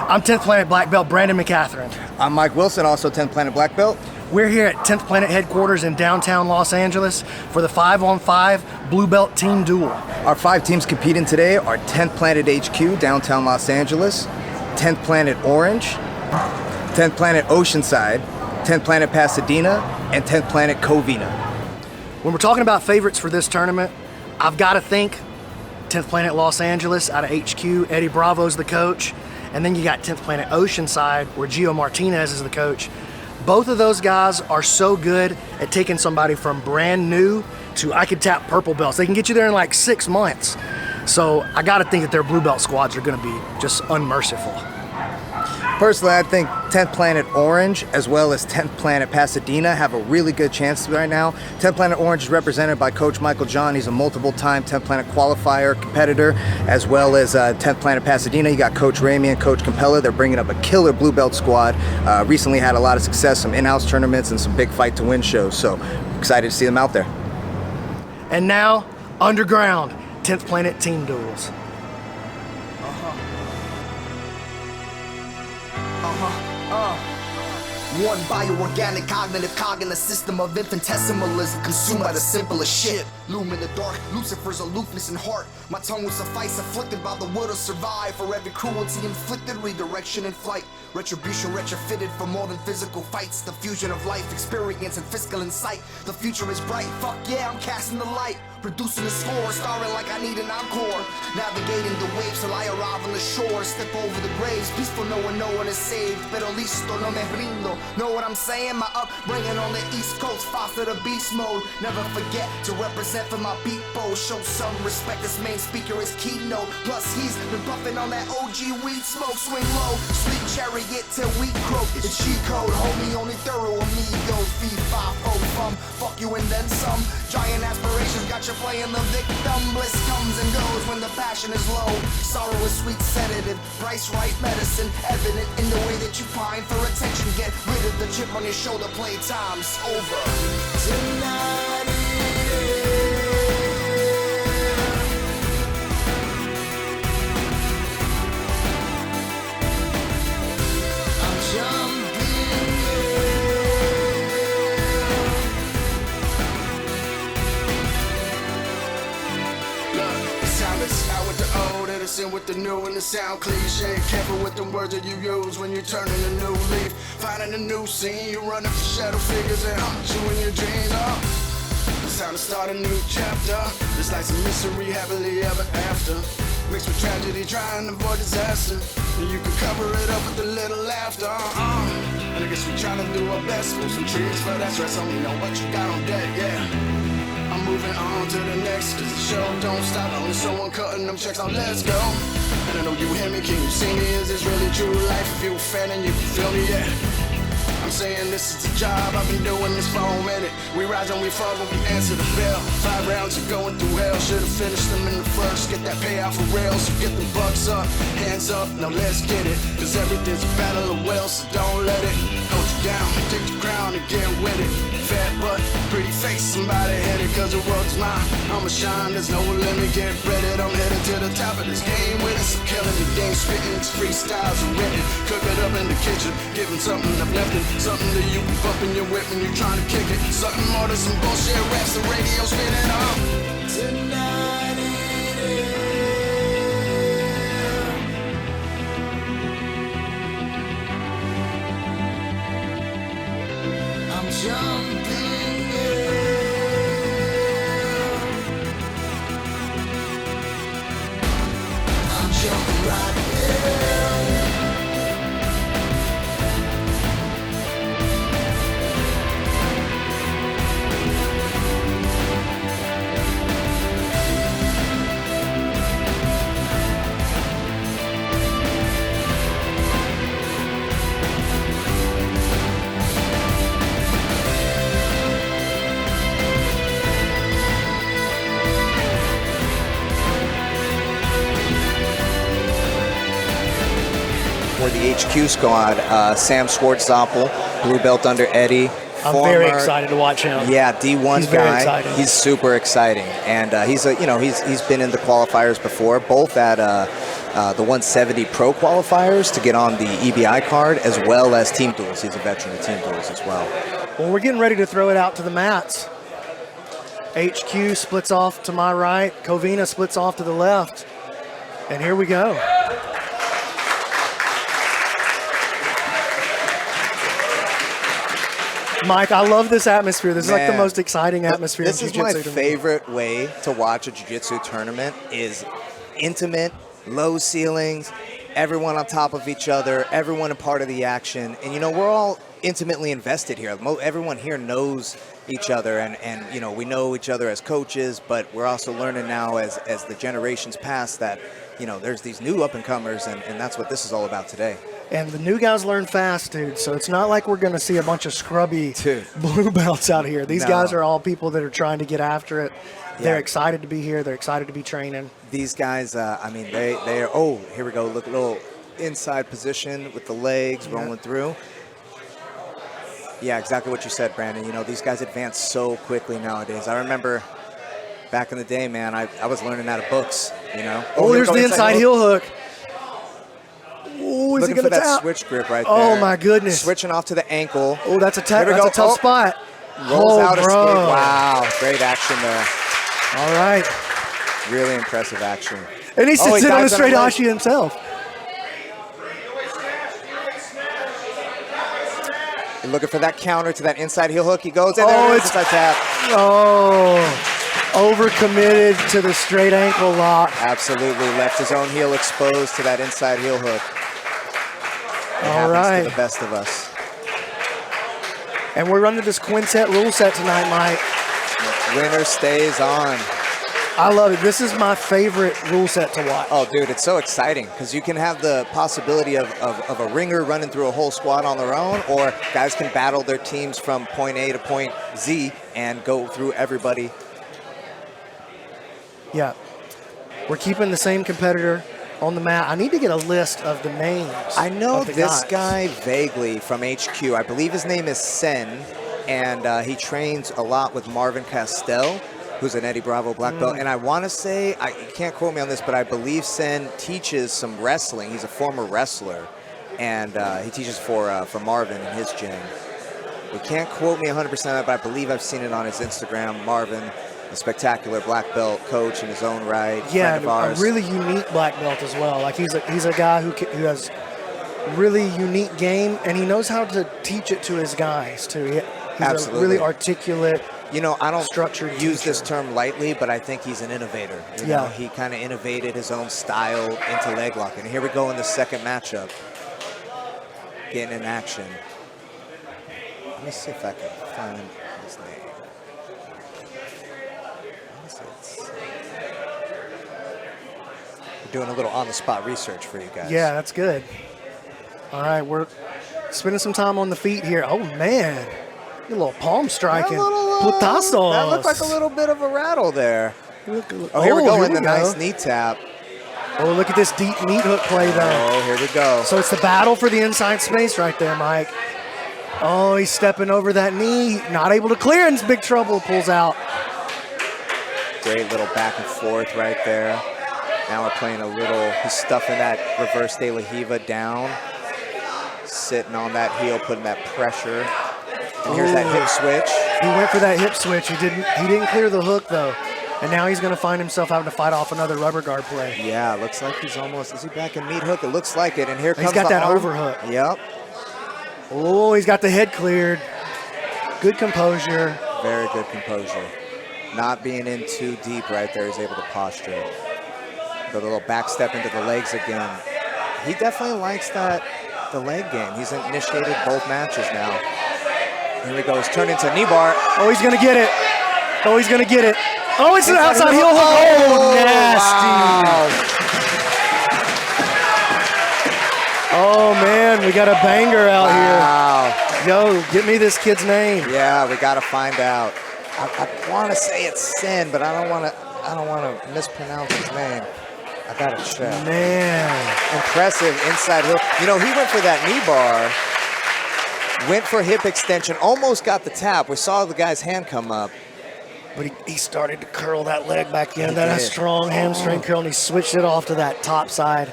I'm 10th Planet Black Belt Brandon McCatherine. I'm Mike Wilson, also 10th Planet Black Belt. We're here at 10th Planet headquarters in downtown Los Angeles for the 5-on-5 Blue Belt Team Duel. Our 5 teams competing today are 10th Planet HQ, downtown Los Angeles, 10th Planet Orange, 10th Planet Oceanside, 10th Planet Pasadena, and 10th Planet Covina. When we're talking about favorites for this tournament, I've got to think 10th Planet Los Angeles out of HQ, Eddie Bravo's the coach, and then you got 10th Planet Oceanside where Gino Martinez is the coach. Both of those guys are so good at taking somebody from brand new to I could tap purple belts. They can get you there in like 6 months. So I got to think that their blue belt squads are going to be just unmerciful. Personally, I think 10th Planet Orange as well as 10th Planet Pasadena have a really good chance right now. 10th Planet Orange is represented by Coach Michael John. He's a multiple-time 10th Planet qualifier competitor, as well as 10th Planet Pasadena. You got Coach Ramey and Coach Capella. They're bringing up a killer blue belt squad. Recently had a lot of success, some in-house tournaments and some big fight-to-win shows. So excited to see them out there. And now, underground, 10th Planet Team Duels. One bioorganic cognitive system of infinitesimalism consumed by the simplest shit. Loom in the dark, Lucifer's aloofness and heart. My tongue will suffice, afflicted by the will to survive. For every cruelty inflicted, redirection and flight. Retribution retrofitted for more than physical fights. The fusion of life, experience, and fiscal insight. The future is bright, fuck yeah, I'm casting the light. Producing a score, starring like I need an encore. Navigating the waves till I arrive on the shore. Step over the graves, peaceful knowing no one is saved. Pero listo, no me rindo. Know what I'm saying? My upbringing on the East Coast, fought for the beast mode. Never forget to represent for my people. Show some respect, this main speaker is Keynote. Plus he's been puffing on that OG weed smoke. Swing low, sweet chariot till we croak. It's G-code, homie, only thorough amigos. V5-0 from fuck you and then some. Giant aspirations got you playing the victim. Bliss comes and goes when the passion is low. Sorrow is sweet sedative, price right medicine. Evident in the way that you pine for attention. Get rid of the chip on your shoulder, playtime's over. Tonight I'm jumping Look, the sound is out with the old, and it's in with the new, and the sound cliche. Careful with the words that you use when you're turning a new leaf. Finding a new scene, you running for shadow figures and haunt you in your dreams. It's time to start a new chapter. This life's a mystery, happily ever after. Mixed with tragedy, trying to avoid disaster. And you can cover it up with a little laughter. And I guess we're trying to do our best. Move some trees for that stress, only know what you got on deck, yeah. I'm moving on to the next, cause the show don't stop. Only someone cutting them checks, now let's go. And I know you hear me, can you see me? Is this really true life? If you a fan and you can feel me, yeah. I'm saying this is a job, I've been doing this for a minute. We rise and we fall when we answer the bell. 5 rounds of going through hell, should've finished them in the first. Get that payout for real, so get the bucks up. Hands up, now let's get it. Cause everything's a battle of will, so don't let it hold you down. Take the crown and get with it. Fat butt, pretty face, somebody hit it. Cause the world's mine, I'ma shine, there's no limit. Get ready, I'm headed to the top of this game with it. So killing the game, spitting, it's freestyles and written. Cook it up in the kitchen, giving something uplifting. Something that you can bump in your whip when you're trying to kick it. Something more than some bullshit raps, the radio spinning on. Tonight it is. I'm jumping I'm jumping right in. For the HQ squad, Sam Schwartzoppel, blue belt under Eddie, I'm very excited to watch him. Yeah, D1 He's very guy. exciting. He's super exciting, and he's been in the qualifiers before, both at the 170 Pro qualifiers to get on the EBI card, as well as team duels. He's a veteran of team duels as well. Well, we're getting ready to throw it out to the mats. HQ splits off to my right. Covina splits off to the left. And here we go. Mike, I love this atmosphere. This is like the most exciting atmosphere in jiu-jitsu. This is my favorite way to watch a jiu-jitsu tournament, is intimate, low ceilings, everyone on top of each other, everyone a part of the action. And, you know, we're all intimately invested here. Everyone here knows each other, and you know, we know each other as coaches, but we're also learning now as the generations pass that, you know, there's these new up-and-comers, and that's what this is all about today. And the new guys learn fast, dude. So it's not like we're going to see a bunch of scrubby blue belts out here. These guys are all people that are trying to get after it. They're excited to be here. They're excited to be training. These guys, I mean, they are, oh, here we go. Look, a little inside position with the legs rolling through. Yeah, exactly what you said, Brandon. You know, these guys advance so quickly nowadays. I remember back in the day, man, I was learning out of books, you know. Oh, there's the inside heel hook. Oh, is he going to tap? That switch grip right there. Oh, my goodness. Switching off to the ankle. Oh, that's a tough spot. Rolls out escape. Wow, great action there. All right. Really impressive action. And he sits in on a straight ashi himself. You're looking for that counter to that inside heel hook. He goes in there. It's a tap. Oh, overcommitted to the straight ankle lock. Absolutely. Left his own heel exposed to that inside heel hook. All right. To the best of us. And we're running this quintet rule set tonight, Mike. Winner stays on. I love it. This is my favorite rule set to watch. Oh, dude, it's so exciting because you can have the possibility of a ringer running through a whole squad on their own, or guys can battle their teams from point A to point Z and go through everybody. Yeah. We're keeping the same competitor on the mat. I need to get a list of the names. I know this guys. guy vaguely from HQ. I believe his name is Chen, and he trains a lot with Marvin Castell, who's an Eddie Bravo black belt. And I want to say, you can't quote me on this, but I believe Sen teaches some wrestling. He's a former wrestler, and he teaches for Marvin in his gym. You can't quote me 100% on that, but I believe I've seen it on his Instagram. Marvin, a spectacular black belt coach in his own right. Yeah, friend of ours. A really unique black belt as well. Like he's a guy who has really unique game, and he knows how to teach it to his guys too. He's Absolutely. a really articulate. You know, I don't use teacher. this term lightly, but I think he's an innovator. You know, he kind of innovated his own style into leg lock. And here we go in the second matchup. Getting in action. Let me see if I can find his name. We're doing a little on-the-spot research for you guys. Yeah, that's good. All right, we're spending some time on the feet here. Oh, man. A little palm striking. Putazos. That looked like a little bit of a rattle there. Oh, here we go in the nice knee tap. Oh, look at this deep meat hook play, though. Oh, here we go. So it's the battle for the inside space right there, Mike. Oh, he's stepping over that knee. Not able to clear, and it's big trouble. Pulls out. Great little back and forth right there. Now we're playing a little, he's stuffing that reverse de la Hiva down. Sitting on that heel, putting that pressure. And here's that hip switch. He went for that hip switch. He didn't clear the hook, though. And now he's going to find himself having to fight off another rubber guard play. Yeah, looks like he's almost, is he back in meat hook? It looks like it, and here comes He's got that arm. overhook. Yep. Oh, he's got the head cleared. Good composure. Very good composure. Not being in too deep right there, he's able to posture. Go a little back step into the legs again. He definitely likes the leg game. He's initiated both matches now. Here he goes, turn into knee bar. Oh, he's going to get it. Oh, he's going to get it. Oh, it's an outside heel hook. Oh, nasty. Wow. Oh, man, we got a banger out here. Yo, get me this kid's name. Yeah, we got to find out. I want to say it's Sin, but I don't want to mispronounce his name. I got to check. Man. Impressive inside hook. You know, he went for that knee bar. Went for hip extension, almost got the tap. We saw the guy's hand come up. But he started to curl that leg back in. That strong hamstring curl, and he switched it off to that top side,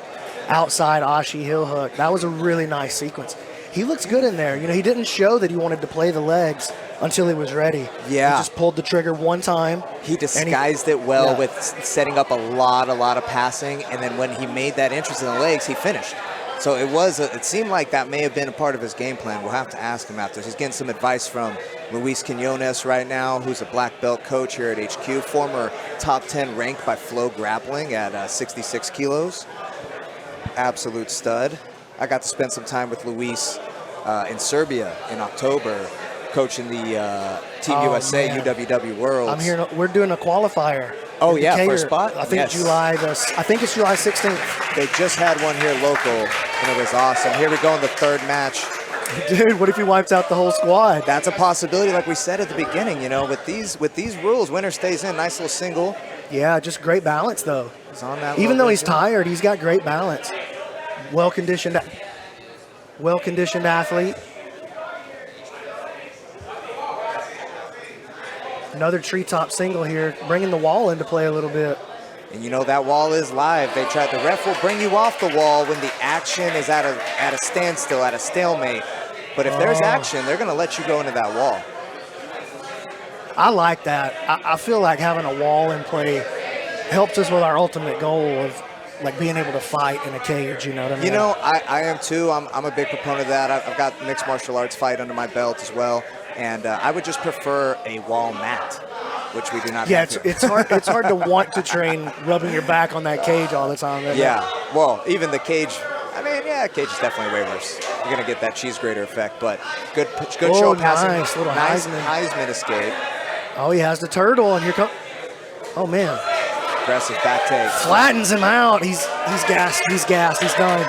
outside Ashi heel hook. That was a really nice sequence. He looks good in there. You know, he didn't show that he wanted to play the legs until he was ready. Yeah. He just pulled the trigger one time. He disguised it well with setting up a lot of passing, and then when he made that interest in the legs, he finished. So it seemed like that may have been a part of his game plan. We'll have to ask him after. He's getting some advice from Luis Quinones right now, who's a black belt coach here at HQ, former top 10 ranked by Flow Grappling at 66 kilos. Absolute stud. I got to spend some time with Luis in Serbia in October, coaching the Team USA UWW Worlds. I'm here. We're doing a qualifier. Oh yeah, for a spot. I think July 16th. They just had one here local, and it was awesome. Here we go in the third match. Dude, what if he wipes out the whole squad? That's a possibility, like we said at the beginning. You know, with these rules, winner stays in. Nice little single. Yeah, just great balance though. He's on that. Even though he's tired, he's got great balance. Well-conditioned athlete. Another treetop single here, bringing the wall into play a little bit. And you know that wall is live. The ref will bring you off the wall when the action is at a standstill, at a stalemate. But if there's action, they're going to let you go into that wall. I like that. I feel like having a wall in play helps us with our ultimate goal of like being able to fight in a cage, you know what I mean? You know, I am too. I'm a big proponent of that. I've got mixed martial arts fight under my belt as well. And I would just prefer a wall mat, which we do not have here. It's hard to want to train rubbing your back on that cage all the time. Yeah, well, even the cage, I mean, yeah, cage is definitely way worse. You're going to get that cheese grater effect, but good show passing. Nice, little Heisman escape. Oh, he has the turtle, and here comes, oh man. Aggressive back take. Flattens him out. He's gassed, he's done.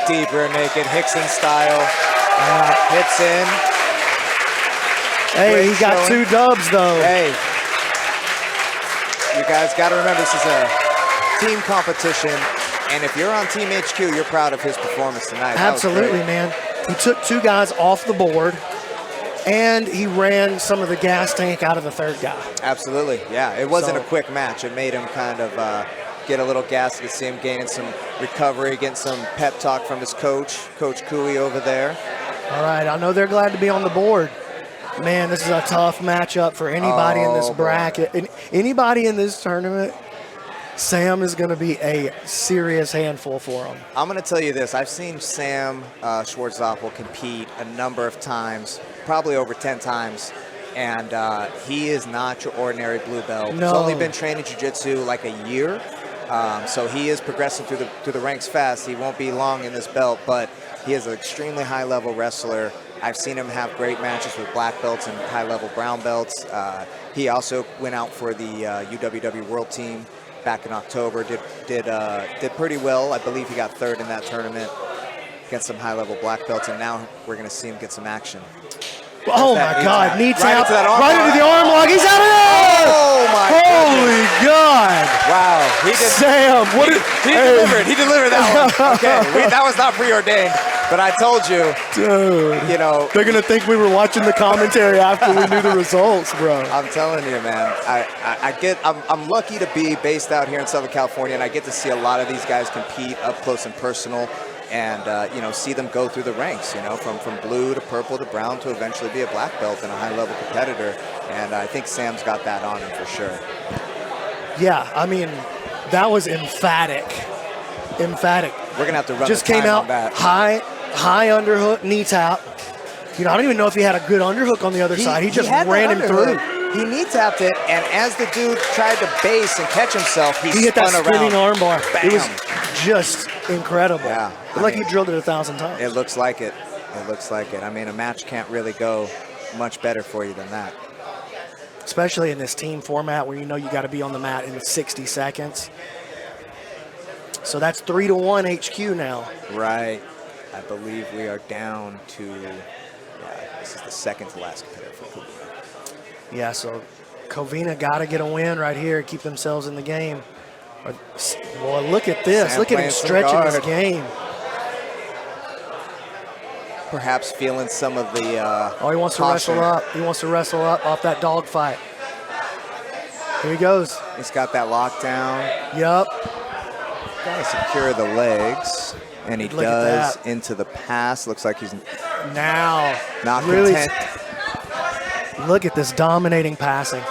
Deep rear naked, Hickson style. Hits in. Hey, Great he got showing. 2 dubs, though. Hey, you guys got to remember this is a team competition, and if you're on Team HQ, you're proud of his performance tonight. Absolutely, man. He took 2 guys off the board, and he ran some of the gas tank out of the 3rd guy. Absolutely, yeah. It wasn't a quick match. It made him kind of get a little gas. You see him gaining some recovery, getting some pep talk from his coach, Coach Cooey over there. All right, I know they're glad to be on the board. Man, this is a tough matchup for anybody in this bracket. And anybody in this tournament, Sam is going to be a serious handful for him. I'm going to tell you this. I've seen Sam Schwartzoppel compete a number of times, probably over 10 times, and he is not your ordinary blue belt. No. He's only been training jiu-jitsu like a year, so he is progressing through the ranks fast. He won't be long in this belt, but he is an extremely high-level wrestler. I've seen him have great matches with black belts and high-level brown belts. He also went out for the UWW World Team back in October. Did pretty well. I believe he got 3rd in that tournament against some high-level black belts, and now we're going to see him get some action. Oh my God, knee tap, right into the arm lock. He's out of there! Oh my Holy God! Wow, Sam, what he delivered. He delivered that one. Okay, that was not preordained, but I told you, dude. You know, they're gonna think we were watching the commentary after we knew the results, bro. I'm telling you, man. I'm lucky to be based out here in Southern California, and I get to see a lot of these guys compete up close and personal. And, you know, see them go through the ranks, you know, from blue to purple to brown to eventually be a black belt and a high-level competitor. And I think Sam's got that on him for sure. Yeah, I mean, that was emphatic. Emphatic. We're going to have to run just the time came out on that. high underhook, knee tap. You know, I don't even know if he had a good underhook on the other side. He just ran him through. He knee tapped it, and as the dude tried to base and catch himself, he hit that spinning armbar. Bam. It was just incredible. Yeah, like he drilled it 1,000 times. It looks like it. It looks like it. I mean, a match can't really go much better for you than that. Especially in this team format where you know you got to be on the mat in 60 seconds. So that's 3-1 HQ now. Right. I believe we are down to, this is the second to last competitor for Covina. Yeah, so Covina got to get a win right here, keep themselves in the game. Well, look at this. Sam look at him stretching this game. perhaps feeling some of the he wants to caution. wrestle up. He wants to wrestle up off that dog fight. Here he goes. He's got that lockdown. Yup. Got to secure the legs. And he Look does at that. into the pass. Looks like he's Now. not really, content. Look at this dominating passing.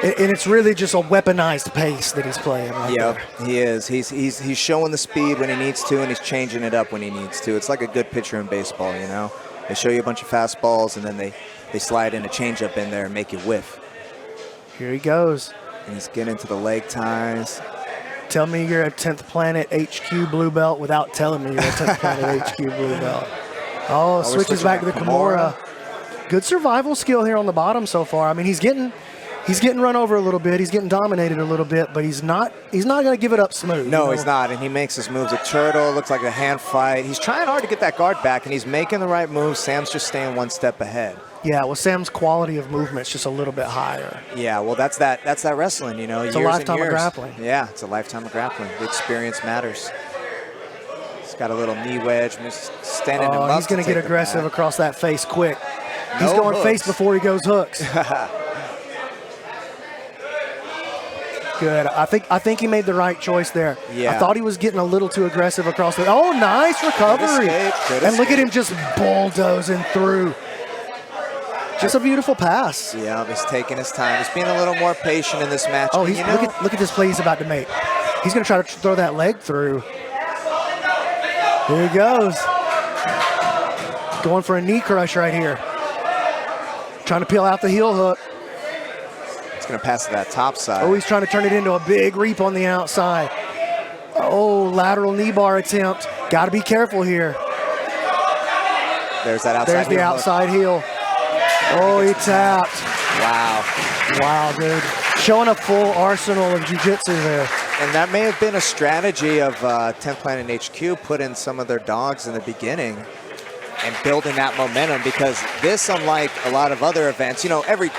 And it's really just a weaponized pace that he's playing right Yep, there. he is. He's showing the speed when he needs to, and he's changing it up when he needs to. It's like a good pitcher in baseball, you know? They show you a bunch of fastballs, and then they slide in a changeup in there and make you whiff. Here he goes. And he's getting to the leg ties. Tell me you're a 10th Planet HQ blue belt without telling me you're a 10th Planet HQ blue belt. Oh, switches back to the Kimura. Good survival skill here on the bottom so far. I mean, he's getting run over a little bit. He's getting dominated a little bit, but he's not going to give it up smooth. No, you know? he's not, and he makes his moves. A turtle, looks like a hand fight. He's trying hard to get that guard back, and he's making the right moves. Sam's just staying one step ahead. Yeah, well, Sam's quality of movement's just a little bit higher. Yeah, well, that's that wrestling, you know. It's a lifetime of grappling. Yeah, it's a lifetime of grappling. The experience matters. He's got a little knee wedge. He's standing him up. He's going to get aggressive across that face quick. He's No going hooks. face before he goes hooks. Good. I think he made the right choice there. Yeah. I thought he was getting a little too aggressive across the. Oh, nice recovery. Good And look at escape. him just bulldozing through. Just a beautiful pass. Yeah, he's taking his time. He's being a little more patient in this match. Oh, but he's, look at this play he's about to make. He's going to try to throw that leg through. Here he goes. Going for a knee crush right here. Trying to peel out the heel hook. He's going to pass to that top side. Oh, he's trying to turn it into a big reap on the outside. Oh, lateral knee bar attempt. Got to be careful here. There's that outside There's the heel outside heel. Oh, he tapped. Hook. Wow. Wow, dude. Showing a full arsenal of jiu-jitsu there. And that may have been a strategy of 10th Planet HQ, put in some of their dogs in the beginning and building that momentum, because this, unlike a lot of other events, you know, every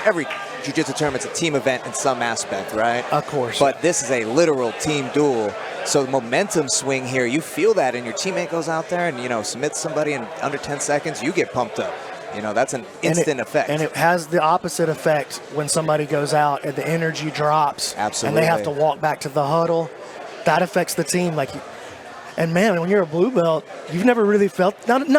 jiu-jitsu tournament's a team event in some aspect, right? Of course. But this is a literal team duel. So the momentum swing here, you feel that, and your teammate goes out there and, you know, submits somebody in under 10 seconds, you get pumped up. You know, that's an instant effect. And it has the opposite effect when somebody goes out and the energy drops. Absolutely. And they have to walk back to the huddle. That affects the team. And man, when you're a blue belt, you've never really felt,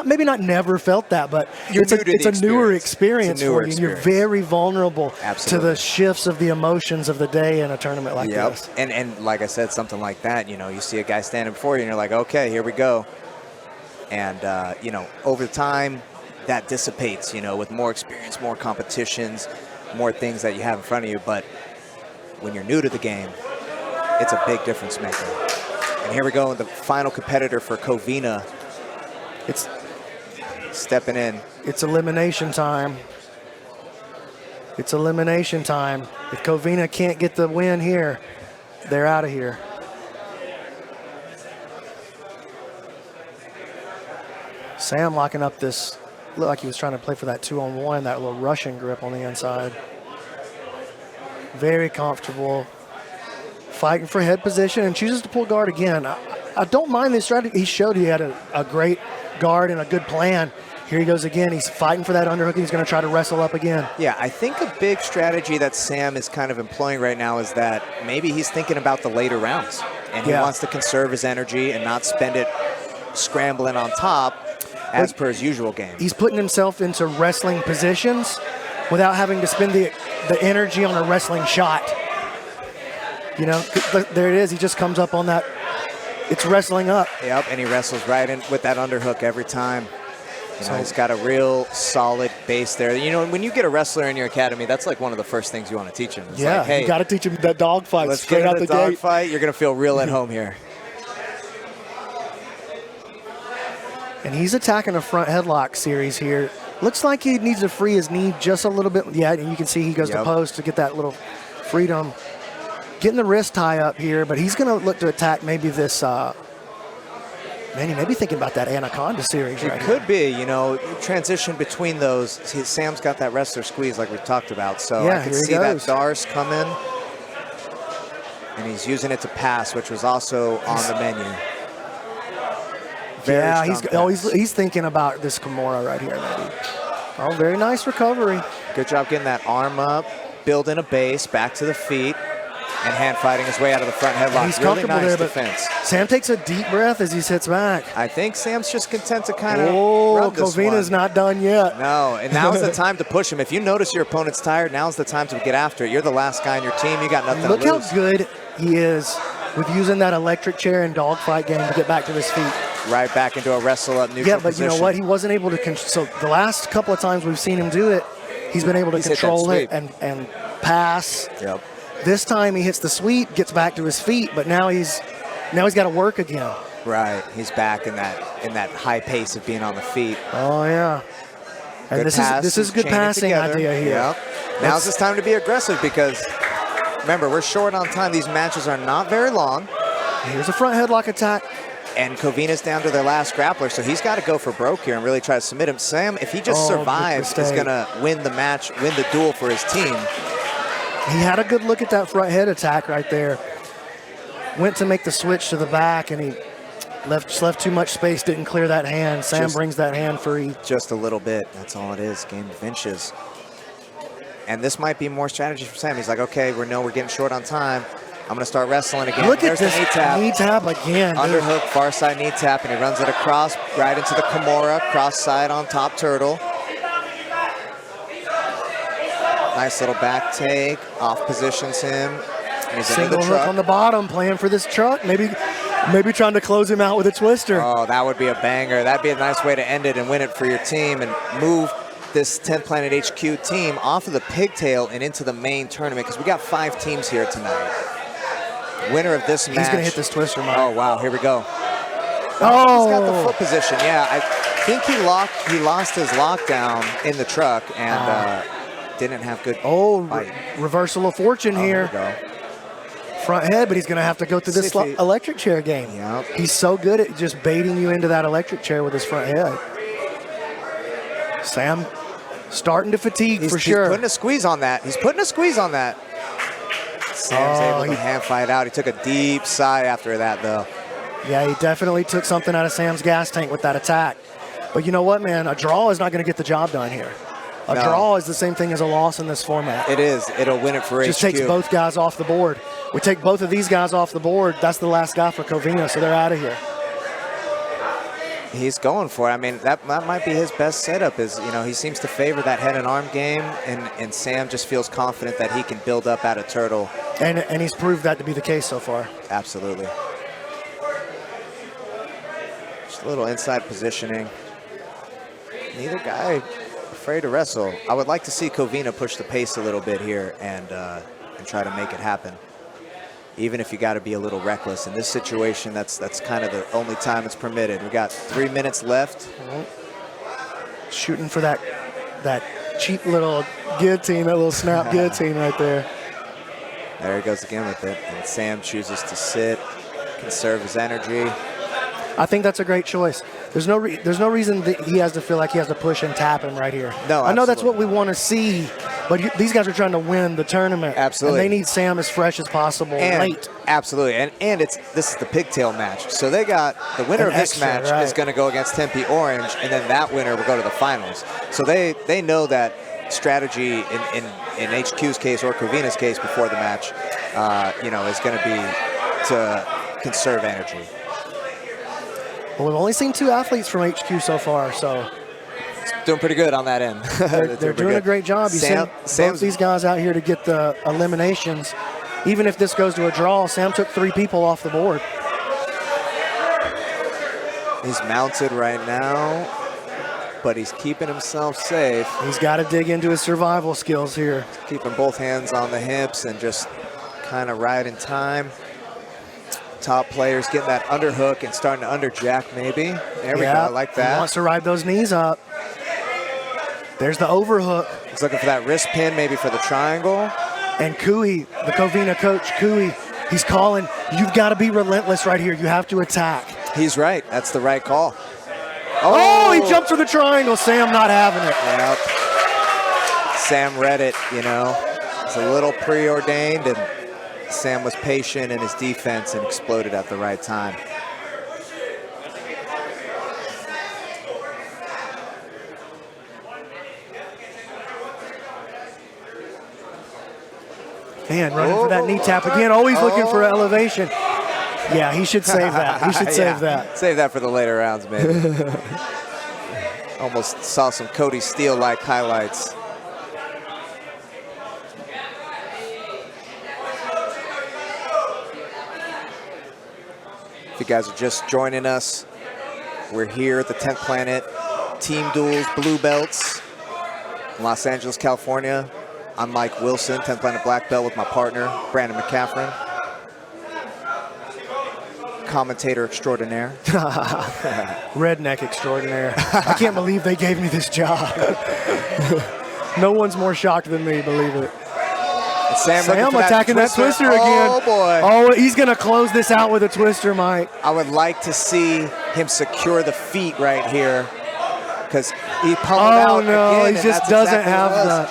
maybe not never felt that, but it's a newer experience for you. And you're very vulnerable to the shifts of the emotions of the day in a tournament like this. And like I said, something like that, you know, you see a guy standing before you and you're like, okay, here we go. And, you know, over time, that dissipates, you know, with more experience, more competitions, more things that you have in front of you. But when you're new to the game, it's a big difference maker. And here we go, the final competitor for Covina. It's stepping in. It's elimination time. It's elimination time. If Covina can't get the win here, they're out of here. Sam locking up this. Looked like he was trying to play for that 2-on-1, that little Russian grip on the inside. Very comfortable. Fighting for head position and chooses to pull guard again. I don't mind this strategy. He showed he had a great guard and a good plan. Here he goes again. He's fighting for that underhook. He's going to try to wrestle up again. Yeah, I think a big strategy that Sam is kind of employing right now is that maybe he's thinking about the later rounds. And he wants to conserve his energy and not spend it scrambling on top as per his usual game. He's putting himself into wrestling positions without having to spend the energy on a wrestling shot. You know, there it is. He just comes up on that. It's wrestling up. Yep, and he wrestles right in with that underhook every time. You know, he's got a real solid base there. You know, when you get a wrestler in your academy, that's like one of the first things you want to teach him. It's like, hey, you got to teach him that dog fight let's straight get out into the dog gate. fight. You're going to feel real at home here. And he's attacking a front headlock series here. Looks like he needs to free his knee just a little bit. Yeah, and you can see he goes to post to get that little freedom. Getting the wrist tie up here, but he's going to look to attack maybe this. Man, he may be thinking about that Anaconda series right It could be, you know, transition between those. Sam's got that wrestler squeeze like we talked about, so I can see that Dars come in. And he's using it to pass, which was also on the menu. Very strong he's thinking about this Kimura right here, maybe. Oh, very nice recovery. Good job getting that arm up, building a base, back to the feet, and hand fighting his way out of the front headlock. He's really comfortable nice there, defense. Sam takes a deep breath as he sits back. I think Sam's just content to kind of run this Covina's one. not done yet. No, and now's the time to push him. If you notice your opponent's tired, now's the time to get after it. You're the last guy on your team. You got nothing Look to lose. how good he is with using that electric chair and dogfight game to get back to his feet. Right back into a wrestle-up neutral Yeah, but position. you know what? He wasn't able to so the last couple of times we've seen him do it, he's been able to control it and pass. Yep. This time he hits the sweep, gets back to his feet, but now he's got to work again. Right. He's back in that high pace of being on the feet. Oh yeah. And Good this is good passing idea here. Yep. Now's his time to be aggressive because remember, we're short on time. These matches are not very long. Here's a front headlock attack. And Covina's down to their last grappler, so he's got to go for broke here and really try to submit him. Sam, if he just survives, is going to win the match, win the duel for his team. He had a good look at that front head attack right there. Went to make the switch to the back, and he left too much space, didn't clear that hand. Sam brings that hand free. Just a little bit. That's all it is. Game of inches. And this might be more strategy for Sam. He's like, okay, we're getting short on time. I'm going to start wrestling again. Look There's at this knee tap. Knee tap again. Underhook, far side knee tap, and he runs it across, right into the Kimura, cross side on top turtle. Nice little back take, off positions him. And he's into the Single hook truck. on the bottom, playing for this truck. Maybe trying to close him out with a twister. Oh, that would be a banger. That'd be a nice way to end it and win it for your team and move this 10th Planet HQ team off of the pigtail and into the main tournament because we got 5 teams here tonight. Winner of this match. He's going to hit this twister, Mike. Oh, wow. Here we go. Oh. He's got the foot position. Yeah, I think he lost his lockdown in the truck and didn't have good fight. Reversal of fortune here. Here we go. Front head, but he's going to have to go through this electric chair game. Yep. He's so good at just baiting you into that electric chair with his front head. Sam starting to fatigue for sure. He's putting a squeeze on that. Sam's able to hand fight out. He took a deep sigh after that, though. Yeah, he definitely took something out of Sam's gas tank with that attack. But you know what, man? A draw is not going to get the job done here. A draw is the same thing as a loss in this format. It is. It'll win it for HQ. Just takes both guys off the board. We take both of these guys off the board. That's the last guy for Covina, so they're out of here. He's going for it. I mean, that might be his best setup is, he seems to favor that head and arm game, and Sam just feels confident that he can build up out of turtle. And he's proved that to be the case so far. Absolutely. Just a little inside positioning. Neither guy afraid to wrestle. I would like to see Covina push the pace a little bit here and try to make it happen. Even if you got to be a little reckless. In this situation, that's kind of the only time it's permitted. We got 3 minutes left. Shooting for that cheap little guillotine, that little snap guillotine right there. There he goes again with it. And Sam chooses to sit, conserve his energy. I think that's a great choice. There's no reason that he has to feel like he has to push and tap him right here. No, I know that's what we want to see, but these guys are trying to win the tournament. Absolutely. And they need Sam as fresh as possible late. Absolutely. And this is the pigtail match. So they got the winner of this match is going to go against Tempe Orange, and then that winner will go to the finals. So they know that strategy in HQ's case or Covina's case before the match, is going to be to conserve energy. Well, we've only seen 2 athletes from HQ so far, so doing pretty good on that end. they're doing a great job. You send both these guys out here to get the eliminations. Even if this goes to a draw, Sam took 3 people off the board. He's mounted right now, but he's keeping himself safe. He's got to dig into his survival skills here. Keeping both hands on the hips and just kind of riding time. Top players getting that underhook and starting to underjack maybe. There we go, I like that. He wants to ride those knees up. There's the overhook. He's looking for that wrist pin maybe for the triangle. And Kui, the Covina coach, he's calling, you've got to be relentless right here. You have to attack. He's right. That's the right call. Oh, he jumped for the triangle. Sam not having it. Yep. Sam read it, It's a little preordained, and Sam was patient in his defense and exploded at the right time. Man, running for that knee tap again. Always looking for elevation. Yeah, he should save that. He should save that. Save that for the later rounds, maybe. Almost saw some Cody Steele-like highlights. If you guys are just joining us, we're here at the 10th Planet Team Duels Blue Belts in Los Angeles, California. I'm Mike Wilson, 10th Planet Black Belt with my partner, Brandon McCaffrey. Commentator extraordinaire. Redneck extraordinaire. I can't believe they gave me this job. No one's more shocked than me, believe it. Sam attacking that twister again. Oh, boy. Oh, he's going to close this out with a twister, Mike. I would like to see him secure the feet right here because he pummeled out no, again. He just doesn't have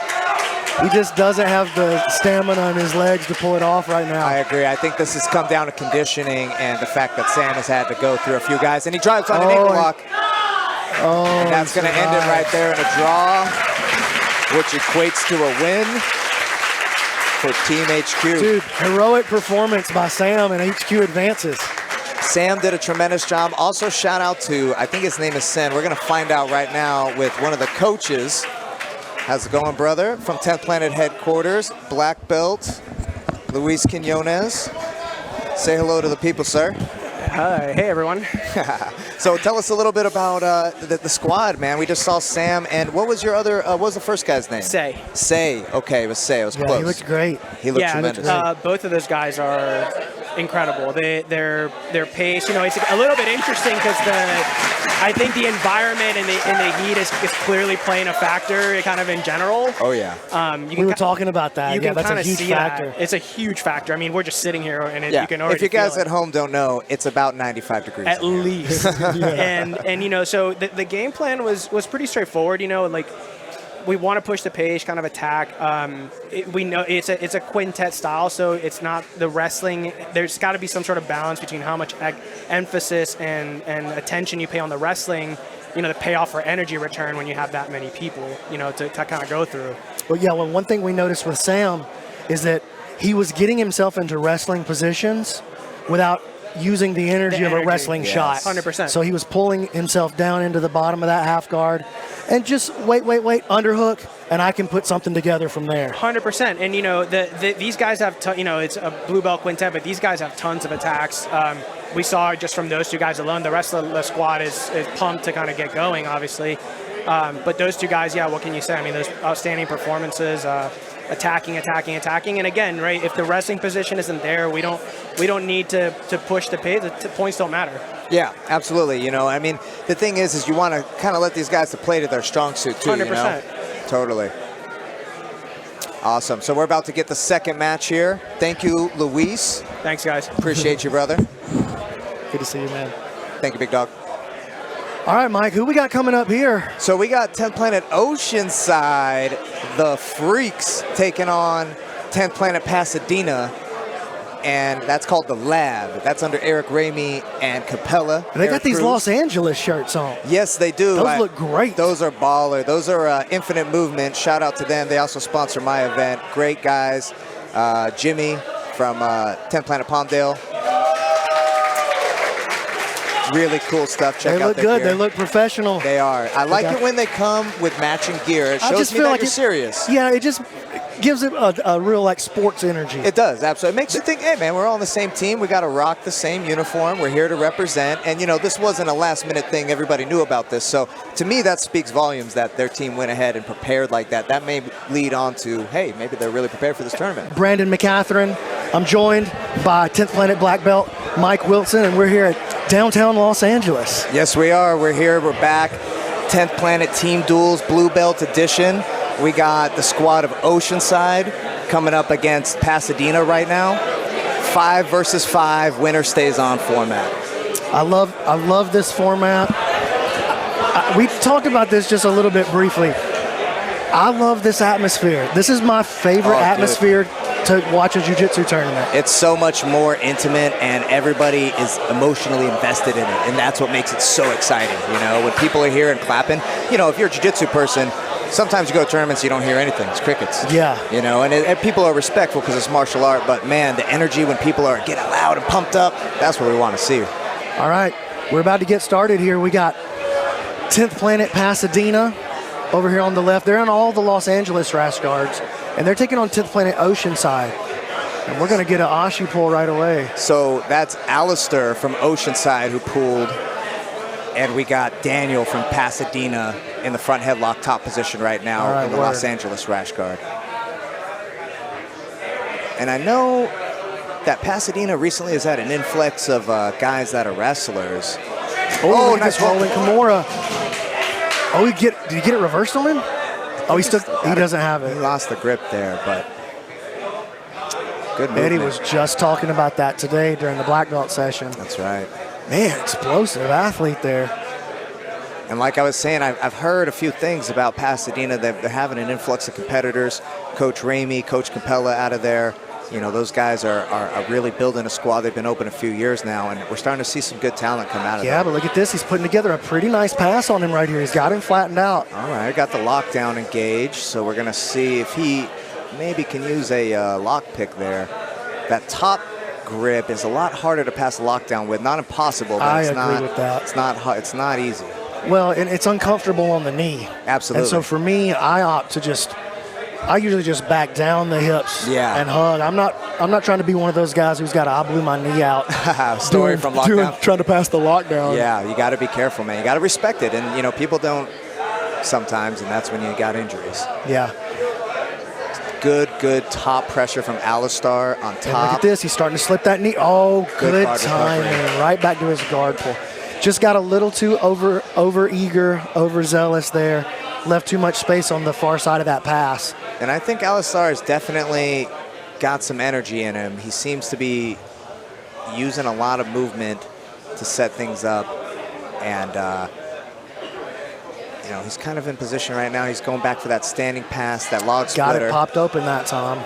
he just doesn't have the stamina in his legs to pull it off right now. I agree. I think this has come down to conditioning and the fact that Sam has had to go through a few guys. And he drives on an ankle lock. And that's going to end it right there in a draw, which equates to a win for Team HQ. Dude, heroic performance by Sam, and HQ advances. Sam did a tremendous job. Also, shout out to, I think his name is Sen. We're going to find out right now with one of the coaches. How's it going, brother? From 10th Planet Headquarters, Black Belt, Luis Quinones. Say hello to the people, sir. Hi, hey everyone. So tell us a little bit about the squad, man. We just saw Sam, and what was your other, what was the first guy's name? Say. Say, okay, it was Say, it was close. He looked great. He looked tremendous. Both of those guys are incredible. Their pace, you know, it's a little bit interesting because I think the environment and the heat is clearly playing a factor kind of in general. Oh, yeah. We were talking about that. You can that's kind a of huge see factor. that. It's a huge factor. I mean, we're just sitting here and Yeah. you can already if you guys feel at home don't know, it's about 95 degrees. At least. And you know, so the game plan was pretty straightforward, you know, like we want to push the pace, kind of attack. We know it's a quintet style, so it's not the wrestling. There's got to be some sort of balance between how much emphasis and attention you pay on the wrestling, you know, the payoff for energy return when you have that many people, you know, to kind of go through. Well, one thing we noticed with Sam is that he was getting himself into wrestling positions without using the energy of a wrestling shot. 100%. So he was pulling himself down into the bottom of that half guard and just wait, underhook, and I can put something together from there. 100%. And, you know, these guys have, you know, it's a blue belt quintet, but these guys have tons of attacks. We saw just from those two guys alone, the rest of the squad is pumped to kind of get going, obviously. But those two guys, yeah, what can you say? I mean, those outstanding performances, attacking. And again, right, if the wrestling position isn't there, we don't need to push the pace. The points don't matter. Yeah, absolutely. You know, I mean, the thing is you want to kind of let these guys to play to their strong suit too. 100%. You know? Totally. Awesome. So we're about to get the second match here. Thank you, Luis. Thanks, guys. Appreciate you, brother. Good to see you, man. Thank you, big dog. All right, Mike, who we got coming up here? So we got 10th Planet Oceanside, the Freaks, taking on 10th Planet Pasadena, and that's called The Lab. That's under Erik Ramey and Capella. They got these Cruz. Los Angeles shirts on. Yes, they do. Those look great. Those are baller. Those are Infinite Movement. Shout out to them. They also sponsor my event. Great guys. Jimmy from 10th Planet Palmdale. Really cool stuff. Check They out look their good. gear. They look professional. They are. I like it when they come with matching gear. It shows me that you're serious. Yeah, it just gives it a real like sports energy. It does, absolutely. It makes you think, hey, man, we're all on the same team. We got to rock the same uniform. We're here to represent. And, you know, this wasn't a last-minute thing. Everybody knew about this. So, to me, that speaks volumes that their team went ahead and prepared like that. That may lead on to, hey, maybe they're really prepared for this tournament. Brandon McCaffrey. I'm joined by 10th Planet Black Belt Mike Wilson, and we're here at downtown Los Angeles. Yes, we are. We're here. We're back. 10th Planet Team Duels Blue Belt Edition. We got the squad of Oceanside coming up against Pasadena right now. 5 versus 5, winner stays on format. I love this format. We talked about this just a little bit briefly. I love this atmosphere. This is my favorite atmosphere to watch a jiu-jitsu tournament. It's so much more intimate, and everybody is emotionally invested in it, and that's what makes it so exciting. You know, when people are here and clapping, you know, if you're a jiu-jitsu person, sometimes you go to tournaments, you don't hear anything. It's crickets. Yeah. You know, and people are respectful because it's martial art, but man, the energy when people are getting loud and pumped up, that's what we want to see. All right, we're about to get started here. We got 10th Planet Pasadena over here on the left. They're on all the Los Angeles rash guards, and they're taking on 10th Planet Oceanside. And we're going to get an Ashi pull right away. So that's Alastair from Oceanside who pulled, and we got Daniel from Pasadena in the front headlock top position right now in the Los Angeles rash guard. And I know that Pasadena recently has had an influx of guys that are wrestlers. Oh, nice rolling Kimura. Oh, did he get it reversed on him? Oh, he doesn't have it. He lost the grip there, but good movement. Eddie was just talking about that today during the black belt session. That's right. Man, explosive athlete there. And like I was saying, I've heard a few things about Pasadena. They're having an influx of competitors. Coach Ramey, Coach Capella out of there. You know, those guys are really building a squad. They've been open a few years now, and we're starting to see some good talent come out of there. Yeah, but look at this. He's putting together a pretty nice pass on him right here. He's got him flattened out. All right, got the lockdown engaged, so we're going to see if he maybe can use a lock pick there. That top grip is a lot harder to pass a lockdown with. Not impossible, but I agree with that. It's not hard. It's not easy. Well, and it's uncomfortable on the knee. Absolutely. And so for me, I usually just back down the hips and hug. I'm not trying to be one of those guys who's got to blew my knee out. Story from lockdown. Trying to pass the lockdown. Yeah, you got to be careful, man. You got to respect it, and you know people don't sometimes, and that's when you got injuries. Yeah. Good top pressure from Alastair on top. And look at this. He's starting to slip that knee. Oh, good timing. recovery. Right back to his guard pull. Just got a little too over-eager, overzealous there. Left too much space on the far side of that pass. And I think Alastair has definitely got some energy in him. He seems to be using a lot of movement to set things up. And, you know, he's kind of in position right now. He's going back for that standing pass, that log splitter. Got it popped open that time.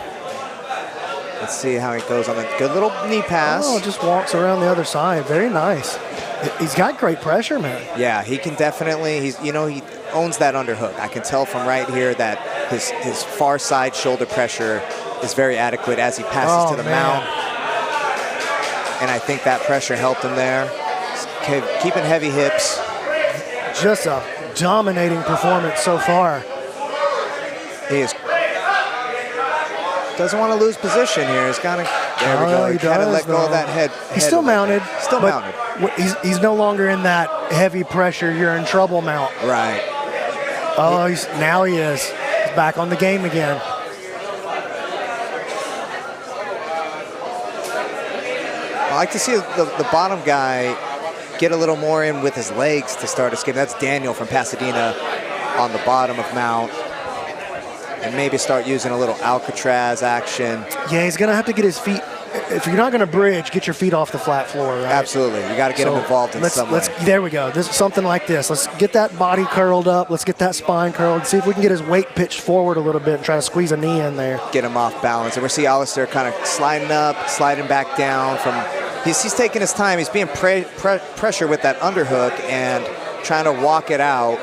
Let's see how he goes on the good little knee pass. Oh, just walks around the other side. Very nice. He's got great pressure, man. Yeah, he can definitely, he owns that underhook. I can tell from right here that his far side shoulder pressure is very adequate as he passes to the mount. And I think that pressure helped him there. Keeping heavy hips. Just a dominating performance so far. He is. Doesn't want to lose position here. He's got to. There we go. He got to let go of that head. He's still mounted. Still mounted. He's no longer in that heavy pressure, you're in trouble mount. Right. Oh, now he is. He's back on the game again. I like to see the bottom guy get a little more in with his legs to start his game. That's Daniel from Pasadena on the bottom of mount. And maybe start using a little Alcatraz action. Yeah, he's going to have to get his feet. If you're not going to bridge, get your feet off the flat floor, right? Absolutely. You got to get him involved in some way. There we go. This is something like this. Let's get that body curled up. Let's get that spine curled. See if we can get his weight pitched forward a little bit and try to squeeze a knee in there. Get him off balance. And we see Alastair kind of sliding up, sliding back down. He's taking his time. He's being pressure with that underhook and trying to walk it out.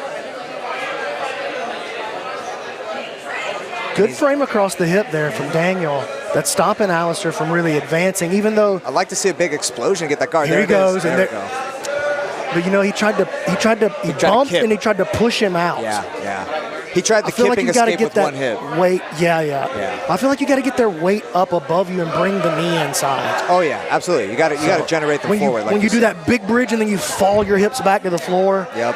Good frame across the hip there from Daniel. That's stopping Alastair from really advancing, even though... I'd like to see a big explosion, get that guard. Here he goes. There we go. But, you know, he bumped and he tried to push him out. Yeah. He tried the kipping escape with one hip. Weight, yeah. I feel like you got to get their weight up above you and bring the knee inside. Oh, yeah, absolutely. You got to generate them forward. When you do that big bridge and then you fall your hips back to the floor. Yep.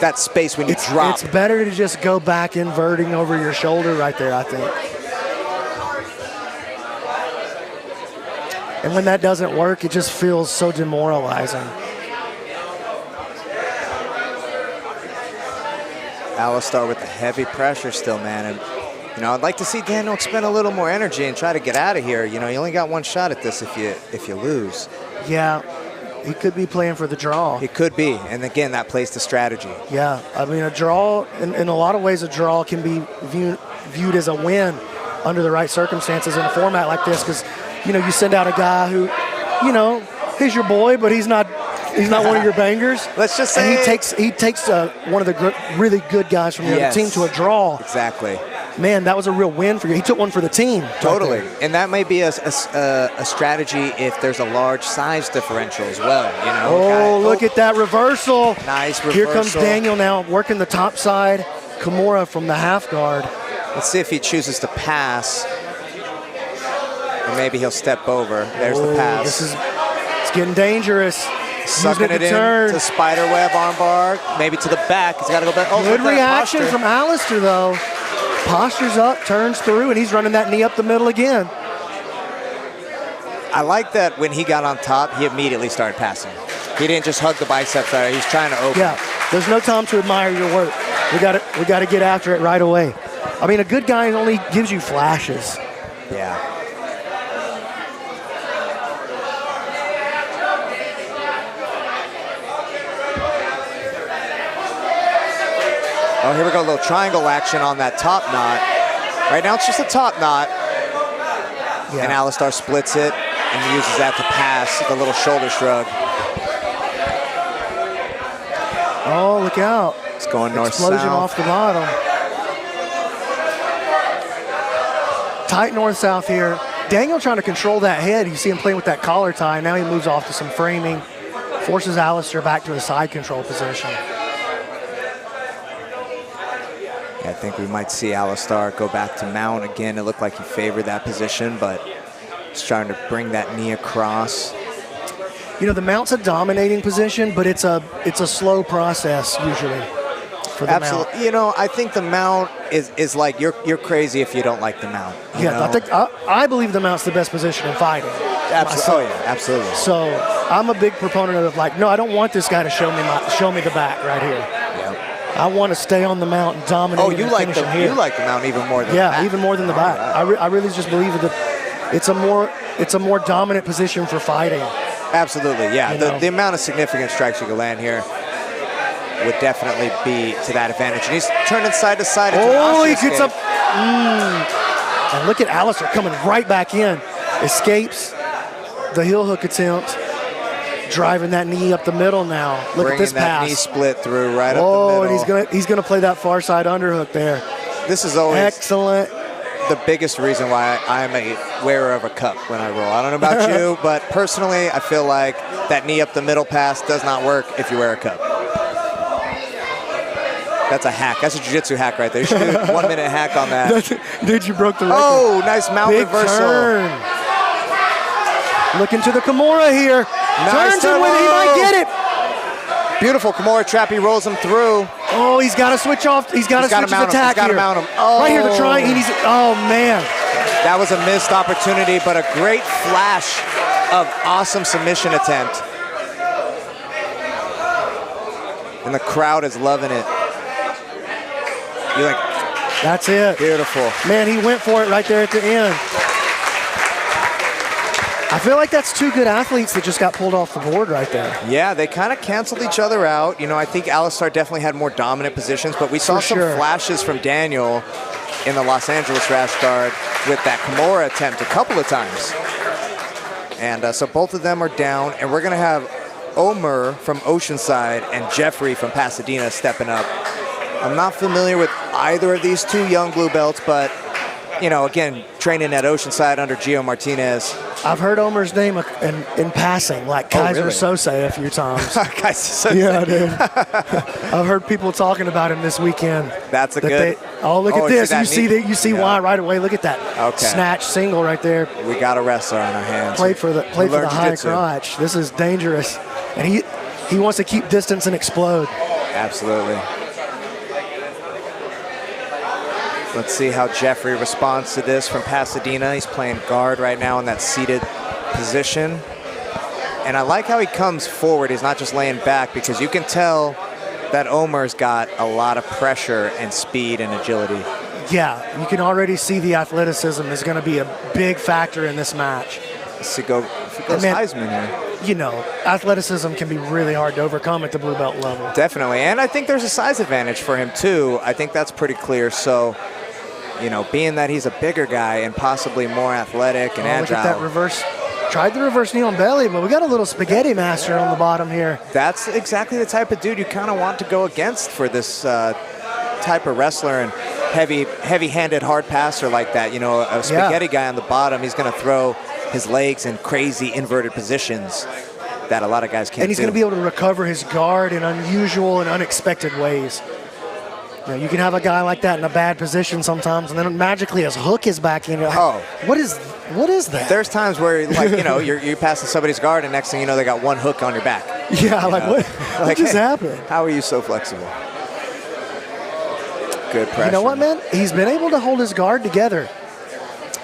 That space when you drop. It's better to just go back inverting over your shoulder right there, I think. And when that doesn't work, it just feels so demoralizing. Alastair with the heavy pressure still, man. And, you know, I'd like to see Daniel expend a little more energy and try to get out of here. You know, you only got one shot at this if you lose. Yeah. He could be playing for the draw. He could be. And again, that plays to strategy. Yeah. I mean, a draw, in a lot of ways, a draw can be viewed as a win under the right circumstances in a format like this because, you know, you send out a guy who, you know, he's your boy, but he's not He's not one of your bangers. Let's just say and he takes one of the really good guys from the other team to a draw. Exactly. Man, that was a real win for you. He took one for the team. Totally. And that may be a strategy if there's a large size differential as well. You know. Look at that reversal. Nice reversal. Here comes Daniel now working the top side. Kimura from the half guard. Let's see if he chooses to pass. Or maybe he'll step over. There's the pass. It's getting dangerous. Sucking it in to spiderweb armbar. Maybe to the back. He's got to go back. Good reaction from Alastair, though. Postures up, turns through, and he's running that knee up the middle again. I like that when he got on top, he immediately started passing. He didn't just hug the biceps there. He's trying to open. Yeah, there's no time to admire your work. We got to get after it right away. I mean, a good guy only gives you flashes. Yeah. Oh, here we go, a little triangle action on that top knot. Right now it's just a top knot. Yeah. And Alastair splits it and uses that to pass the little shoulder shrug. Oh, look out. It's going north-south. Explosion off the bottom. Tight north-south here. Daniel trying to control that head. You see him playing with that collar tie. Now he moves off to some framing. Forces Alastair back to a side control position. I think we might see Alastair go back to mount again. It looked like he favored that position, but he's trying to bring that knee across. You know, the mount's a dominating position, but it's a slow process usually for the Absolutely. mount. You know, I think the mount is like you're crazy if you don't like the mount. Yeah, I believe the mount's the best position in fighting. Absolutely. Oh yeah, absolutely. So I'm a big proponent of like, no, I don't want this guy to show me the back right here. I want to stay on the mount and dominate. Oh, you like the mount even more than the back. Yeah, even more than the back. I really just believe that it's a more dominant position for fighting. Absolutely, yeah. The amount of significant strikes you can land here would definitely be to that advantage. And he's turning side to side. Oh, he gets up. And look at Alastair coming right back in. Escapes the heel hook attempt. Driving that knee up the middle now. Look at this pass. That knee split through right up the middle. Oh, and he's gonna play that far side underhook there. This is always excellent. The biggest reason why I'm a wearer of a cup when I roll. I don't know about you, but personally, I feel like that knee up the middle pass does not work if you wear a cup. That's a hack. That's a jiu-jitsu hack right there. You should do a 1 minute hack on that. Dude, you broke the record. Oh, nice mount Big reversal. Turn. Looking to the Kimura here. Nice Turns and win. He might get it. Beautiful Kimura trap. He rolls him through. Oh, he's got to switch off. He's got to switch his attack here. He's got to mount him. Oh. Right here, the triangle. Oh, man. That was a missed opportunity, but a great flash of awesome submission attempt. And the crowd is loving it. You're like, that's it. Beautiful. Man, he went for it right there at the end. I feel like that's two good athletes that just got pulled off the board right there. Yeah, they kind of canceled each other out. You know, I think Alastair definitely had more dominant positions, but we saw some flashes from Daniel in the Los Angeles rash guard with that Kimura attempt a couple of times. And so both of them are down, and we're going to have Omer from Oceanside and Jeffrey from Pasadena stepping up. I'm not familiar with either of these two young blue belts, but, you know, again, training at Oceanside under Gino Martinez. I've heard Omer's name in passing, like Kaiser Sose a few times. Kaiser Sose. Yeah, dude. I've heard people talking about him this weekend. That's a good. Look at this. You see why right away. Look at that snatch single right there. We got a wrestler on our hands. Played for the high crotch. This is dangerous, and he wants to keep distance and explode. Absolutely. Let's see how Jeffrey responds to this from Pasadena. He's playing guard right now in that seated position. And I like how he comes forward. He's not just laying back, because you can tell that Omer's got a lot of pressure and speed and agility. Yeah, you can already see the athleticism is going to be a big factor in this match. Let's see if he goes Heisman here. You know, athleticism can be really hard to overcome at the blue belt level. Definitely, and I think there's a size advantage for him too. I think that's pretty clear. So, you know, being that he's a bigger guy and possibly more athletic and agile. Look at that reverse Tried the reverse knee on belly, but we got a little spaghetti master on the bottom here. That's exactly the type of dude you kind of want to go against for this type of wrestler, and heavy-handed hard passer like that. You know, a spaghetti guy on the bottom, he's going to throw his legs in crazy inverted positions that a lot of guys can't do. And he's going to be able to recover his guard in unusual and unexpected ways. You know, you can have a guy like that in a bad position sometimes, and then magically his hook is back in. Oh. What is that? There's times where, like, you know, you're passing somebody's guard, and next thing you know, they got one hook on your back. Yeah, like, what just happened? How are you so flexible? Good pressure. You know what, man? He's been able to hold his guard together.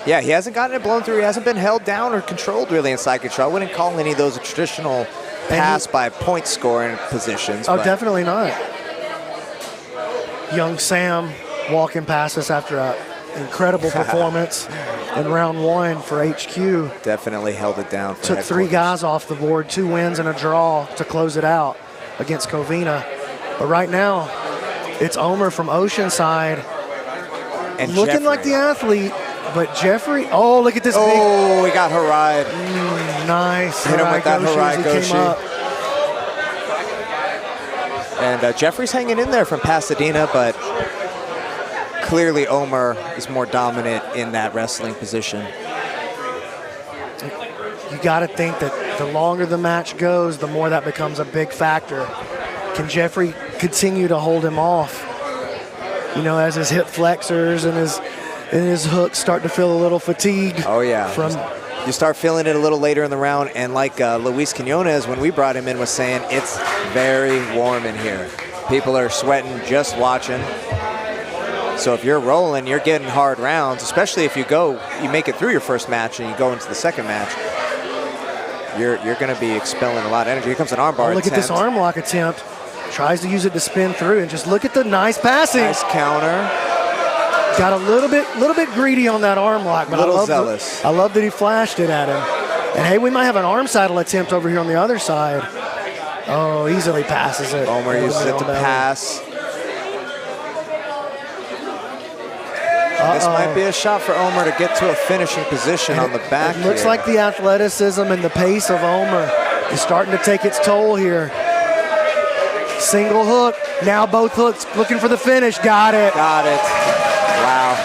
Yeah, he hasn't gotten it blown through. He hasn't been held down or controlled really in side control. I wouldn't call any of those a traditional pass by point scoring positions. Oh, definitely not. Young Sam walking past us after an incredible performance in round 1 for HQ. Definitely held it down. Took 3 guys off the board, 2 wins and a draw to close it out against Covina. But right now, it's Omer from Oceanside. And looking Jeffrey. like the athlete, but Jeffrey, oh, look at this big. Oh, he got Harai. Nice. Hit him with that Harai Goshi. And Jeffrey's hanging in there from Pasadena, but clearly Omer is more dominant in that wrestling position. You got to think that the longer the match goes, the more that becomes a big factor. Can Jeffrey continue to hold him off? You know, as his hip flexors and his hooks start to feel a little fatigued. Oh, yeah. You start feeling it a little later in the round, and like Luis Quinones, when we brought him in, was saying, it's very warm in here. People are sweating just watching. So if you're rolling, you're getting hard rounds, especially if you make it through your first match and you go into the second match, you're going to be expelling a lot of energy. Here comes an armbar Look at this arm lock attempt. Tries to use it to spin through, and just look at the nice passing. Nice counter. Got a little bit greedy on that arm lock, but zealous. I love that he flashed it at him. And hey, we might have an arm saddle attempt over here on the other side. Oh, easily passes it. Omer uses it to pass. This might be a shot for Omer to get to a finishing position on the back. It looks like the athleticism and the pace of Omer is starting to take its toll here. Single hook. Now both hooks looking for the finish. Got it. Got it. Wow.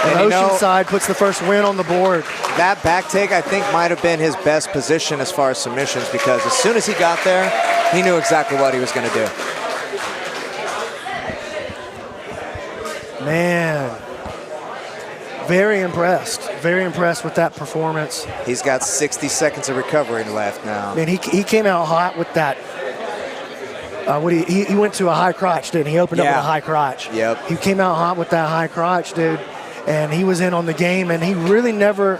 And Oceanside puts the first win on the board. That back take, I think, might have been his best position as far as submissions, because as soon as he got there, he knew exactly what he was going to do. Man, very impressed with that performance. He's got 60 seconds of recovery left now. Man, he came out hot with that. He went to a high crotch, didn't he? He opened up with a high crotch. Yep. He came out hot with that high crotch, dude, and he was in on the game. And he really never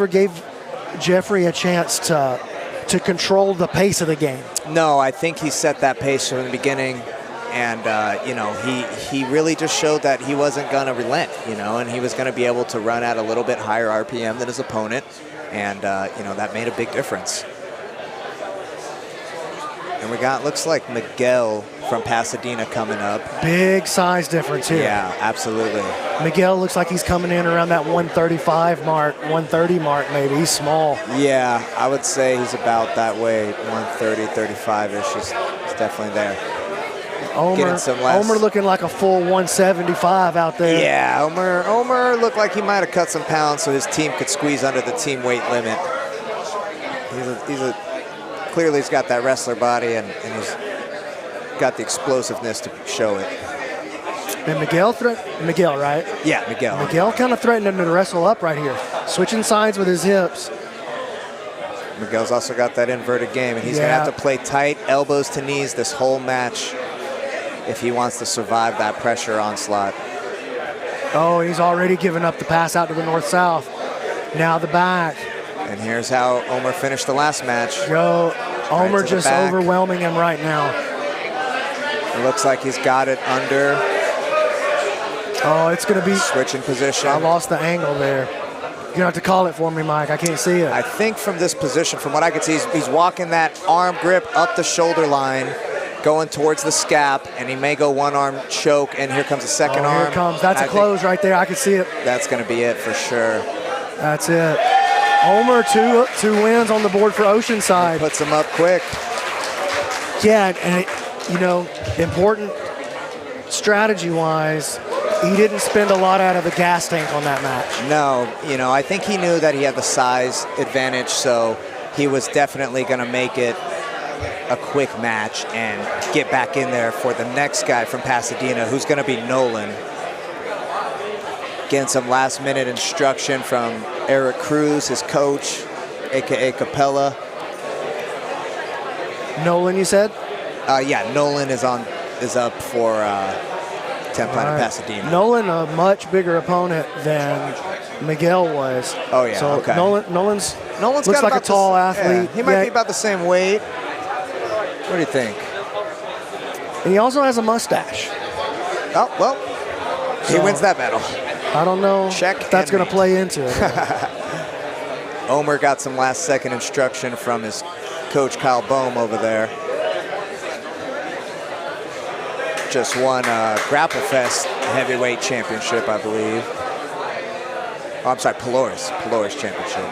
gave Jeffrey a chance to control the pace of the game. No, I think he set that pace from the beginning. And, you know, he really just showed that he wasn't going to relent, you know, and he was going to be able to run at a little bit higher RPM than his opponent. And, you know, that made a big difference. And we got, looks like Miguel from Pasadena coming up. Big size difference here. Yeah, absolutely. Miguel looks like he's coming in around that 135 mark, 130 mark maybe. He's small. Yeah, I would say he's about that way, 130, 35-ish. He's definitely there. Omer looking like a full 175 out there. Yeah, Omer looked like he might have cut some pounds so his team could squeeze under the team weight limit. Clearly he's got that wrestler body, and he's got the explosiveness to show it. And Miguel, right? Yeah, Miguel. Miguel kind of threatened him to wrestle up right here. Switching sides with his hips. Miguel's also got that inverted game, and he's going to have to play tight, elbows to knees this whole match if he wants to survive that pressure onslaught. Oh, he's already given up the pass out to the north-south. Now the back. And here's how Omer finished the last match. Omer just overwhelming him right now. It looks like he's got it under. Oh, it's going to be... Switching position. I lost the angle there. You're going to have to call it for me, Mike. I can't see it. I think from this position, from what I can see, he's walking that arm grip up the shoulder line, going towards the scap, and he may go one-arm choke, and here comes a second arm. Here it comes. That's a close right there. I can see it. That's going to be it for sure. That's it. Omer, two wins on the board for Oceanside. Puts him up quick. Yeah, and important strategy-wise, he didn't spend a lot out of the gas tank on that match. No, I think he knew that he had the size advantage, so he was definitely going to make it a quick match and get back in there for the next guy from Pasadena, who's going to be Nolan. Getting some last-minute instruction from Erik Cruz, his coach, a.k.a. Capella. Nolan, you said? Yeah, Nolan is up for 10th Planet Pasadena. Nolan, a much bigger opponent than Miguel was. Oh, yeah, so okay. Nolan's looks got like a tall athlete. Yeah, he might be about the same weight. What do you think? And he also has a mustache. Oh, well, he wins that battle. I don't know Check if that's going to play into it. Omer got some last-second instruction from his coach, Kyle Boehm, over there. Just won Grapple Fest heavyweight championship, I believe. Oh, I'm sorry, Flores championship.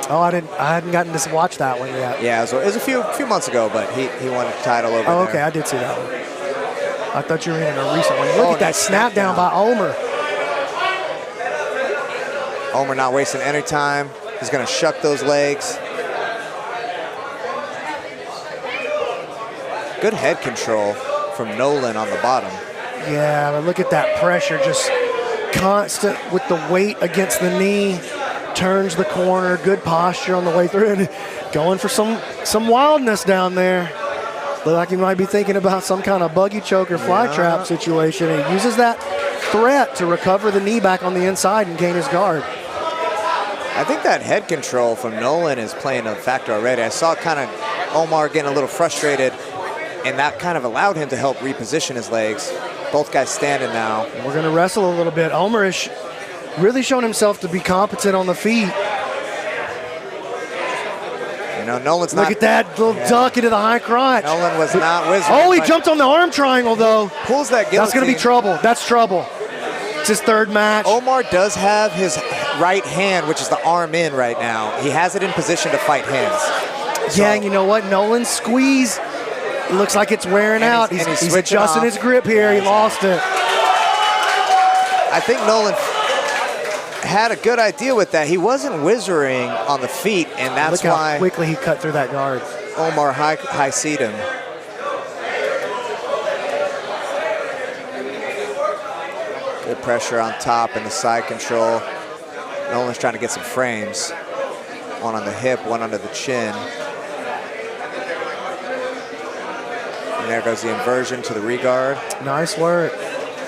Oh, I hadn't gotten to watch that one yet. Yeah, it was a few months ago, but he won a title over there. Oh, okay, I did see that one. I thought you were in a recent one. Look at that snap down by Omer. Omer not wasting any time. He's going to shuck those legs. Good head control from Nolan on the bottom. Yeah, but look at that pressure, just constant with the weight against the knee. Turns the corner, good posture on the way through, and going for some wildness down there. Look like he might be thinking about some kind of buggy choke or fly trap situation. He uses that threat to recover the knee back on the inside and gain his guard. I think that head control from Nolan is playing a factor already. I saw kind of Omar getting a little frustrated, and that kind of allowed him to help reposition his legs. Both guys standing now. We're going to wrestle a little bit. Omer has really shown himself to be competent on the feet. Nolan's not. Look at that little duck into the high crotch. Nolan was not wizard. Oh, he jumped on the arm triangle, though. Pulls that guillotine. That's going to be trouble. That's trouble. It's his third match. Omar does have his right hand, which is the arm in right now. He has it in position to fight hands. Yeah, and you know what? Nolan's squeeze looks like it's wearing out. He's adjusting his grip here. He lost it. I think Nolan had a good idea with that. He wasn't whizzering on the feet, and that's Look why how quickly he cut through that guard. Omar high-seed him. Good pressure on top and the side control. Nolan's trying to get some frames. One on the hip, one under the chin. And there goes the inversion to the regard. Nice work.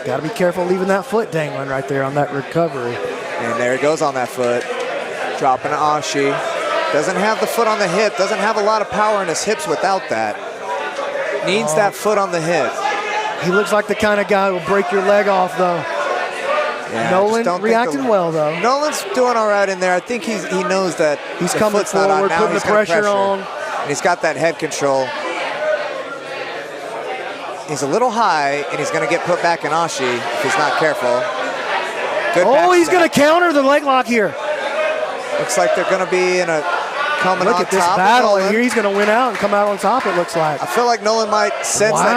Got to be careful leaving that foot dangling right there on that recovery. And there he goes on that foot. Dropping an ashi. Doesn't have the foot on the hip. Doesn't have a lot of power in his hips without that. Needs that foot on the hip. He looks like the kind of guy who will break your leg off, though. Yeah, Nolan reacting well, though. Nolan's doing all right in there. I think he knows that he's coming forward, putting the pressure on. And he's got that head control. He's a little high, and he's going to get put back in ashi if he's not careful. Good he's going to counter the leg lock here. Looks like they're going to be in a coming Look on at this top battle, and here he's going to win out and come out on top, it looks like. I feel like Nolan might sense that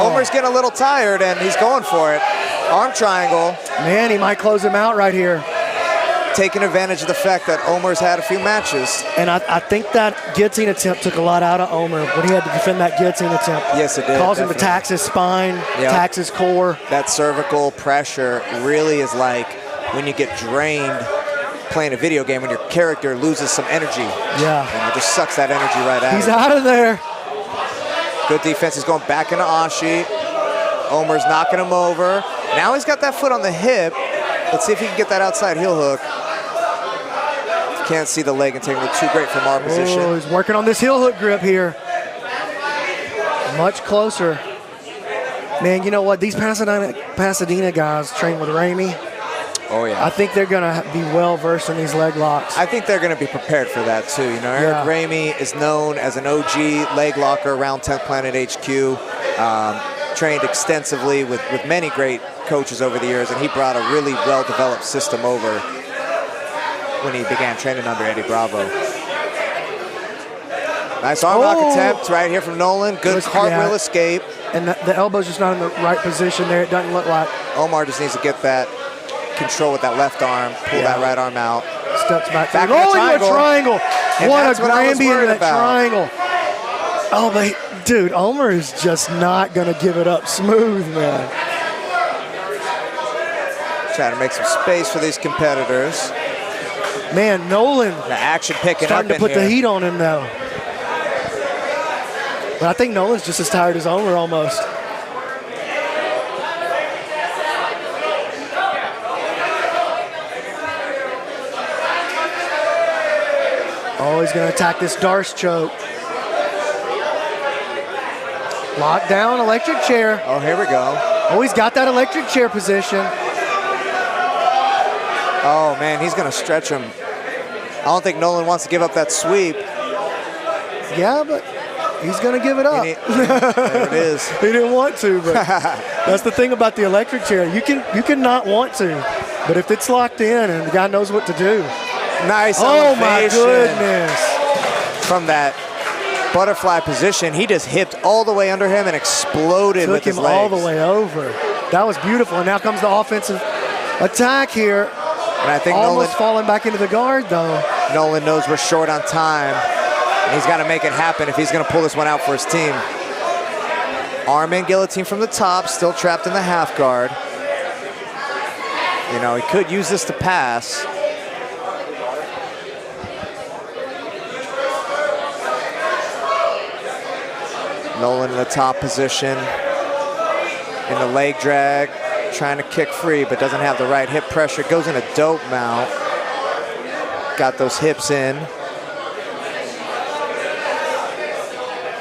Omer's getting a little tired, and he's going for it. Arm triangle. Man, he might close him out right here. Taking advantage of the fact that Omer's had a few matches. And I think that guillotine attempt took a lot out of Omer when he had to defend that guillotine attempt. Yes, it did. Caused him to tax his spine, tax his core. That cervical pressure really is like when you get drained playing a video game, when your character loses some energy. Yeah. And it just sucks that energy right out. He's out of there. Good defense. He's going back into ashi. Omer's knocking him over. Now he's got that foot on the hip. Let's see if he can get that outside heel hook. Can't see the leg and take it too great from our position. Oh, he's working on this heel hook grip here. Much closer. Man, you know what? These Pasadena guys train with Ramey. Oh, yeah. I think they're going to be well-versed in these leg locks. I think they're going to be prepared for that, too. You know, Erik Ramey is known as an OG leg locker around 10th Planet HQ. Trained extensively with many great coaches over the years, and he brought a really well-developed system over. when he began training under Eddie Bravo. Nice arm lock attempt right here from Nolan. Good cartwheel escape. And the elbow's just not in the right position there. It doesn't look like. Omar just needs to get that control with that left arm, pull that right arm out. Steps back. Back oh, into a triangle. And What a Granby into that about. triangle. Oh, but dude, Omar is just not going to give it up smooth, man. Trying to make some space for these competitors. Man, Nolan The action picking up starting to in put here. the heat on him now. But I think Nolan's just as tired as Omar almost. Oh, he's going to attack this Darce choke. Locked down, electric chair. Oh, here we go. Oh, he's got that electric chair position. Oh, man, he's going to stretch him. I don't think Nolan wants to give up that sweep. Yeah, but he's going to give it up. There it is. He didn't want to, but that's the thing about the electric chair. You can not want to, but if it's locked in and the guy knows what to do. Nice Oh, my elevation goodness. from that butterfly position. He just hipped all the way under him and exploded with Took his him legs. all the way over. That was beautiful. And now comes the offensive attack here. And I think Almost falling back into the guard, though. Nolan knows we're short on time. And he's got to make it happen if he's going to pull this one out for his team. Arm in guillotine from the top, still trapped in the half guard. You know, he could use this to pass. Nolan in the top position. In the leg drag, trying to kick free, but doesn't have the right hip pressure. Goes in a dope mount. Got those hips in.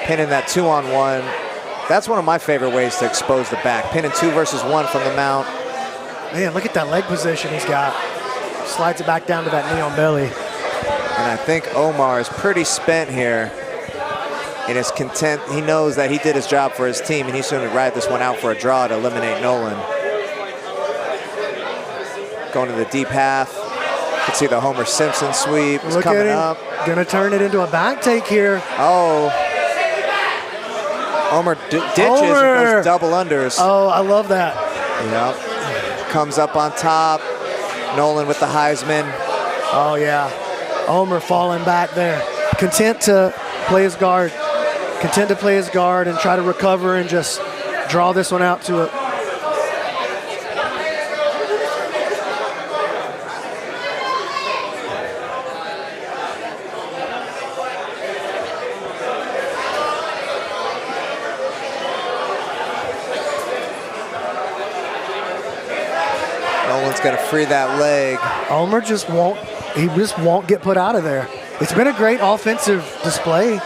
Pinning that 2-on-1. That's one of my favorite ways to expose the back. Pinning 2 versus 1 from the mount. Man, look at that leg position he's got. Slides it back down to that knee on belly. And I think Omar is pretty spent here. And is content. He knows that he did his job for his team, and he's going to ride this one out for a draw to eliminate Nolan. Going to the deep half. You can see the Homer Simpson sweep is coming up. Gonna turn it into a back take here. Oh. Homer ditches and goes double unders. Oh, I love that. Yep. Comes up on top. Nolan with the Heisman. Oh, yeah. Omer falling back there. Content to play his guard. Content to play his guard and try to recover and just draw this one out to a... Nolan's got to free that leg. Omer just won't get put out of there. It's been a great offensive display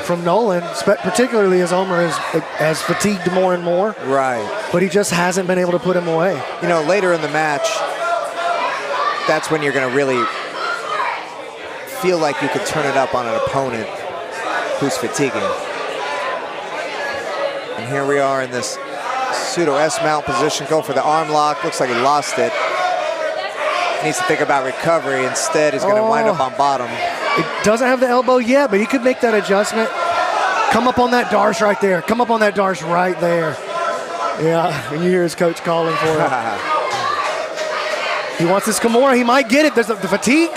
from Nolan, particularly as Omer has fatigued more and more. Right. But he just hasn't been able to put him away. You know, later in the match, that's when you're going to really feel like you could turn it up on an opponent who's fatiguing. And here we are in this pseudo S-mount position, going for the arm lock. Looks like he lost it. He needs to think about recovery. Instead, he's going to wind up on bottom. It doesn't have the elbow yet, but he could make that adjustment. Come up on that Darce right there. Come up on that Darce right there. Yeah, and you hear his coach calling for it. He wants this Kimura. He might get it. The fatigue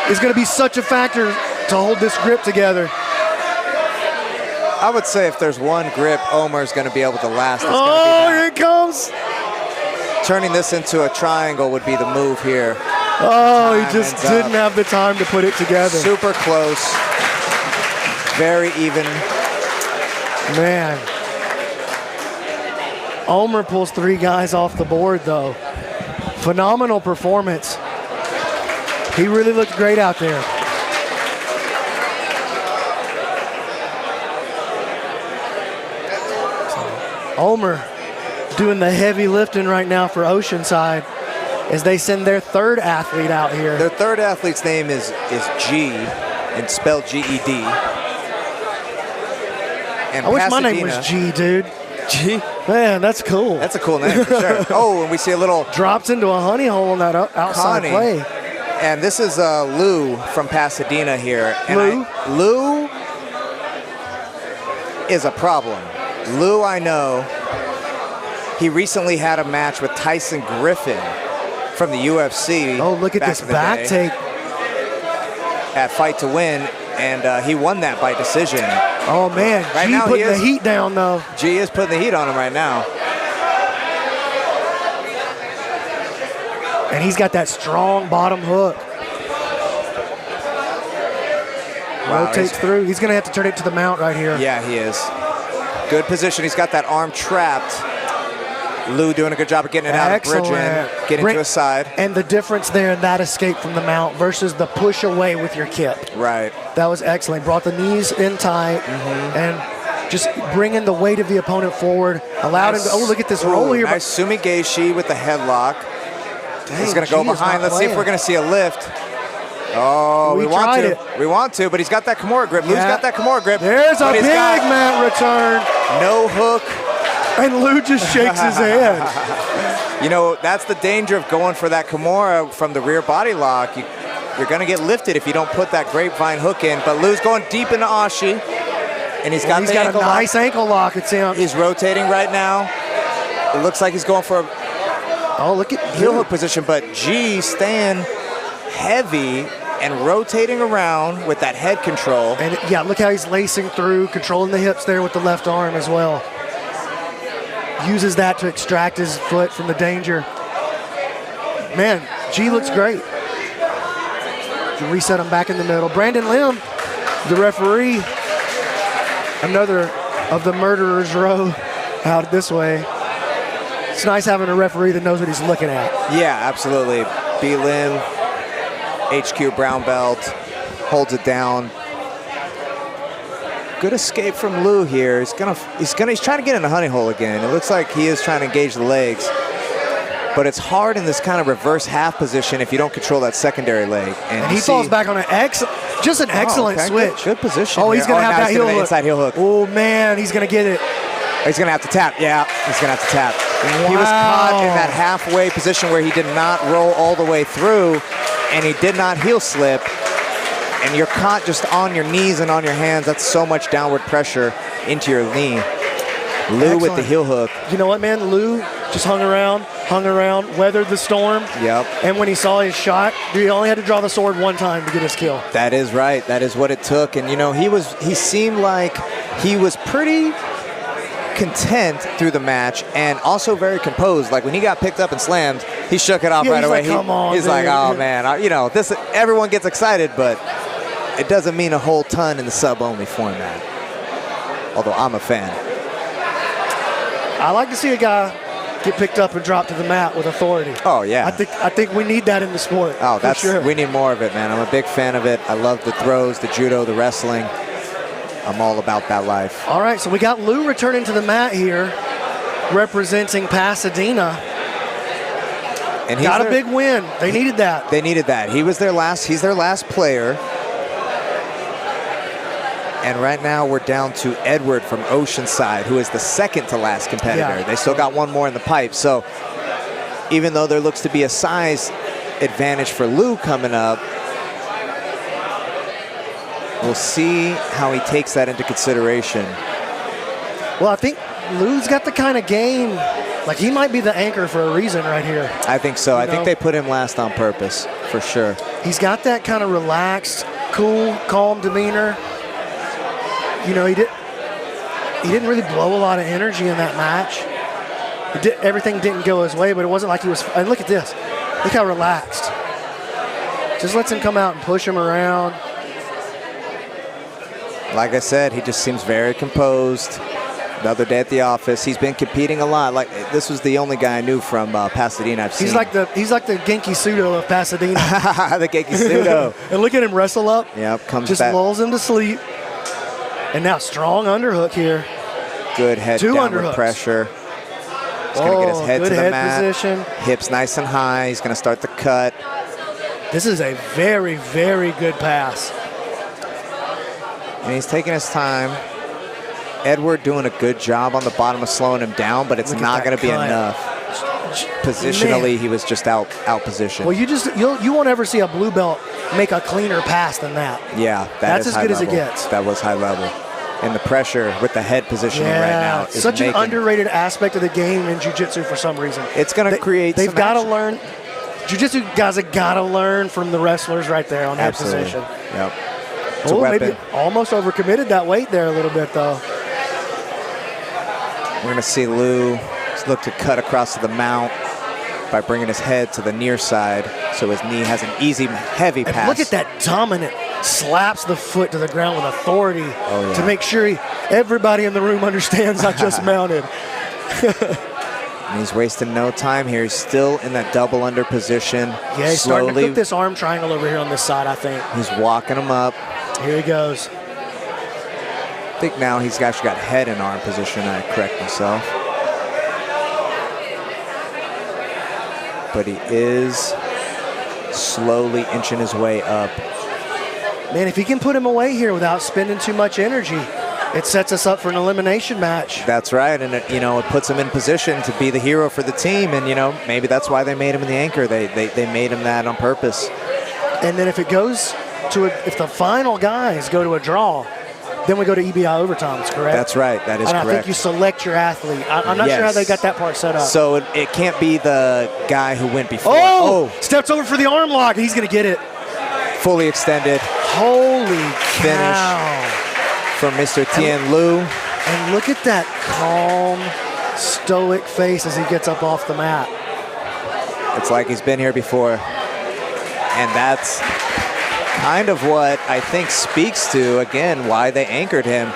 is going to be such a factor to hold this grip together. I would say if there's one grip Omer's going to be able to last, it's oh, here it comes. Turning this into a triangle would be the move here. Oh, he just didn't have the time to put it together. Super close. Very even. Man. Omer pulls 3 guys off the board, though. Phenomenal performance. He really looked great out there. Omer doing the heavy lifting right now for Oceanside as they send their 3rd athlete out here. Their 3rd athlete's name is G, and spelled G-E-D. And I wish my name was G, dude. G? Man, that's cool. That's a cool name for sure. Oh, and we see a little... Drops into a honey hole on that outside Connie. play. And this is Lou from Pasadena here. And Lou is a problem. Lou, I know, he recently had a match with Tyson Griffin from the UFC. Oh, look at this back take. At Fight to Win, and he won that by decision. Oh, man. Right G now, putting the heat down, though. G is putting the heat on him right now. And he's got that strong bottom hook. Wow, rotates through. He's going to have to turn it to the mount right here. Yeah, he is. Good position. He's got that arm trapped. Lou doing a good job of getting it out of bridge in, getting to his side. And the difference there in that escape from the mount versus the push away with your kip. Right. That was excellent. Brought the knees in tight and just bringing the weight of the opponent forward. Allowed him to, oh, look at this roll here. Nice Sumigeshi with the headlock. Dang, he's going to go behind. Let's see if we're going to see a lift. Oh, we want to. We want to, but he's got that Kimura grip. Lou's got that Kimura grip. There's a big mat return. No hook. And Lou just shakes his head. You know, that's the danger of going for that Kimura from the rear body lock. You're going to get lifted if you don't put that grapevine hook in. But Lou's going deep into Ashi. And he's got a nice ankle lock. It's him. He's rotating right now. It looks like he's going for a look at heel hook position. But G staying heavy and rotating around with that head control. And yeah, look how he's lacing through, controlling the hips there with the left arm as well. Uses that to extract his foot from the danger. Man, G looks great. You reset him back in the middle. Brandon Lim, the referee, another of the murderers row out this way. It's nice having a referee that knows what he's looking at. Yeah, absolutely. B. Lim, HQ brown belt, holds it down. Good escape from Lou here. He's trying to get in the honey hole again. It looks like he is trying to engage the legs, but it's hard in this kind of reverse half position if you don't control that secondary leg. And he falls back on an excellent switch. Good position. Oh, he's going to have that heel hook. Inside heel hook. Oh man, he's going to get it. He's going to have to tap. Yeah, he's going to have to tap. Wow. He was caught in that halfway position where he did not roll all the way through, and he did not heel slip. And you're caught just on your knees and on your hands. That's so much downward pressure into your knee. Lou with the heel hook. You know what, man? Lou just hung around, weathered the storm. Yep. And when he saw his shot, he only had to draw the sword one time to get his kill. That is right. That is what it took. And, you know, he seemed like he was pretty content through the match and also very composed. Like when he got picked up and slammed, he shook it off right away. Like, come on, he's like, oh, man. You know, everyone gets excited, but it doesn't mean a whole ton in the sub-only format, although I'm a fan. I like to see a guy get picked up and dropped to the mat with authority. Oh, yeah. I think we need that in the sport. Oh, for sure. We need more of it, man. I'm a big fan of it. I love the throws, the judo, the wrestling. I'm all about that life. All right, so we got Lou returning to the mat here, representing Pasadena. And got a big win. They needed that. They needed that. He's their last player. And right now we're down to Edward from Oceanside, who is the second to last competitor. Yeah. They still got one more in the pipe. So even though there looks to be a size advantage for Lou coming up, we'll see how he takes that into consideration. Well, I think Lou's got the kind of game, like he might be the anchor for a reason right here. I think so. I think they put him last on purpose, for sure. He's got that kind of relaxed, cool, calm demeanor. You know, he didn't really blow a lot of energy in that match. Everything didn't go his way, but it wasn't like he was. And look at this. Look how relaxed. Just lets him come out and push him around. Like I said, he just seems very composed. Another day at the office. He's been competing a lot. Like this was the only guy I knew from Pasadena I've seen. He's like the Genki Sudo of Pasadena. The Genki Sudo. And look at him wrestle up. Yep, comes just back. Lulls him to sleep. And now strong underhook here. Good head downward pressure. He's going to get his head to the mat. Position. Hips nice and high. He's going to start the cut. This is a very, very good pass. And he's taking his time. Edward doing a good job on the bottom of slowing him down, but it's not going to be enough. positionally, he was just out positioned. Well, you won't ever see a blue belt make a cleaner pass than that. Yeah, that's is as good high as it level. gets. That was high level. And the pressure with the head positioning right now is such an underrated aspect of the game in jiu-jitsu for some reason. It's going to create They've some got to action. learn. Jiu-jitsu guys have got to learn from the wrestlers right there on that position. Yep. It's a Oh, weapon. maybe almost overcommitted that weight there a little bit, though. We're going to see Lou look to cut across to the mount by bringing his head to the near side so his knee has an easy, heavy And pass. look at that dominant, slaps the foot to the ground with authority to make sure everybody in the room understands I just mounted. And he's wasting no time here. He's still in that double under position. Yeah, he's starting to cook this arm triangle over here on this side, I think. He's walking him up. Here he goes. I think now he's actually got head and arm position. I correct myself. But he is slowly inching his way up. Man, if he can put him away here without spending too much energy, it sets us up for an elimination match. That's right, and it puts him in position to be the hero for the team, and maybe that's why they made him the anchor. They made him that on purpose. And then if it goes to if the final guys go to a draw, then we go to EBI overtimes, correct? That's right. That is and correct. I think you select your athlete. I'm not sure how they got that part set up. So it can't be the guy who went before. Oh! Steps over for the arm lock. He's going to get it. Fully extended. Holy cow. From Mr. Thien Lu. And look at that calm, stoic face as he gets up off the mat. It's like he's been here before. And that's kind of what I think speaks to, again, why they anchored him.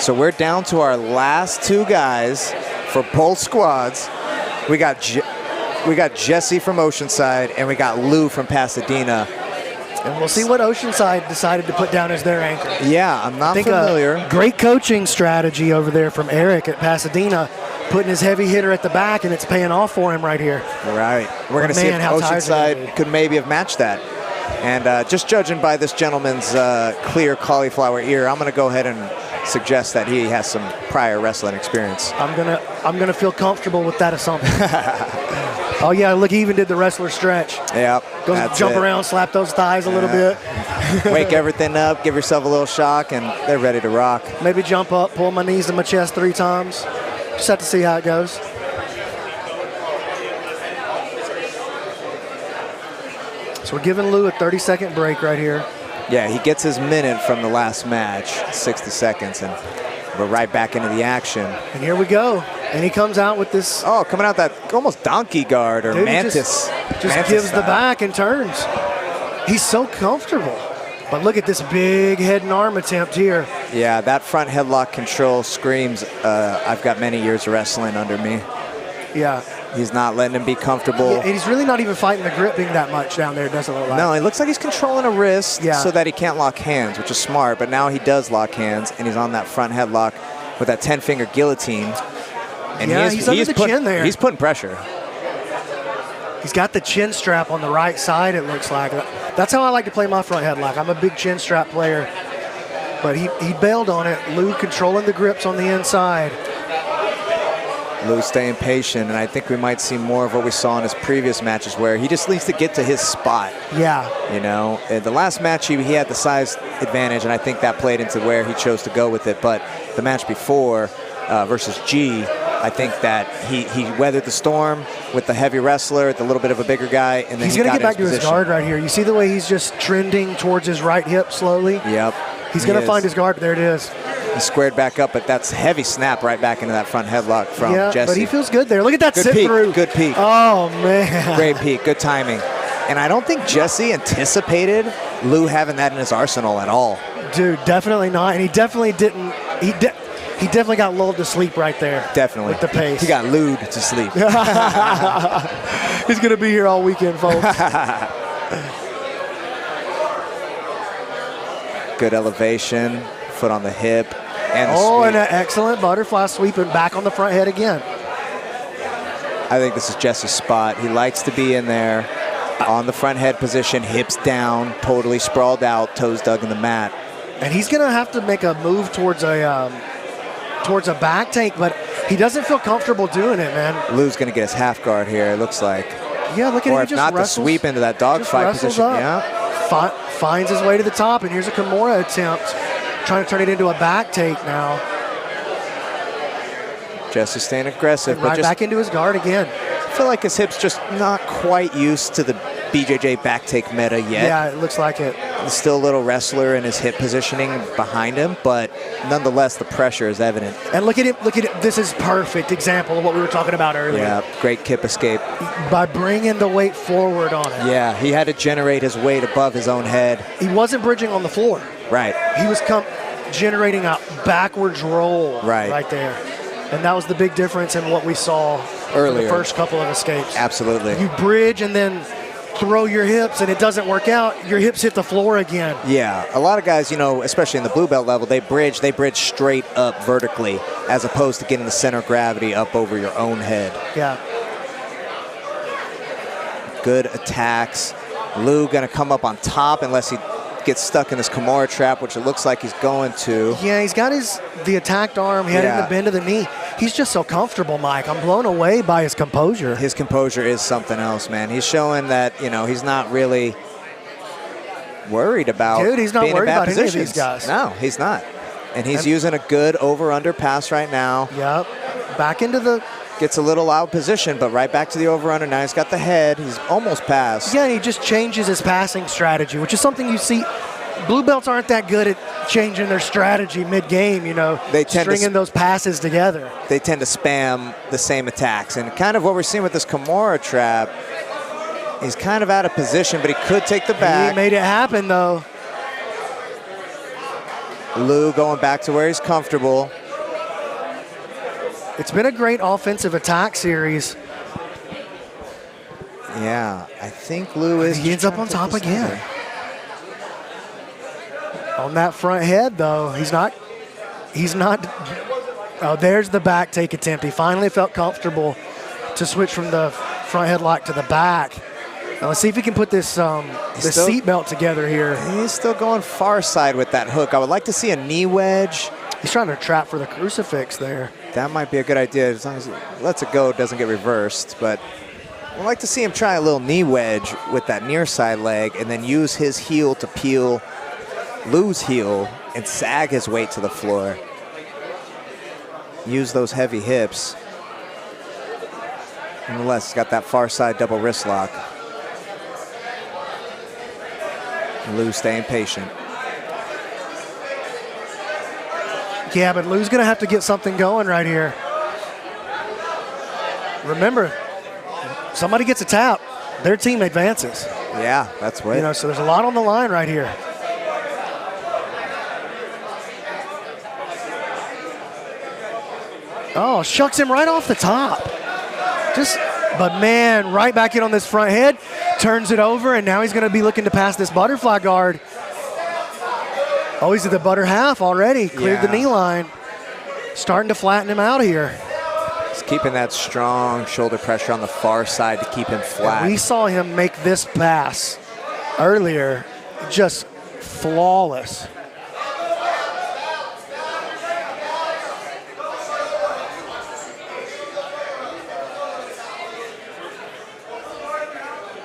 So we're down to our last two guys for both squads. We got Jesse from Oceanside, and we got Lou from Pasadena. And we'll see what Oceanside decided to put down as their anchor. Yeah, I'm not familiar. Great coaching strategy over there from Erik at Pasadena, putting his heavy hitter at the back, and it's paying off for him right here. Right. We're going to see if Oceanside could maybe have matched that. And just judging by this gentleman's clear cauliflower ear, I'm going to go ahead and suggest that he has some prior wrestling experience. I'm gonna feel comfortable with that assumption. Oh yeah, look, he even did the wrestler stretch. Yep. Jump around, slap those thighs a little bit. Wake everything up, give yourself a little shock, and they're ready to rock. Maybe jump up, pull my knees to my chest 3 times. Just have to see how it goes. So we're giving Lou a 30-second break right here. Yeah, he gets his minute from the last match, 60 seconds, and we're right back into the action. And here we go. And he comes out with this. Oh, coming out that almost donkey guard or mantis. Just gives the back and turns. He's so comfortable. But look at this big head and arm attempt here. Yeah, that front headlock control screams, I've got many years of wrestling under me. Yeah. He's not letting him be comfortable. Yeah, and he's really not even fighting the gripping that much down there, it doesn't look like. No, it looks like he's controlling a wrist so that he can't lock hands, which is smart. But now he does lock hands, and he's on that front headlock with that 10-finger guillotine. And he's under the chin there. He's putting pressure. He's got the chin strap on the right side, it looks like. That's how I like to play my front headlock. I'm a big chin strap player. But he bailed on it. Lou controlling the grips on the inside. Lou staying patient, and I think we might see more of what we saw in his previous matches where he just needs to get to his spot. Yeah. You know, in the last match, he had the size advantage, and I think that played into where he chose to go with it. But the match before versus G, I think that he weathered the storm with the heavy wrestler, the little bit of a bigger guy, and then he's going to get back to his guard right here. You see the way he's just trending towards his right hip slowly? Yep. He's going to find his guard. There it is. He squared back up, but that's heavy snap right back into that front headlock from Jesse. But he feels good there. Look at that good sit peek, through. Good peek. Oh, man. Great peek. Good timing. And I don't think Jesse anticipated Lou having that in his arsenal at all. Dude, definitely not. And he definitely didn't. He definitely got lulled to sleep right there. Definitely. With the pace. He got lured to sleep. He's going to be here all weekend, folks. Good elevation, foot on the hip. And and an excellent butterfly sweep and back on the front head again. I think this is Jesse's spot. He likes to be in there on the front head position, hips down, totally sprawled out, toes dug in the mat. And he's going to have to make a move towards a towards a back take, but he doesn't feel comfortable doing it, man. Lou's going to get his half guard here, it looks like. Yeah, look at him. Or He if just not, the wrestles, sweep into that dogfight position. up, Yeah. finds his way to the top, and here's a Kimura attempt, trying to turn it into a back take now. Jesse staying aggressive, but Right just back into his guard again. I feel like his hips just not quite used to the BJJ back take meta yet. Yeah, it looks like it. He's still a little wrestler in his hip positioning behind him, but nonetheless, the pressure is evident. And look at him. Look at it. This is perfect example of what we were talking about earlier. Yeah, great kip escape. By bringing the weight forward on it. Yeah, he had to generate his weight above his own head. He wasn't bridging on the floor. Right. He was generating a backwards roll right there. And that was the big difference in what we saw earlier. In the first couple of escapes. Absolutely. You bridge and then throw your hips and it doesn't work out, your hips hit the floor again. Yeah, a lot of guys, you know, especially in the blue belt level, they bridge straight up vertically as opposed to getting the center of gravity up over your own head. Yeah. Good attacks. Lou gonna come up on top unless he gets stuck in this Kimura trap, which it looks like he's going to. Yeah, he's got the attacked arm. He had it in the bend of the knee. He's just so comfortable, Mike. I'm blown away by his composure. His composure is something else, man. He's showing that, you know, he's not really worried about Dude, he's not being worried in bad about any of positions. these guys. No, he's not. And he's using a good over-under pass right now. Yep. Back into the... Gets a little out of position, but right back to the over-under. Now he's got the head. He's almost passed. Yeah, he just changes his passing strategy, which is something you see. Blue belts aren't that good at changing their strategy mid-game, you know, they tend stringing those passes together. They tend to spam the same attacks. And kind of what we're seeing with this Kimura trap, he's kind of out of position, but he could take the back. He made it happen, though. Lou going back to where he's comfortable. It's been a great offensive attack series. Yeah, I think Lou is... He ends up on top again. On that front head, though, he's not. Oh, there's the back take attempt. He finally felt comfortable to switch from the front headlock to the back. Now let's see if he can put this seat belt together here. He's still going far side with that hook. I would like to see a knee wedge. He's trying to trap for the crucifix there. That might be a good idea as long as he lets it go, it doesn't get reversed. But I'd like to see him try a little knee wedge with that near side leg and then use his heel to peel Lou's heel and sag his weight to the floor. Use those heavy hips. Nonetheless, he's got that far side double wrist lock. Lou staying patient. Yeah, but Lou's going to have to get something going right here. Remember, somebody gets a tap, their team advances. Yeah, that's what. You know, so there's a lot on the line right here. Oh, shucks him right off the top. But man, right back in on this front head, turns it over, and now he's going to be looking to pass this butterfly guard. Oh, he's at the butter half already. Cleared the knee line. Starting to flatten him out here. He's keeping that strong shoulder pressure on the far side to keep him flat. And we saw him make this pass earlier, just flawless.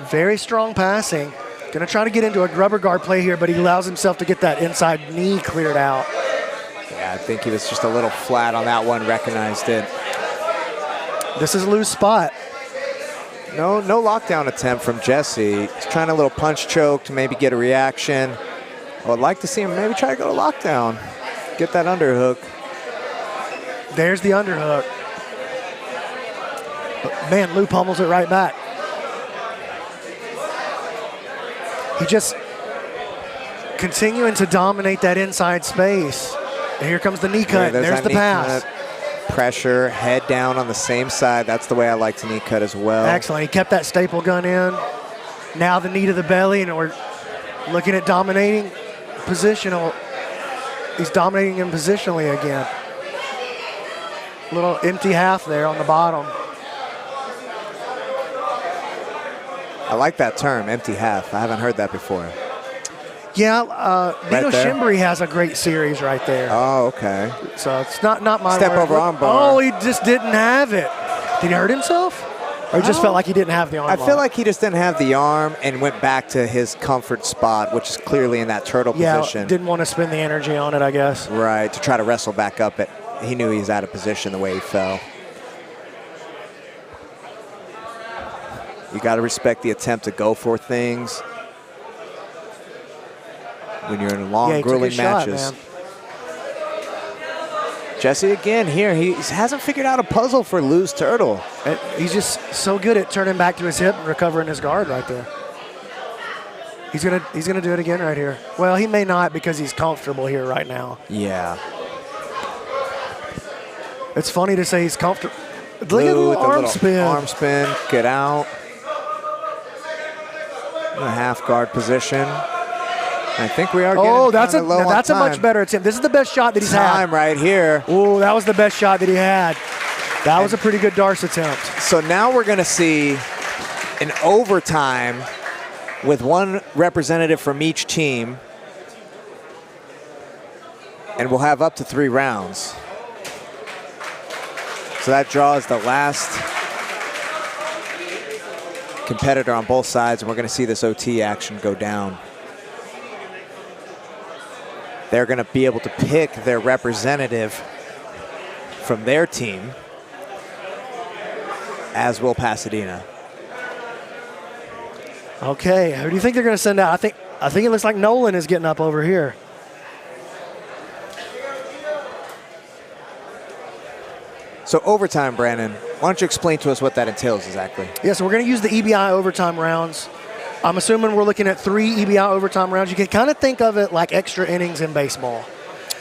Very strong passing. Gonna try to get into a rubber guard play here, but he allows himself to get that inside knee cleared out. Yeah, I think he was just a little flat on that one, recognized it. This is Lou's spot. No lockdown attempt from Jesse. He's trying a little punch choke to maybe get a reaction. I would like to see him maybe try to go to lockdown. Get that underhook. There's the underhook. But man, Lou pummels it right back. He just continuing to dominate that inside space. And here comes the knee cut. Yeah, there's the pass. Pressure, head down on the same side. That's the way I like to knee cut as well. Excellent. He kept that staple gun in. Now the knee to the belly, and we're looking at dominating positional. He's dominating him positionally again. Little empty half there on the bottom. I like that term, empty half. I haven't heard that before. Yeah, Nino Right there? Shimbri has a great series right there. Oh, okay. So it's not my Step word. over arm bar. Oh, he just didn't have it. Did he hurt himself? Or he just felt like he didn't have the arm I bar? feel like he just didn't have the arm and went back to his comfort spot, which is clearly in that turtle position. Didn't want to spend the energy on it, I guess. Right, to try to wrestle back up. He knew he was out of position the way he fell. You got to respect the attempt to go for things when you're in long, he took grueling his shot, matches. man. Jesse again here. He hasn't figured out a puzzle for loose turtle. He's just so good at turning back to his hip and recovering his guard right there. He's gonna do it again right here. Well, he may not because he's comfortable here right now. Yeah. It's funny to say he's comfortable. Look at the Blue with little arm spin. Arm spin. Get out. In a half guard position. I think we are getting that's kinda low on a much time. better attempt. This is the best shot that he's had. Time right here. Oh, that was the best shot that he had. That was a pretty good Darce attempt. So now we're going to see an overtime with one representative from each team. And we'll have up to 3 rounds. So that draws the last competitor on both sides, and we're going to see this OT action go down. They're going to be able to pick their representative from their team, as will Pasadena. Okay, who do you think they're going to send out? I think it looks like Nolan is getting up over here. So overtime, Brandon, why don't you explain to us what that entails exactly? Yeah, so we're going to use the EBI overtime rounds. I'm assuming we're looking at 3 EBI overtime rounds. You can kind of think of it like extra innings in baseball.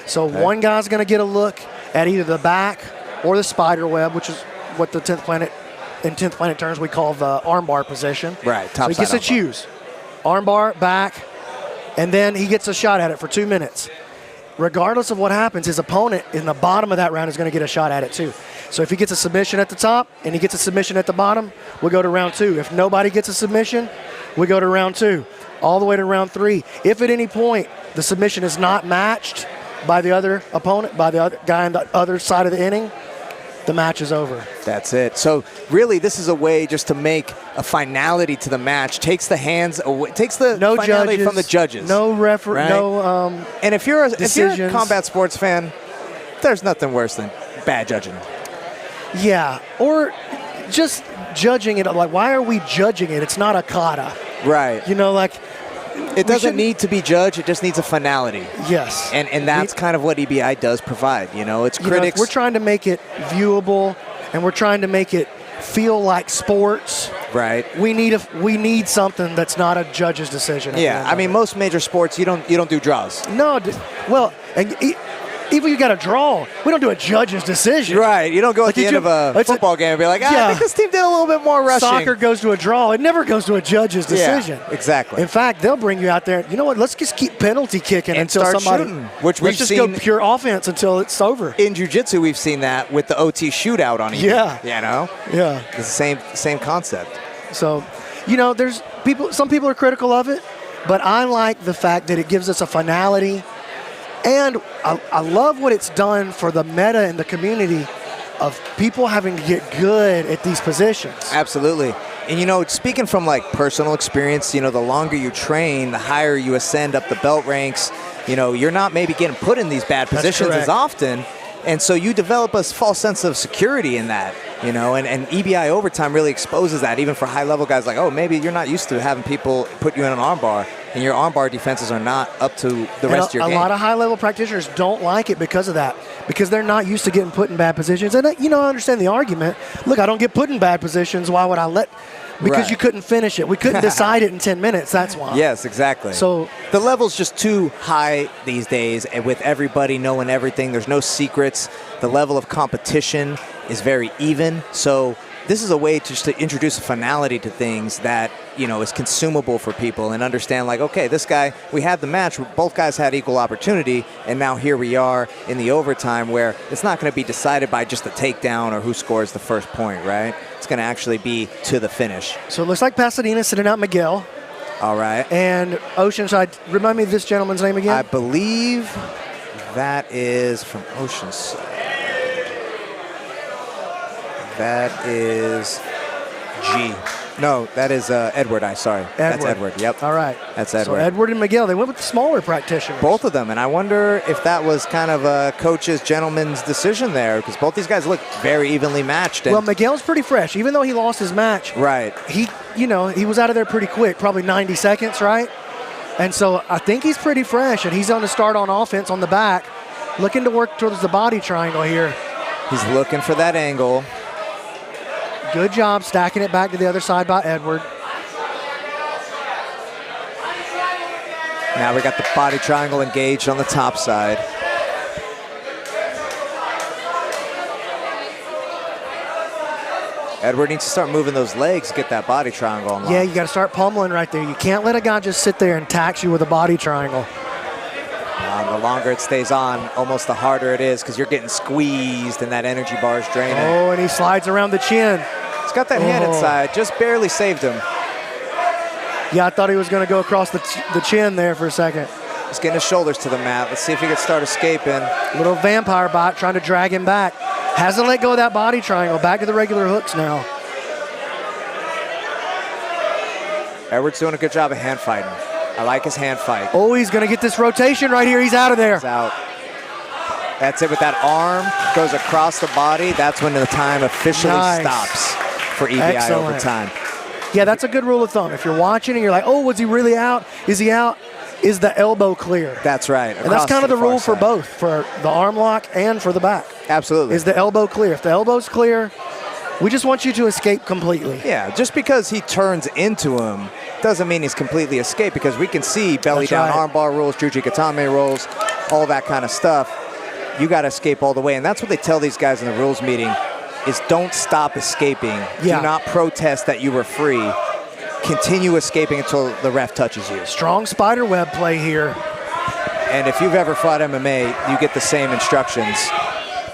So one guy's going to get a look at either the back or the spider web, which is what the 10th planet, in 10th planet terms, we call the armbar position. Right, top So he gets side to choose. Armbar, back, and then he gets a shot at it for 2 minutes. Regardless of what happens, his opponent in the bottom of that round is going to get a shot at it too. So if he gets a submission at the top and he gets a submission at the bottom, we'll go to round 2. If nobody gets a submission, we go to round 2, all the way to round 3. If at any point the submission is not matched by the other opponent, by the other guy on the other side of the inning, the match is over. That's it. So really, this is a way just to make a finality to the match. Takes the hands away, takes the finality judges, from the judges. No referee. Right? No. And if you're a decisions. combat sports fan, there's nothing worse than bad judging. Yeah, or just judging it. Like, why are we judging it? It's not a kata. Right. You know, like. It doesn't need to be judged. It just needs a finality. Yes. And that's kind of what EBI does provide. You know, it's critics. We're trying to make it viewable, and we're trying to make it feel like sports. Right. We need something that's not a judge's decision. Yeah. I mean, most major sports, you don't do draws. No. Well, and even you got a draw, we don't do a judge's decision. Right. You don't go at the end of a football game and be like, I think this team did a little bit more rushing. Soccer goes to a draw. It never goes to a judge's decision. Yeah, exactly. In fact, they'll bring you out there. You know what? Let's just keep penalty kicking and until start somebody. Shooting, which let's we've just go pure offense until it's over. In jiu-jitsu, we've seen that with the OT shootout on each. Yeah. You know. Yeah. It's the same concept. So, there's people. Some people are critical of it, but I like the fact that it gives us a finality. And I love what it's done for the meta and the community of people having to get good at these positions. Absolutely. And, speaking from, personal experience, the longer you train, the higher you ascend up the belt ranks. You're not maybe getting put in these bad positions as often. And so you develop a false sense of security in that, and EBI overtime really exposes that, even for high-level guys like, oh, maybe you're not used to having people put you in an armbar, and your armbar defenses are not up to the rest of your game. A lot of high-level practitioners don't like it because of that, because they're not used to getting put in bad positions. And, I understand the argument. Look, I don't get put in bad positions. Why would I let... Because you couldn't finish it. We couldn't decide it in 10 minutes. That's why. Yes, exactly. So the level's just too high these days, and with everybody knowing everything, there's no secrets. The level of competition is very even. So this is a way to introduce a finality to things that, is consumable for people, and understand, okay, this guy, we had the match, both guys had equal opportunity, and now here we are in the overtime where it's not going to be decided by just the takedown or who scores the first point, right? It's going to actually be to the finish. So it looks like Pasadena sending out Miguel. All right. And Oceanside, remind me of this gentleman's name again? I believe that is from Oceanside. That is G. No, that is Edward. Sorry. That's Edward. Yep. All right. That's Edward. So Edward and Miguel, they went with the smaller practitioners. Both of them. And I wonder if that was kind of a coach's gentleman's decision there, because both these guys look very evenly matched. Well, Miguel's pretty fresh. Even though he lost his match, right. He was out of there pretty quick, probably 90 seconds, right? And so I think he's pretty fresh, and he's on the start on offense on the back, looking to work towards the body triangle here. He's looking for that angle. Good job stacking it back to the other side by Edward. Now we got the body triangle engaged on the top side. Edward needs to start moving those legs to get that body triangle unlocked. Yeah, you got to start pummeling right there. You can't let a guy just sit there and tax you with a body triangle. The longer it stays on, almost the harder it is, because you're getting squeezed and that energy bar is draining. Oh, and he slides around the chin. He's got that hand inside, just barely saved him. Yeah, I thought he was going to go across the chin there for a second. He's getting his shoulders to the mat. Let's see if he can start escaping. Little vampire bot trying to drag him back. Hasn't let go of that body triangle. Back to the regular hooks now. Edward's doing a good job of hand fighting. I like his hand fight. Oh, he's going to get this rotation right here. He's out of there. He's out. That's it with that arm. Goes across the body. That's when the time officially stops for EBI overtime. Yeah, that's a good rule of thumb. If you're watching and you're like, oh, was he really out? Is he out? Is the elbow clear? That's right. And that's kind of the rule for both, for the arm lock and for the back. Absolutely. Is the elbow clear? If the elbow's clear, we just want you to escape completely. Yeah, just because he turns into him doesn't mean he's completely escaped, because we can see belly down armbar rolls, Jujikatame rolls, all that kind of stuff. You got to escape all the way. And that's what they tell these guys in the rules meeting is don't stop escaping. Yeah. Do not protest that you were free. Continue escaping until the ref touches you. Strong spider web play here. And if you've ever fought MMA, you get the same instructions.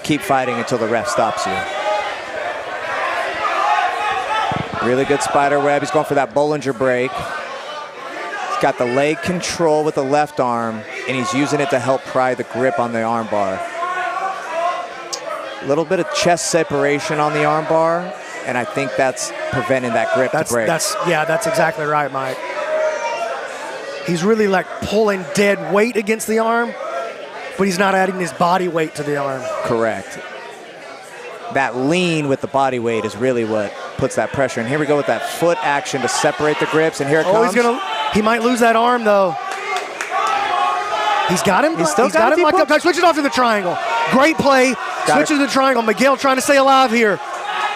Keep fighting until the ref stops you. Really good spider web. He's going for that Bollinger break. He's got the leg control with the left arm, and he's using it to help pry the grip on the arm bar. A little bit of chest separation on the arm bar, and I think that's preventing that grip to break. That's exactly right, Mike. He's really like pulling dead weight against the arm, but he's not adding his body weight to the arm. Correct. That lean with the body weight is really what puts that pressure. And here we go with that foot action to separate the grips, and here it comes. He might lose that arm, though. He's got him. He's got him locked up. Switches off to the triangle. Great play. Switches to the triangle. Miguel trying to stay alive here.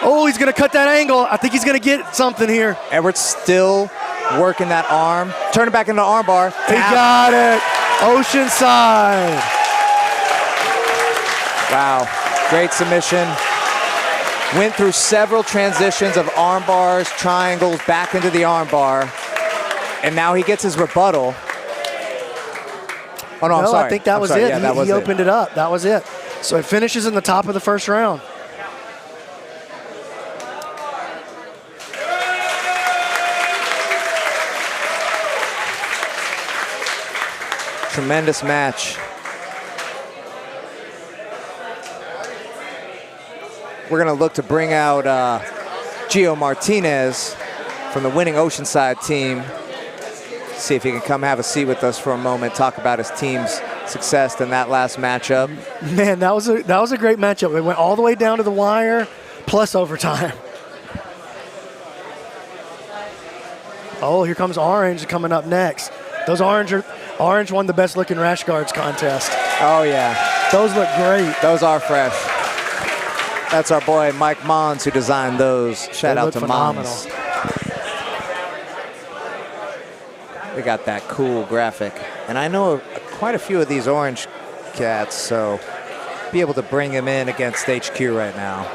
Oh, he's going to cut that angle. I think he's going to get something here. Edward's still working that arm. Turn it back into arm bar. He got it. Oceanside. Wow. Great submission. Went through several transitions of arm bars, triangles, back into the arm bar. And now he gets his rebuttal. Oh, no, I'm sorry. I think that was it. Yeah, he opened it up. That was it. So it finishes in the top of the first round. Tremendous match. We're going to look to bring out Gio Martinez from the winning Oceanside team. See if he can come have a seat with us for a moment, talk about his team's success in that last matchup. Man, that was a great matchup. It went all the way down to the wire, plus overtime. Oh, here comes Orange coming up next. Those Orange won the best looking rash guards contest. Oh yeah. Those look great. Those are fresh. That's our boy Mike Mons who designed those. Shout out to Mons. We got that cool graphic. And I know quite a few of these Orange cats, so be able to bring him in against HQ right now.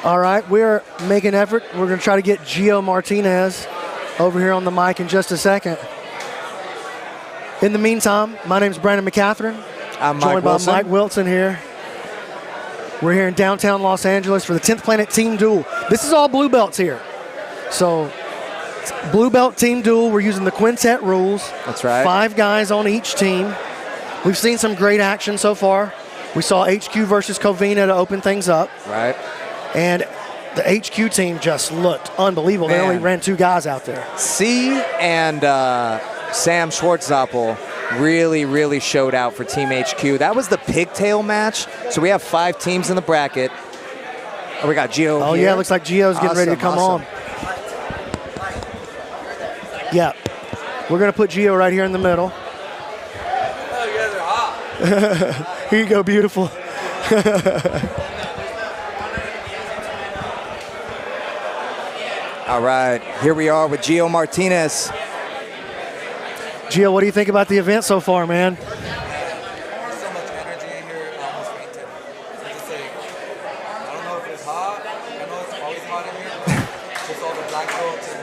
All right, we're making an effort. We're going to try to get Gio Martinez over here on the mic in just a second. In the meantime, my name's Brandon McCatherine. I'm joined Mike by Mike Wilson here. We're here in downtown Los Angeles for the 10th Planet Team Duel. This is all blue belts here. So, blue belt team duel, we're using the quintet rules. That's right. 5 guys on each team. We've seen some great action so far. We saw HQ versus Covina to open things up. Right. And the HQ team just looked unbelievable. Man. They only ran 2 guys out there. C and Sam Schwartzoppel really showed out for Team HQ. That was the pigtail match. So we have 5 teams in the bracket. Oh, we got Gio Oh, here. yeah, looks like Gio's getting ready to come on. Yeah. We're going to put Gio right here in the middle. Oh, you guys are hot. Here you go, beautiful. All right, here we are with Gio Martinez. Gio, what do you think about the event so far, man? There's so much energy in here, I almost fainted. It's just like, I don't know if it's hot. I know it's always hot in here. Just all the black belts and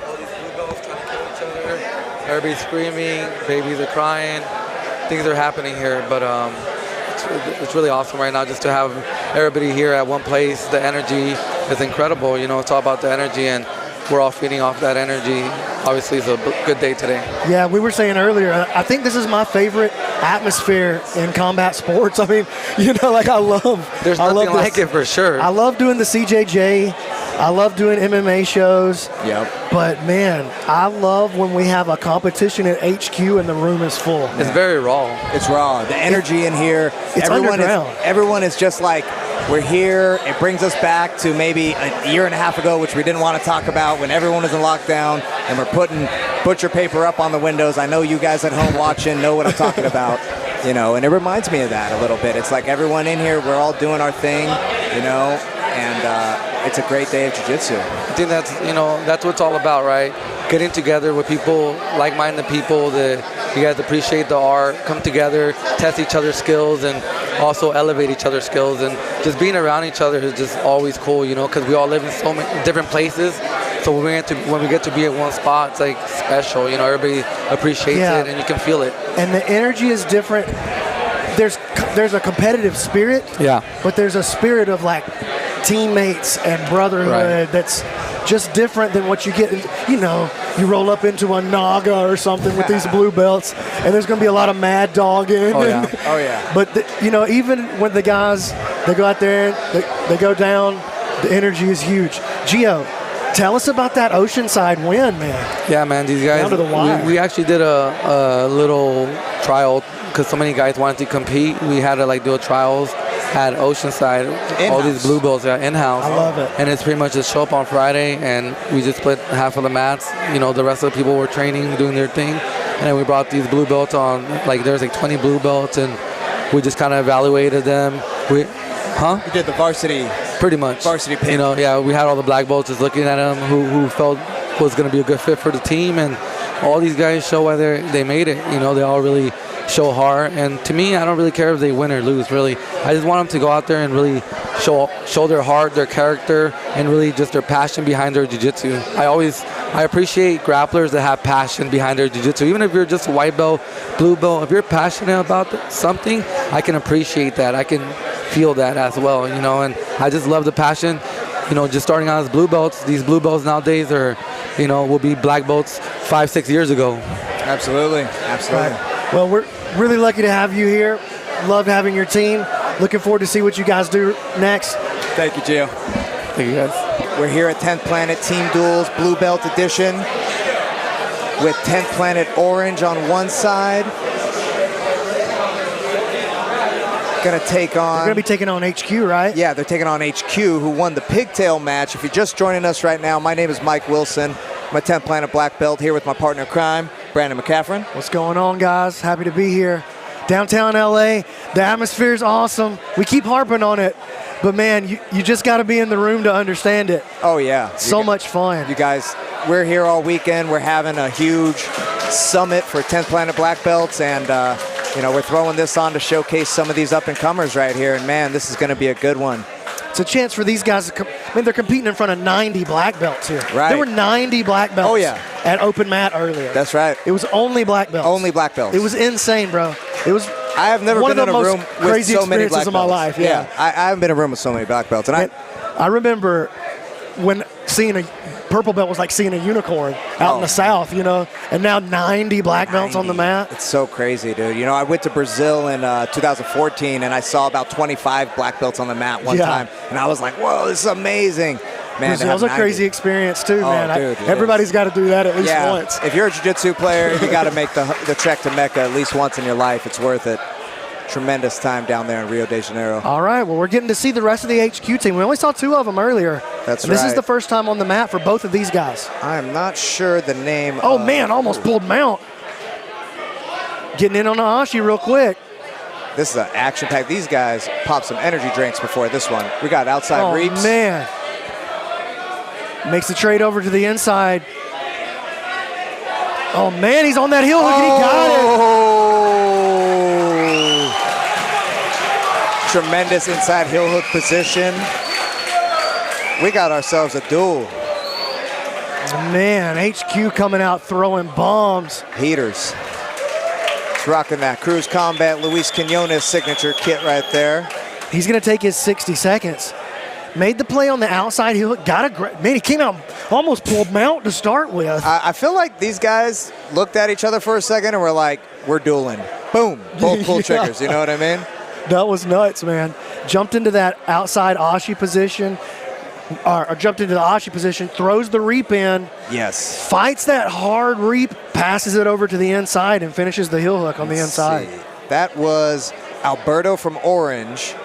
all these blue belts trying to kill each other. Everybody's screaming, babies are crying. Things are happening here, but it's really awesome right now just to have everybody here at one place. The energy is incredible. You know, it's all about the energy, and we're all feeding off that energy. Obviously, it's a good day today. Yeah, we were saying earlier, I think this is my favorite atmosphere in combat sports. I mean, you know, like There's nothing like it for sure. I love doing the CJJ. I love doing MMA shows. Yep. But, man, I love when we have a competition at HQ and the room is full. It's very raw. It's raw. The energy in here. It's underground. Everyone is just like, we're here. It brings us back to maybe a year and a half ago, which we didn't want to talk about, when everyone was in lockdown and we're putting butcher paper up on the windows. I know you guys at home watching know what I'm talking about, you know, and it reminds me of that a little bit. It's like everyone in here, we're all doing our thing, you know, and it's a great day of jiu-jitsu. I think that's what it's all about, right? Getting together with people, like-minded people that you guys appreciate the art, come together, test each other's skills, and also elevate each other's skills. And just being around each other is just always cool, you know, because we all live in so many different places. So when we get to be at one spot, it's like special, you know, everybody appreciates it and you can feel it. And the energy is different. There's a competitive spirit, but there's a spirit of like teammates and brotherhood that's just different than what you get. You know, you roll up into a Naga or something with these blue belts, and there's going to be a lot of mad dogging. Oh yeah. But you know, even when the guys they go out there, they go down, the energy is huge. Gio, tell us about that Oceanside win, man. Yeah, man, these guys. Down to the wire. We actually did a little trial because so many guys wanted to compete. We had to like do a trials at Oceanside, all these blue belts in-house. I love it. And it's pretty much just show up on Friday, and we just split half of the mats. You know, the rest of the people were training, doing their thing. And then we brought these blue belts on, like there's like 20 blue belts, and we just kind of evaluated them. You did the varsity. Pretty much. Varsity pick. You know, yeah, we had all the black belts just looking at them who felt was going to be a good fit for the team, and all these guys show why they made it. You know, they all really show hard, and to me, I don't really care if they win or lose, really. I just want them to go out there and really show their heart, their character, and really just their passion behind their jiu-jitsu. I appreciate grapplers that have passion behind their jiu-jitsu. Even if you're just a white belt, blue belt, if you're passionate about something, I can appreciate that. I can feel that as well, you know, and I just love the passion. You know, just starting out as blue belts, these blue belts nowadays are, you know, will be black belts 5-6 years ago. Absolutely. Right. Well, we're really lucky to have you here. Love having your team. Looking forward to see what you guys do next. Thank you, Gio. Thank you, guys. We're here at 10th Planet Team Duels Blue Belt Edition with 10th Planet Orange on one side. Gonna take on. They're gonna be taking on HQ, right? Yeah, they're taking on HQ, who won the pigtail match. If you're just joining us right now, my name is Mike Wilson. I'm a 10th Planet Black Belt here with my partner in crime, Brandon McCaffrin. What's going on, guys? Happy to be here. Downtown LA, the atmosphere is awesome. We keep harping on it, but man, you just got to be in the room to understand it. Oh yeah, so much fun. You guys, we're here all weekend. We're having a huge summit for 10th Planet Black Belts, and you know, we're throwing this on to showcase some of these up-and-comers right here, and man, this is going to be a good one. It's a chance for these guys to they're competing in front of 90 black belts here. Right. There were 90 black belts at open mat earlier. That's right. It was only black belts. Only black belts. It was insane, bro. It was I have never one been of in the a most room with crazy so many black experiences of belts. my life. Yeah. I haven't been in a room with so many black belts. And I remember when seeing purple belt was like seeing a unicorn out in the South, you know, and now 90 black belts on the mat. It's so crazy, dude. You know, I went to Brazil in 2014, and I saw about 25 black belts on the mat one time, and I was like, whoa, this is amazing. Man, Brazil's a crazy experience too, man. Dude, everybody's got to do that at least once. If you're a jiu-jitsu player, you got to make the trek to Mecca at least once in your life. It's worth it. Tremendous time down there in Rio de Janeiro. All right, well, we're getting to see the rest of the HQ team. We only saw 2 of them earlier. That's and right. This is the first time on the mat for both of these guys. I'm not sure the name. Oh, man, almost pulled mount. Getting in on the Ashi real quick. This is an action-packed. These guys popped some energy drinks before this one. We got outside reaps. Oh, man. Makes the trade over to the inside. Oh, man, he's on that heel hook, and he got it. Tremendous inside heel hook position. We got ourselves a duel. Man, HQ coming out throwing bombs. Heaters. It's rocking that Cruz Combat Luis Quinones signature kit right there. He's going to take his 60 seconds. Made the play on the outside heel hook. Got a great, man, he came out, almost pulled mount to start with. I feel like these guys looked at each other for a second and were like, we're dueling. Boom, both pull triggers, you know what I mean? That was nuts, man. Jumped into that outside Ashi position, or jumped into the Ashi position, throws the reap in. Yes. Fights that hard reap, passes it over to the inside, and finishes the heel hook on the inside. See. That was Alberto from Orange,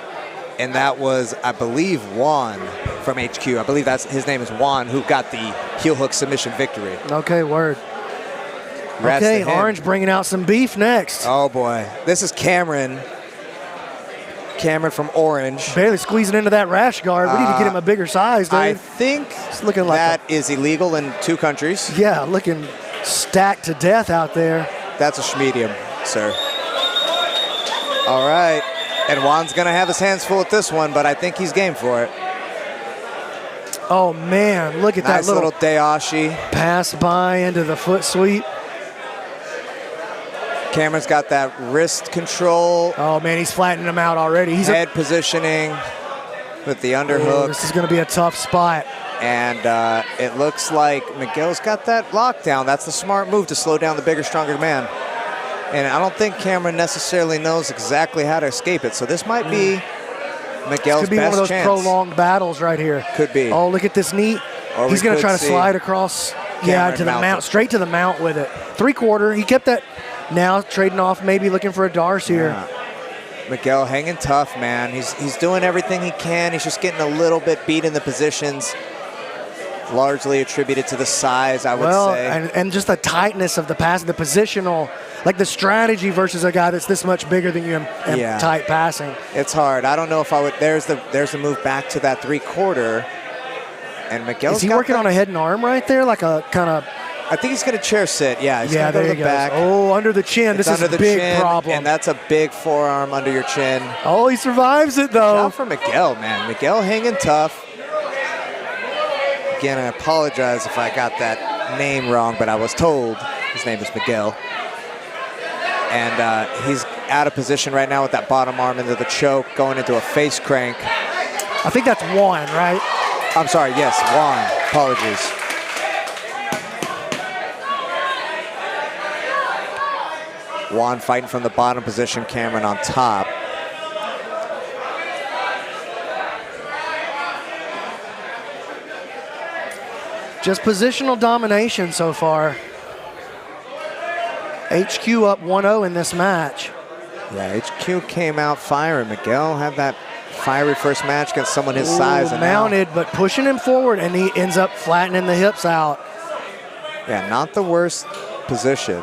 and that was, I believe, Juan from HQ. I believe his name is Juan, who got the heel hook submission victory. Okay, word. Congrats okay, to him. Orange bringing out some beef next. Oh, boy. This is Cameron. Cameron from Orange. Barely squeezing into that rash guard. We need to get him a bigger size, dude. I think it's looking like that is illegal in 2 countries. Yeah, looking stacked to death out there. That's a schmedium, sir. All right. And Juan's going to have his hands full at this one, but I think he's game for it. Oh, man, look at nice that little Dayashi. Pass by into the foot sweep. Cameron's got that wrist control. Oh, man, he's flattening him out already. He's head positioning with the underhook. This is going to be a tough spot. And it looks like Miguel's got that lockdown. That's the smart move to slow down the bigger, stronger man. And I don't think Cameron necessarily knows exactly how to escape it. So this might be Miguel's best chance. Could be one of those prolonged battles right here. Could be. Oh, look at this knee. He's going to try to slide across, to the mount, straight to the mount with it. 3/4. He kept that. Now trading off, maybe looking for a Darce here. Miguel hanging tough, man. He's doing everything he can. He's just getting a little bit beat in the positions. Largely attributed to the size, I would say. And just the tightness of the pass, the positional, like the strategy versus a guy that's this much bigger than you and tight passing. It's hard. I don't know if I would. There's the move back to that 3/4. And Miguel's Is he working on a head and arm right there, like a kind of? I think he's going to chair sit. Yeah, he's going to go to the back. Oh, under the chin. This is a big problem. And that's a big forearm under your chin. Oh, he survives it, though. Shout out for Miguel, man. Miguel hanging tough. Again, I apologize if I got that name wrong, but I was told his name is Miguel. And he's out of position right now with that bottom arm into the choke, going into a face crank. I think that's Juan, right? I'm sorry, yes, Juan. Apologies. Juan fighting from the bottom position, Cameron on top. Just positional domination so far. HQ up 1-0 in this match. Yeah, HQ came out firing. Miguel had that fiery first match against someone his size. And mounted, but pushing him forward, and he ends up flattening the hips out. Yeah, not the worst position.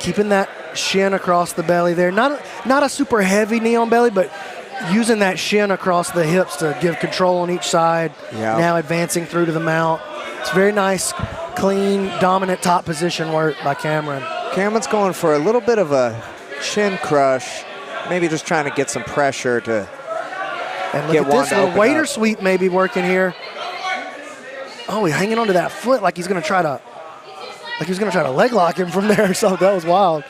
Keeping that shin across the belly there. Not a super heavy knee on belly, but using that shin across the hips to give control on each side. Yeah. Now advancing through to the mount. It's very nice, clean, dominant top position work by Cameron. Cameron's going for a little bit of a chin crush, maybe just trying to get some pressure to and look get at Juan this to little open waiter up. sweep maybe working here. Oh, he's hanging onto that foot like he's going to try to Like he was going to try to leg lock him from there or something. That was wild.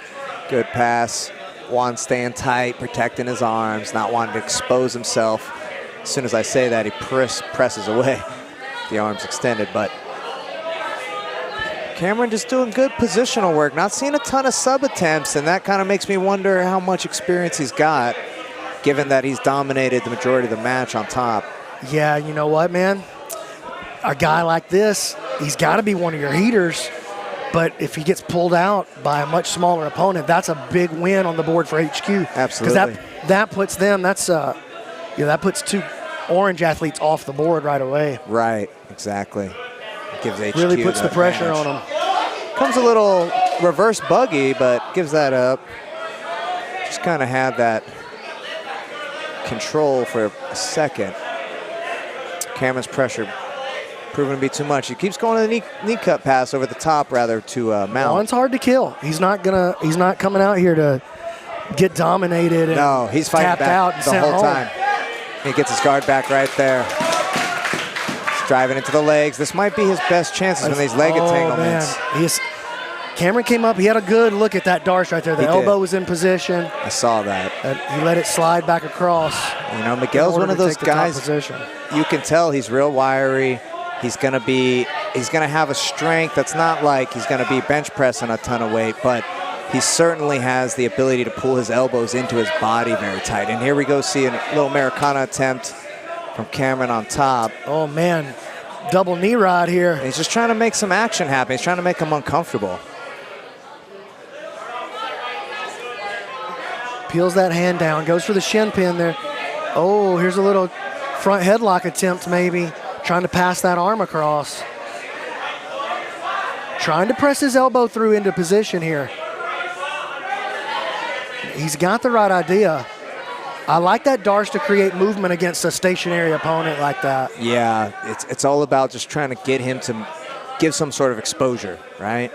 Good pass. Juan staying tight, protecting his arms, not wanting to expose himself. As soon as I say that, he presses away. The arms extended, but Cameron just doing good positional work. Not seeing a ton of sub attempts, and that kind of makes me wonder how much experience he's got, given that he's dominated the majority of the match on top. Yeah, you know what, man? A guy like this, he's got to be one of your heaters. But if he gets pulled out by a much smaller opponent, that's a big win on the board for HQ. Absolutely. Because that puts them, that puts 2 Orange athletes off the board right away. Right, exactly. Gives HQ really puts the pressure advantage. on them. Comes a little reverse buggy, but gives that up. Just kind of had that control for a second. Cameron's pressure proving to be too much. He keeps going to the knee cut pass over the top, rather, to Mount. Juan's hard to kill. He's not coming out here to get dominated and no, he's fighting tapped back out and the sent whole home. time. He gets his guard back right there. He's driving into the legs. This might be his best chances from these leg entanglements. Man. Cameron came up. He had a good look at that Darce right there. The elbow was in position. I saw that. He let it slide back across. You know, Miguel's one of those guys, you can tell he's real wiry. He's gonna have a strength that's not like he's gonna be bench pressing a ton of weight, but he certainly has the ability to pull his elbows into his body very tight. And here we go see a little Americana attempt from Cameron on top. Oh man, double knee rod here. And he's just trying to make some action happen. He's trying to make him uncomfortable. Peels that hand down, goes for the shin pin there. Oh, here's a little front headlock attempt maybe. Trying to pass that arm across. Trying to press his elbow through into position here. He's got the right idea. I like that Darce to create movement against a stationary opponent like that. Yeah, it's all about just trying to get him to give some sort of exposure, right?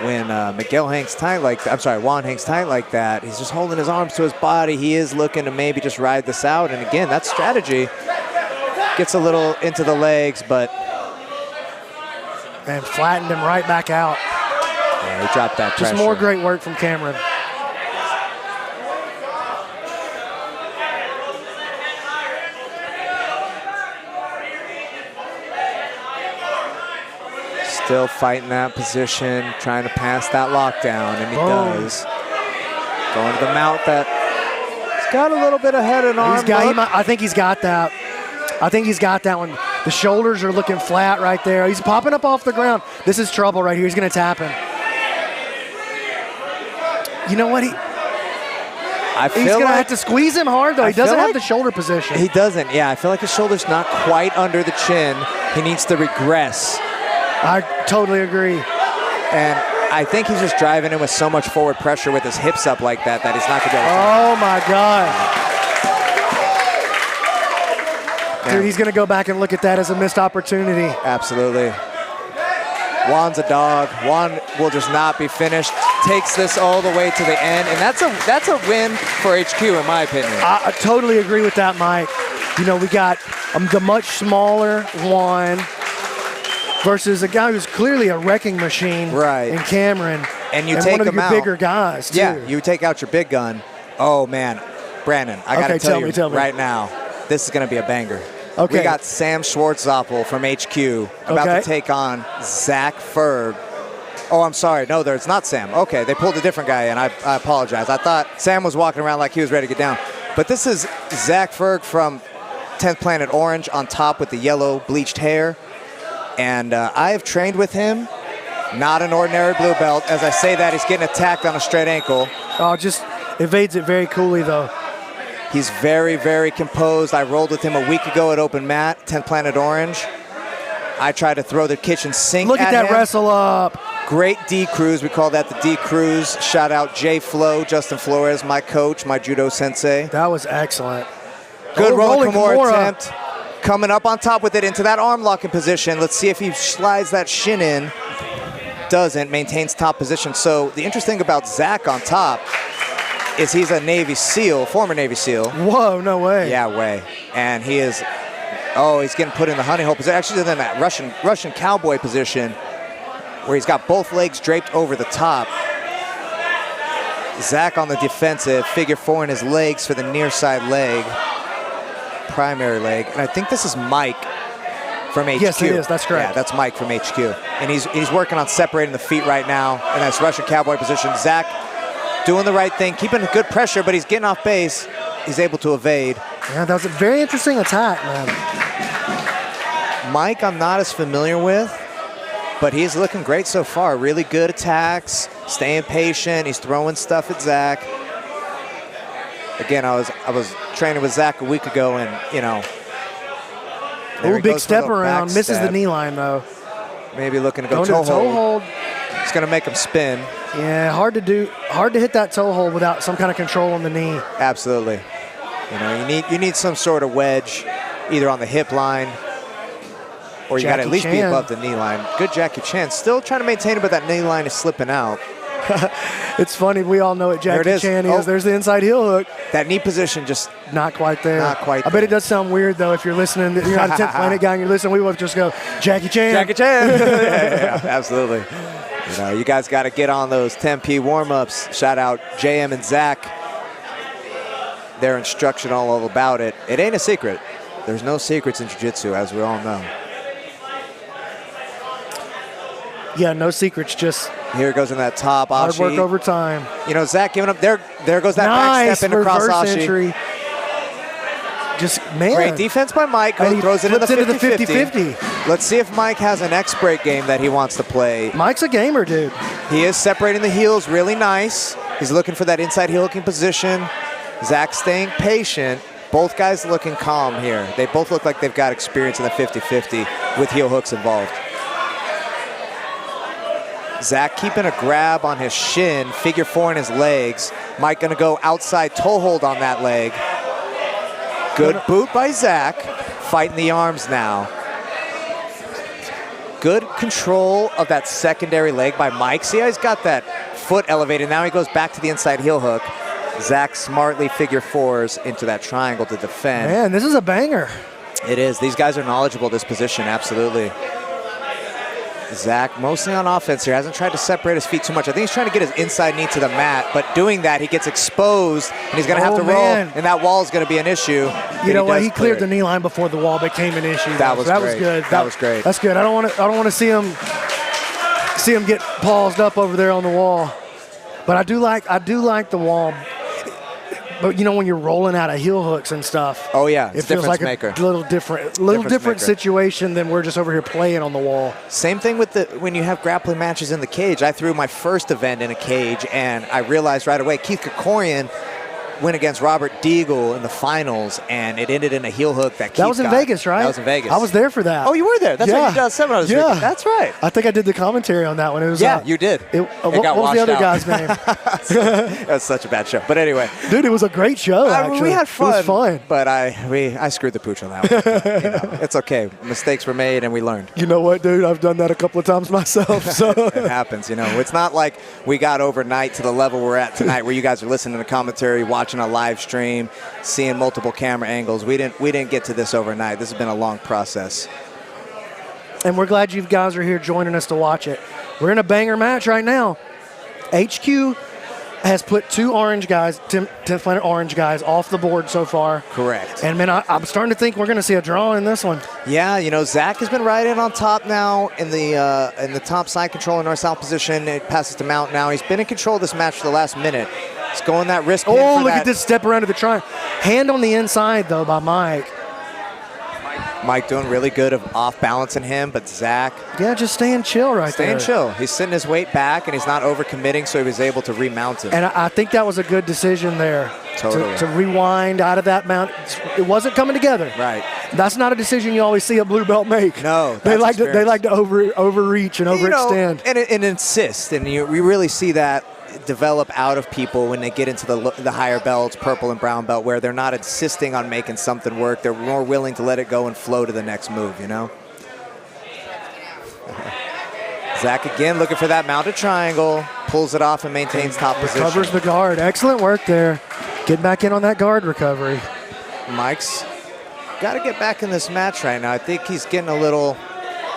When Juan hangs tight like that, he's just holding his arms to his body. He is looking to maybe just ride this out. And again, that strategy gets a little into the legs, but... And flattened him right back out. Yeah, he dropped that pressure. Just more great work from Cameron. Still fighting that position, trying to pass that lockdown, and he does. Going to the mount that... He's got a little bit of head and arm. I think he's got that. I think he's got that one. The shoulders are looking flat right there. He's popping up off the ground. This is trouble right here. He's going to tap him. You know what? He's going to have to squeeze him hard, though. He doesn't have the shoulder position. He doesn't. Yeah, I feel like his shoulder's not quite under the chin. He needs to regress. I totally agree. And I think he's just driving in with so much forward pressure with his hips up like that he's not going to be able to. Oh, my God. Dude, he's going to go back and look at that as a missed opportunity. Absolutely. Juan's a dog. Juan will just not be finished. Takes this all the way to the end, and that's a win for HQ, in my opinion. I totally agree with that, Mike. You know, we got the much smaller Juan versus a guy who's clearly a wrecking machine in Cameron. And you take one of him your out. Bigger guys, too. Yeah, you take out your big gun. Oh, man. Brandon, I got to tell you right now, this is going to be a banger. Okay. We got Sam Schwartzoppel from HQ about to take on Zack Ferg. Oh, I'm sorry. No, it's not Sam. Okay, they pulled a different guy in. I apologize. I thought Sam was walking around like he was ready to get down. But this is Zack Ferg from 10th Planet Orange on top with the yellow bleached hair. And I have trained with him. Not an ordinary blue belt. As I say that, he's getting attacked on a straight ankle. Oh, just evades it very coolly, though. He's very, very composed. I rolled with him a week ago at Open Mat, 10th Planet Orange. I tried to throw the kitchen sink Look at that him. wrestle up. Great D Cruz. We call that the D Cruz. Shout out Jay Flo, Justin Flores, my coach, my judo sensei. That was excellent. Good rolling Kimura attempt. Coming up on top with it into that arm locking position. Let's see if he slides that shin in. Doesn't, maintains top position. So the interesting thing about Zack on top is he's a Navy SEAL, former Navy SEAL. Whoa, no way. Yeah, way. And he is, he's getting put in the honey hole position. Actually, in that Russian cowboy position. where he's got both legs draped over the top. Zack on the defensive, figure 4 in his legs for the near side leg, primary leg. And I think this is Mike from HQ. Yes, it is. That's correct. Yeah, that's Mike from HQ. And he's working on separating the feet right now in that Russian cowboy position. Zack doing the right thing, keeping a good pressure, but he's getting off base. He's able to evade. Yeah, that was a very interesting attack, man. Mike, I'm not as familiar with, but he's looking great so far. Really good attacks, staying patient. He's throwing stuff at Zack. Again, I was training with Zack a week ago, and you know, Ooh, big step around, misses the knee line though. Maybe looking to go toe hold. It's going to make him spin. Yeah, hard to hit that toe hold without some kind of control on the knee. Absolutely. You know, you need some sort of wedge, either on the hip line, or you got to at least be above the knee line. Good Jackie Chan. Still trying to maintain it, but that knee line is slipping out. It's funny. We all know what Jackie Chan is. There's the inside heel hook. That knee position just not quite there. Not quite I bet it does sound weird, though, if you're listening. You're not a 10th Planet guy and you're listening. We would just go, Jackie Chan. Jackie Chan. yeah, absolutely. You know, you guys got to get on those 10P warm-ups. Shout out JM and Zack. Their instruction all about it. It ain't a secret. There's no secrets in jiu-jitsu, as we all know. Yeah, no secrets, just here it goes in that top hard Ashi. work over time. You know, Zack giving up. There goes that nice back step into cross Ashi. Entry. Just, man. Great defense by Mike. He throws it into the 50-50. Let's see if Mike has an X-break game that he wants to play. Mike's a gamer, dude. He is separating the heels really nice. He's looking for that inside heel hooking position. Zack staying patient. Both guys looking calm here. They both look like they've got experience in the 50-50 with heel hooks involved. Zack keeping a grab on his shin, figure 4 in his legs. Mike gonna go outside toe hold on that leg. Good boot by Zack, fighting the arms now. Good control of that secondary leg by Mike. See how he's got that foot elevated. Now he goes back to the inside heel hook. Zack smartly figure 4s into that triangle to defend. Man, this is a banger. It is. These guys are knowledgeable this position, absolutely. Zack mostly on offense here. Hasn't tried to separate his feet too much. I think he's trying to get his inside knee to the mat, but doing that, he gets exposed, and he's going to have to roll, and that wall is going to be an issue. You know what? He cleared the knee line before the wall became an issue. That was good. That was great. That's good. I don't want to see him get paused up over there on the wall, but I do like the wall. But you know, when you're rolling out of heel hooks and stuff, oh yeah, it feels like a little different situation than we're just over here playing on the wall. Same thing with when you have grappling matches in the cage. I threw my first event in a cage, and I realized right away Keith Krikorian went against Robert Deagle in the finals, and it ended in a heel hook that Keith was in Vegas, right? That was in Vegas. I was there for that. Oh, you were there? That's right. You did a seminar this week. That's right. I think I did the commentary on that one. It was you did. What was the other guy's name? That was such a bad show. But anyway, dude, it was a great show. Actually, we had fun. It was fun. But I screwed the pooch on that one. But, you know, it's okay. Mistakes were made, and we learned. You know what, dude? I've done that a couple of times myself. So it happens. You know, it's not like we got overnight to the level we're at tonight, where you guys are listening to commentary, watching a live stream, seeing multiple camera angles. We didn't get to this overnight. This has been a long process. And we're glad you guys are here joining us to watch it. We're in a banger match right now. HQ has put 2 orange guys, 10th Planet orange guys, off the board so far. Correct. And man, I'm starting to think we're going to see a draw in this one. Yeah, you know, Zack has been right in on top now in the top side control in north-south position. It passes to Mount now. He's been in control of this match for the last minute. He's going that wrist pin for look at this step around to the triangle. Hand on the inside, though, by Mike. Mike doing really good of off-balancing him, but Zack... Yeah, just staying chill there. Staying chill. He's sitting his weight back, and he's not over-committing, so he was able to remount him. And I think that was a good decision there. Totally. To rewind out of that mount. It wasn't coming together. Right. That's not a decision you always see a blue belt make. No, they like to overreach and overextend. And insist, and we really see that develop out of people when they get into the higher belts, purple and brown belt, where they're not insisting on making something work. They're more willing to let it go and flow to the next move, you know? Zack again looking for that mounted triangle, pulls it off and maintains top position. Recovers the guard. Excellent work there. Getting back in on that guard recovery. Mike's got to get back in this match right now. I think he's getting a little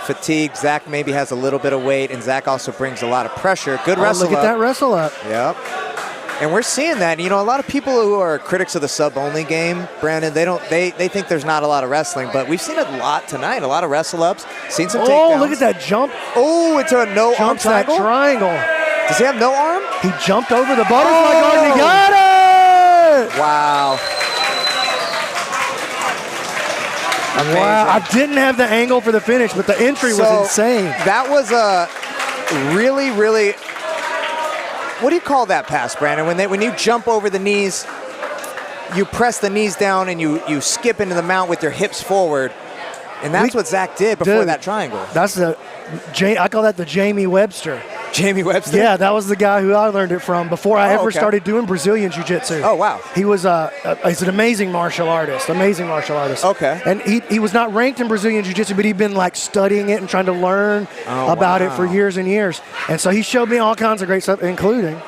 fatigued. Zack maybe has a little bit of weight, and Zack also brings a lot of pressure. Good wrestle Look at that wrestle up. Yep. And we're seeing that. You know, a lot of people who are critics of the sub-only game, Brandon, they think there's not a lot of wrestling, but we've seen a lot tonight. A lot of wrestle-ups. Seen some takedowns. Oh, look at that jump. Oh, into a no-arm triangle. That triangle. Does he have no arm? He jumped over the butterfly guard and he got it! Wow. Amazing. Wow, I didn't have the angle for the finish, but the entry was insane. That was a really, really, what do you call that pass, Brandon? When you jump over the knees, you press the knees down and you skip into the mount with your hips forward. And that's what Zack did before that triangle. I call that the Jamie Webster. Jamie Webster? Yeah, that was the guy who I learned it from before I ever started doing Brazilian Jiu-Jitsu. Oh, wow. He was he's an amazing martial artist. Okay. And he was not ranked in Brazilian Jiu-Jitsu, but he'd been like studying it and trying to learn about it for years and years. And so he showed me all kinds of great stuff, including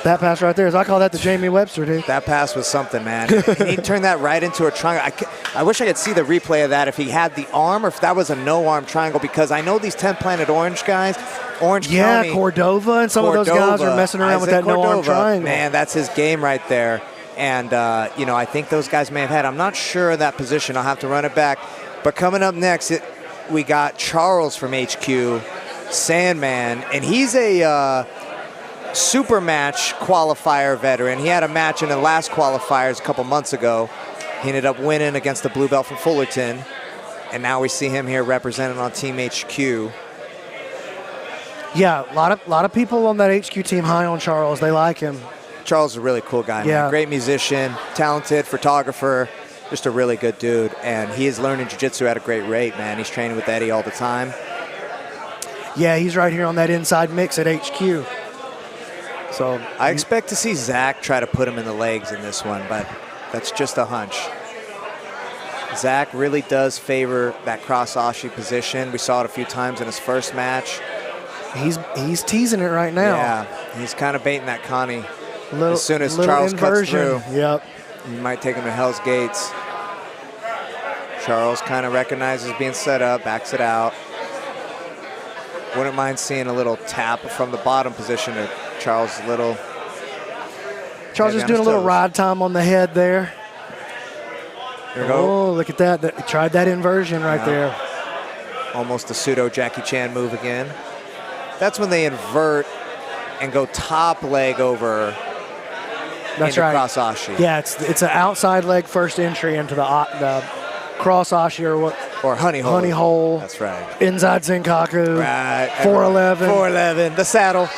that pass right there. As I call that the Jamie Webster, dude. That pass was something, man. And he turned that right into a triangle. I wish I could see the replay of that, if he had the arm or if that was a no-arm triangle, because I know these 10 Planet Orange guys, Orange County. Cordova and some of those guys are messing around with that no-arm triangle. Man, that's his game right there. And, I think those guys may have had. I'm not sure of that position. I'll have to run it back. But coming up next, we got Charles from HQ, Sandman, and he's a super match qualifier veteran. He had a match in the last qualifiers a couple months ago. He ended up winning against the blue belt from Fullerton. And now we see him here represented on Team HQ. Yeah, a lot of people on that HQ team high on Charles. They like him. Charles is a really cool guy, man. Great musician, talented photographer, just a really good dude. And he is learning jiu-jitsu at a great rate, man. He's training with Eddie all the time. Yeah, he's right here on that inside mix at HQ. So I expect to see Zack try to put him in the legs in this one, but that's just a hunch. Zack really does favor that cross ashi position. We saw it a few times in his first match. He's teasing it right now. Yeah, he's kind of baiting that Connie. As soon as Charles cuts through, he might take him to Hell's Gates. Charles kind of recognizes being set up, backs it out. Wouldn't mind seeing a little tap from the bottom position to Charles just doing a little ride time on the head there. There we go. Oh, look at that. He tried that inversion right there. Almost a pseudo Jackie Chan move again. That's when they invert and go top leg over. That's right. Cross ashi. Yeah, it's an outside leg first entry into the cross ashi or honey hole. Honey hole. That's right. Inside Zenkaku. Right. 411. 411. The saddle.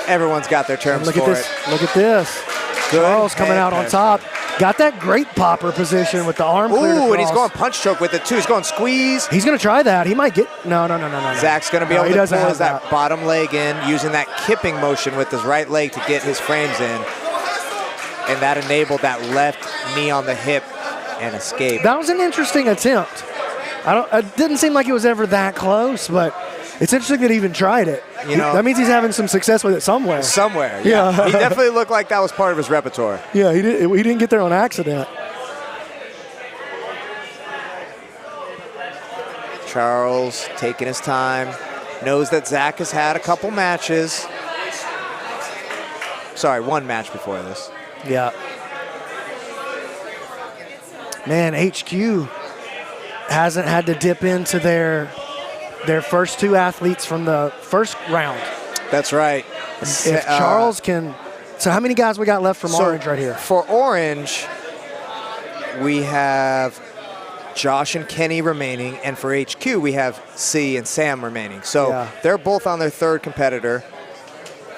Everyone's got their terms for it. Look at this. Charles coming out on top. Got that great popper position with the arm cleared across. And he's going punch choke with it too. He's going squeeze. He's going to try that. He might get... No. Zack's going to be able to pull that bottom leg in, using that kipping motion with his right leg to get his frames in. And that enabled that left knee on the hip and escape. That was an interesting attempt. It didn't seem like it was ever that close, but it's interesting that he even tried it. That means he's having some success with it somewhere. Yeah. He definitely looked like that was part of his repertoire. Yeah, he didn't get there on accident. Charles taking his time. Knows that Zack has had a couple matches. Sorry, one match before this. Yeah. Man, HQ hasn't had to dip into their first two athletes from the first round. That's right. If Charles can... So how many guys we got left from Orange right here? For Orange, we have Josh and Kenny remaining, and for HQ, we have C and Sam remaining. So they're both on their third competitor.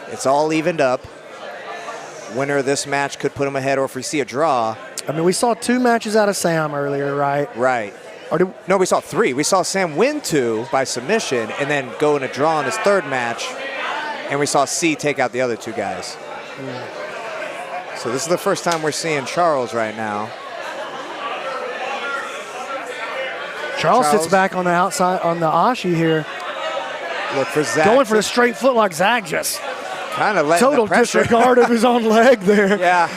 It's all evened up. Winner of this match could put them ahead, or if we see a draw. I mean, we saw 2 matches out of Sam earlier, right? Right. No, we saw 3. We saw Sam win 2 by submission and then go in a draw in his third match. And we saw C take out the other 2 guys. So this is the first time we're seeing Charles right now. Charles sits back on the outside, on the ashi here. Look for Zack. Going for the straight foot like Zack just. Kind of letting total the pressure. Disregard of his own leg there. Yeah,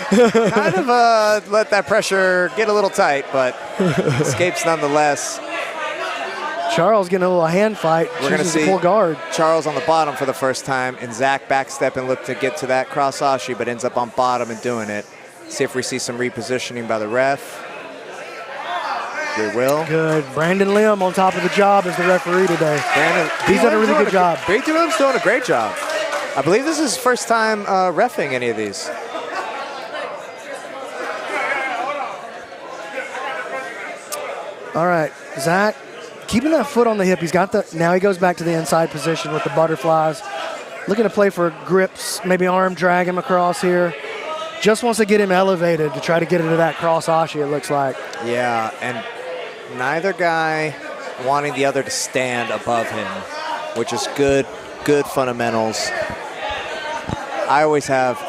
kind of let that pressure get a little tight, but escapes nonetheless. Charles getting a little hand fight. We're going to see pull guard. Charles on the bottom for the first time, and Zack backstep and look to get to that cross ashi, but ends up on bottom and doing it. See if we see some repositioning by the ref. We will. Good. Brandon Lim on top of the job as the referee today. He's done a really good job. Brandon Lim's doing a great job. I believe this is his first time reffing any of these. All right, Zack, keeping that foot on the hip. He's got the, now he goes back to the inside position with the butterflies. Looking to play for grips, maybe arm drag him across here. Just wants to get him elevated to try to get into that cross ashi, it looks like. Yeah, and neither guy wanting the other to stand above him, which is good fundamentals. I always have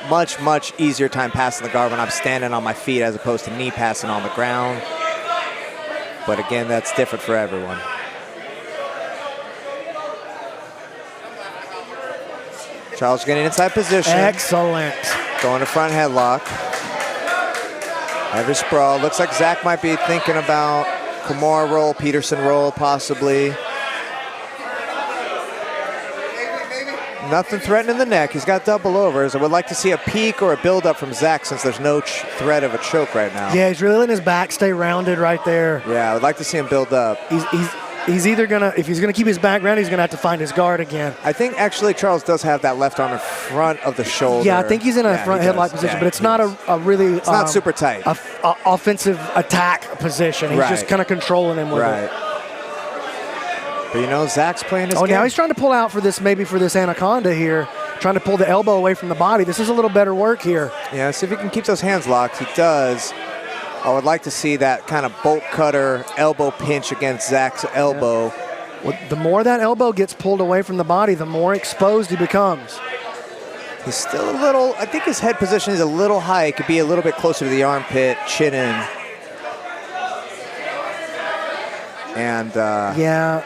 much easier time passing the guard when I'm standing on my feet as opposed to knee passing on the ground. But again, that's different for everyone. Charles getting inside position. Excellent. Going to front headlock. Every sprawl. Looks like Zack might be thinking about Kimura roll, Peterson roll, possibly. Nothing threatening the neck. He's got double overs. I would like to see a peak or a build-up from Zack since there's no threat of a choke right now. Yeah, he's really letting his back stay rounded right there. Yeah, I would like to see him build up. He's either gonna, if he's gonna keep his back rounded, he's gonna have to find his guard again. I think actually Charles does have that left arm in front of the shoulder. Yeah, I think he's in a front headlock position, but it's not a really. It's not super tight. Offensive attack position. He's just kind of controlling him with it. But you know, Zack's playing his game. Now he's trying to pull out for this, maybe for this anaconda here, trying to pull the elbow away from the body. This is a little better work here. Yeah, see if he can keep those hands locked. He does. I would like to see that kind of bolt cutter elbow pinch against Zack's elbow. Yeah. Well, the more that elbow gets pulled away from the body, the more exposed he becomes. He's still a little, I think his head position is a little high. It could be a little bit closer to the armpit, chin in. And yeah,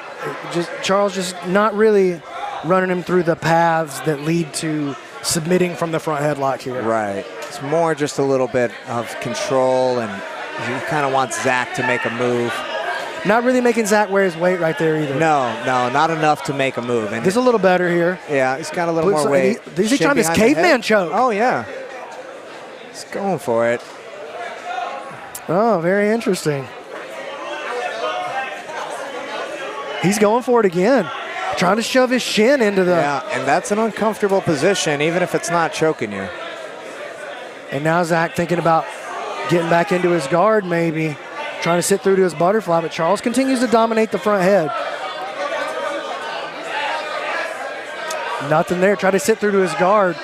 Charles just not really running him through the paths that lead to submitting from the front headlock here. Right. It's more just a little bit of control, and he kind of wants Zack to make a move. Not really making Zack wear his weight right there either. No, not enough to make a move. And this is a little better here. Yeah, he's got a little more weight. He's trying this caveman choke. Oh, yeah. He's going for it. Oh, very interesting. He's going for it again. Trying to shove his shin into the... Yeah, and that's an uncomfortable position, even if it's not choking you. And now Zack thinking about getting back into his guard maybe. Trying to sit through to his butterfly, but Charles continues to dominate the front head. Nothing there. Try to sit through to his guard.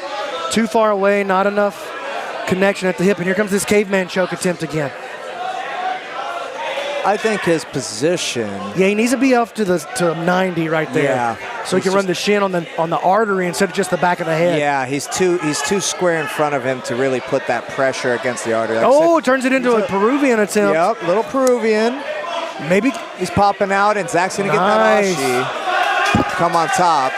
Too far away, not enough connection at the hip. And here comes this caveman choke attempt again. I think his position. Yeah, he needs to be up to 90 right there. Yeah. So he can run the shin on the artery instead of just the back of the head. Yeah, he's too square in front of him to really put that pressure against the artery. Like turns it into a Peruvian attempt. Yep, little Peruvian. Maybe he's popping out, and Zack's gonna get that ashi. Come on top.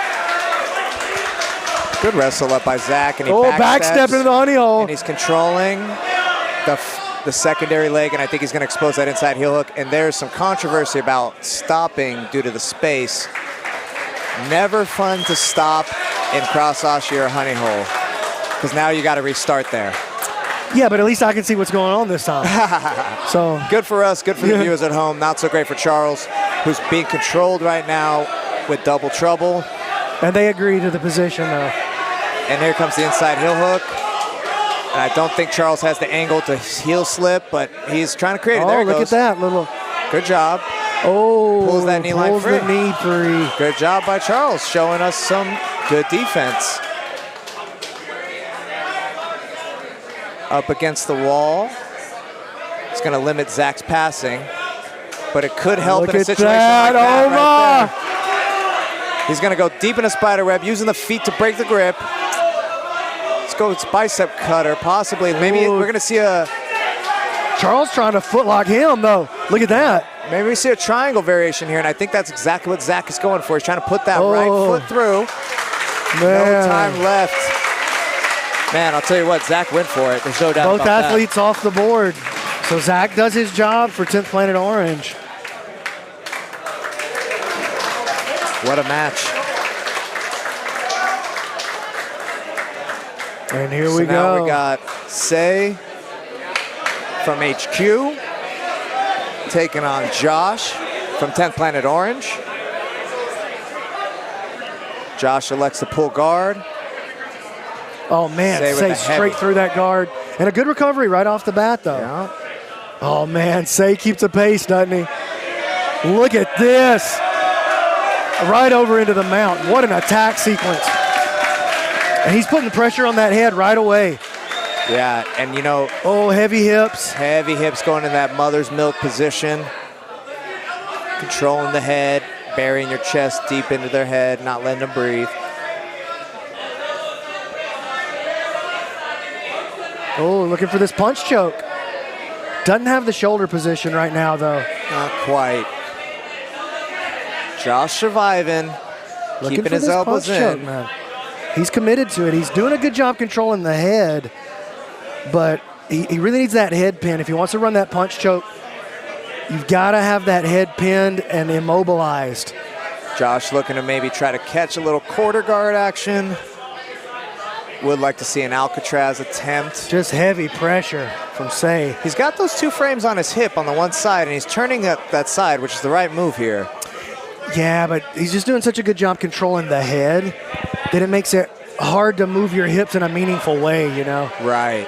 Good wrestle up by Zack, and he backstep into the honey hole. And he's controlling the secondary leg, and I think he's going to expose that inside heel hook. And there's some controversy about stopping due to the space. Never fun to stop in cross ashi or honey hole, because now you got to restart there. Yeah, but at least I can see what's going on this time. So good for us, good for the viewers at home. Not so great for Charles, who's being controlled right now with double trouble. And they agree to the position, though. And here comes the inside heel hook. And I don't think Charles has the angle to heel slip, but he's trying to create it. There he goes. Look at that little. Good job. Pulls that knee line free. Pulls the knee free. Good job by Charles, showing us some good defense. Up against the wall. It's going to limit Zack's passing, but it could help in a situation like that right there. He's going to go deep in a spider web, using the feet to break the grip. Go bicep cutter, possibly. Maybe we're going to see a... Charles trying to footlock him, though. Look at that. Maybe we see a triangle variation here, and I think that's exactly what Zack is going for. He's trying to put that right foot through. No time left. Man, I'll tell you what, Zack went for it. There's no doubt Both about athletes off the board. So Zack does his job for 10th Planet Orange. What a match. And here So we now go. we got Say from HQ taking on Josh from 10th Planet Orange. Josh elects to pull guard. Oh, man, Say with Say the straight heavy. through that guard. And a good recovery right off the bat, though. Yeah. Oh, man, Say keeps the pace, doesn't he? Look at this. Right over into the mount. What an attack sequence. And he's putting pressure on that head right away. Yeah, and you know, Oh, heavy hips. heavy hips going in that mother's milk position. Controlling the head, burying your chest deep into their head, not letting them breathe. Oh, looking for this punch choke. Doesn't have the shoulder position right now, though. Not quite. Josh surviving, Looking keeping for his this elbows punch choke, in. man. He's committed to it. He's doing a good job controlling the head, but he really needs that head pin. If he wants to run that punch choke, you've got to have that head pinned and immobilized. Josh looking to maybe try to catch a little quarter guard action. Would like to see an Alcatraz attempt. Just heavy pressure from Say. He's got those two frames on his hip on the one side, and he's turning that side, which is the right move here. Yeah, but he's just doing such a good job controlling the head that it makes it hard to move your hips in a meaningful way, you know? Right.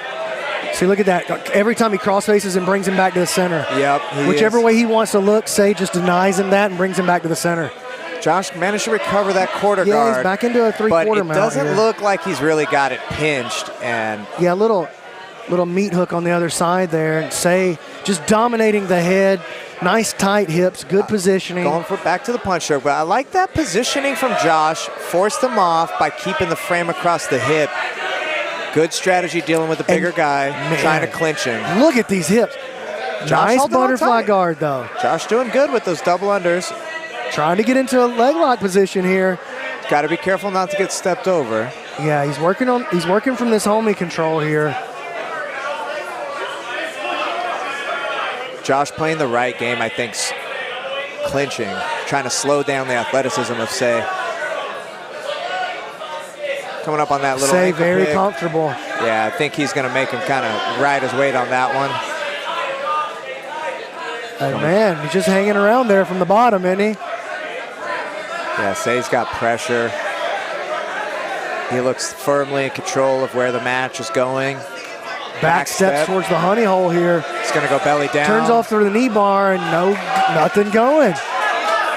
See, look at that. Every time he cross faces and brings him back to the center. Yep. Whichever way he wants to look, Say just denies him that and brings him back to the center. Josh managed to recover that quarter Yeah, guard. he's back into a but three-quarter it mount doesn't here. look like he's really got it pinched. And Yeah, little meat hook on the other side there. And Say just dominating the head. Nice tight hips, good positioning. going for back to the punch choke. But I like that positioning from Josh. Forced him off by keeping the frame across the hip. Good strategy dealing with the bigger guy, man, trying to clinch him. Look at these hips. Josh Nice holding on butterfly tight. guard, though. Josh doing good with those double unders. Trying to get into a leg lock position here. Got to be careful not to get stepped over. Yeah, he's working from this homie control here. Josh playing the right game, I think, clinching, trying to slow down the athleticism of Say. Coming up on that little Say ankle very pick. comfortable. Yeah, I think he's going to make him kind of ride his weight on that one. Hey, man, he's just hanging around there from the bottom, isn't he? Yeah, Say's got pressure. He looks firmly in control of where the match is going. Back steps towards the honey hole here. He's going to go belly down. Turns off through the knee bar and nothing going.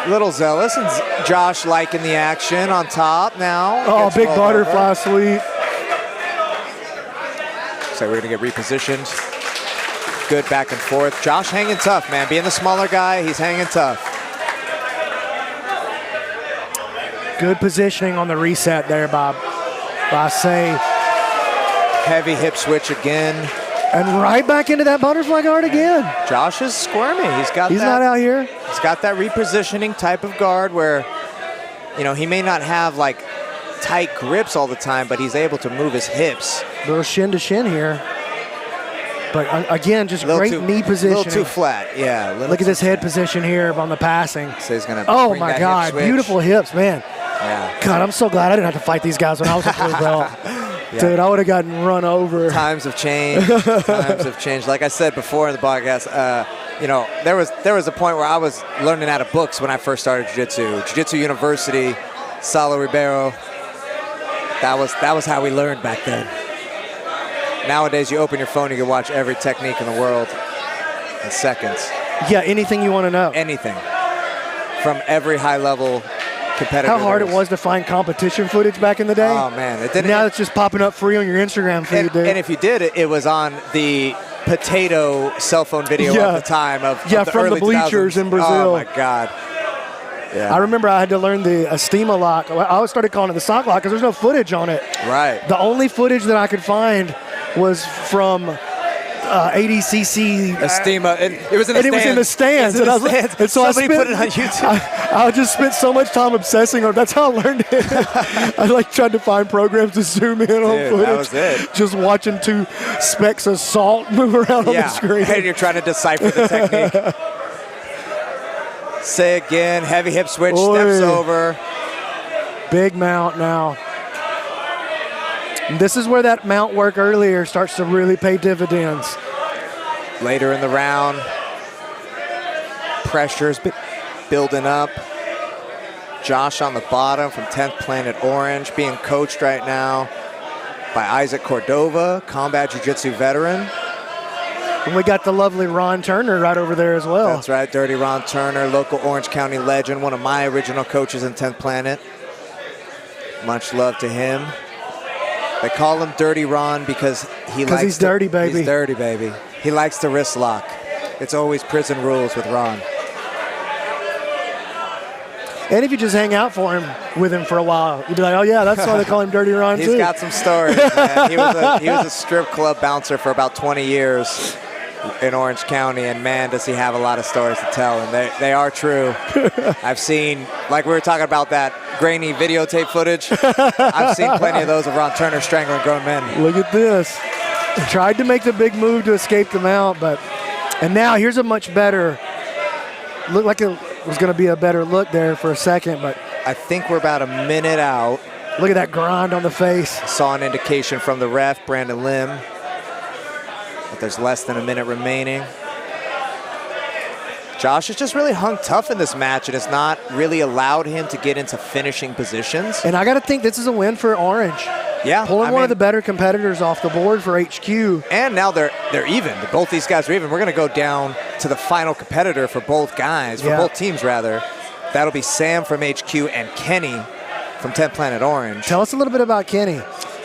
Little zealous, and Josh liking the action on top now. Oh, Gets big rolled butterfly over. sweep. So we're going to get repositioned. Good back and forth. Josh hanging tough, man. Being the smaller guy, he's hanging tough. Good positioning on the reset there by Say. Heavy hip switch again. And right back into that butterfly guard again. Josh is squirming. He's not out here. He's got that repositioning type of guard where, you know, he may not have like tight grips all the time, but he's able to move his hips. Little shin to shin here. But again, just great knee positioning. A little too flat, yeah. Look at this head position here on the passing. So he's gonna Oh bring my that God, hip switch. beautiful hips, man. Yeah. God, I'm so glad I didn't have to fight these guys when I was a blue belt. Dude, I would have gotten run over. Times have changed. Times have changed. Like I said before in the podcast, you know, there was a point where I was learning out of books when I first started jiu-jitsu. Jiu-Jitsu University, Salo Ribeiro. That was how we learned back then. Nowadays, you open your phone, you can watch every technique in the world in seconds. Yeah, anything you want to know. Anything. From every high-level competitor. How hard it was to find competition footage back in the day. Oh, man. It didn't, now it's just popping up free on your Instagram feed, dude. and if you did it, it was on the potato cell phone video of the time of the from early the bleachers 2000s. in Brazil. Oh, my God. Yeah. I remember I had to learn the Estima lock. I always started calling it the sock lock because there's no footage on it. Right. The only footage that I could find was from ADCC. Estima. It was in the stands. It was in the stands. It was in the stands. And so Somebody put it on YouTube. I just spent so much time obsessing on it. That's how I learned it. I like tried to find programs to zoom in on footage. That was it. Just watching two specks of salt move around on the screen. And you're trying to decipher the technique. Say again, heavy hip switch, Oy. steps over. Big mount now. And this is where that mount work earlier starts to really pay dividends. Later in the round, pressure's building up. Josh on the bottom from 10th Planet Orange, being coached right now by Isaac Cordova, combat jiu-jitsu veteran. And we got the lovely Ron Turner right over there as well. That's right, Dirty Ron Turner, local Orange County legend, one of my original coaches in 10th Planet. Much love to him. They call him Dirty Ron because he's dirty, baby. He's dirty, baby. He likes to wrist lock. It's always prison rules with Ron. And if you just hang out with him for a while, you'd be like, oh yeah, that's why they call him Dirty Ron too. He's got some stories, man. He was a strip club bouncer for about 20 years in Orange County, and man, does he have a lot of stories to tell, and they are true. I've seen, like we were talking about that grainy videotape footage, I've seen plenty of those of Ron Turner strangling grown men. Look at this. Tried to make the big move to escape the mount, and now here's a much better, looked like it was going to be a better look there for a second, but I think we're about a minute out. Look at that grind on the face. Saw an indication from the ref, Brandon Lim, that there's less than a minute remaining. Josh has just really hung tough in this match and has not really allowed him to get into finishing positions. And I got to think this is a win for Orange. Yeah. Pulling one of the better competitors off the board for HQ. And now they're even. Both these guys are even. We're going to go down to the final competitor for both guys, for both teams rather. That'll be Sam from HQ and Kenny from 10th Planet Orange. Tell us a little bit about Kenny.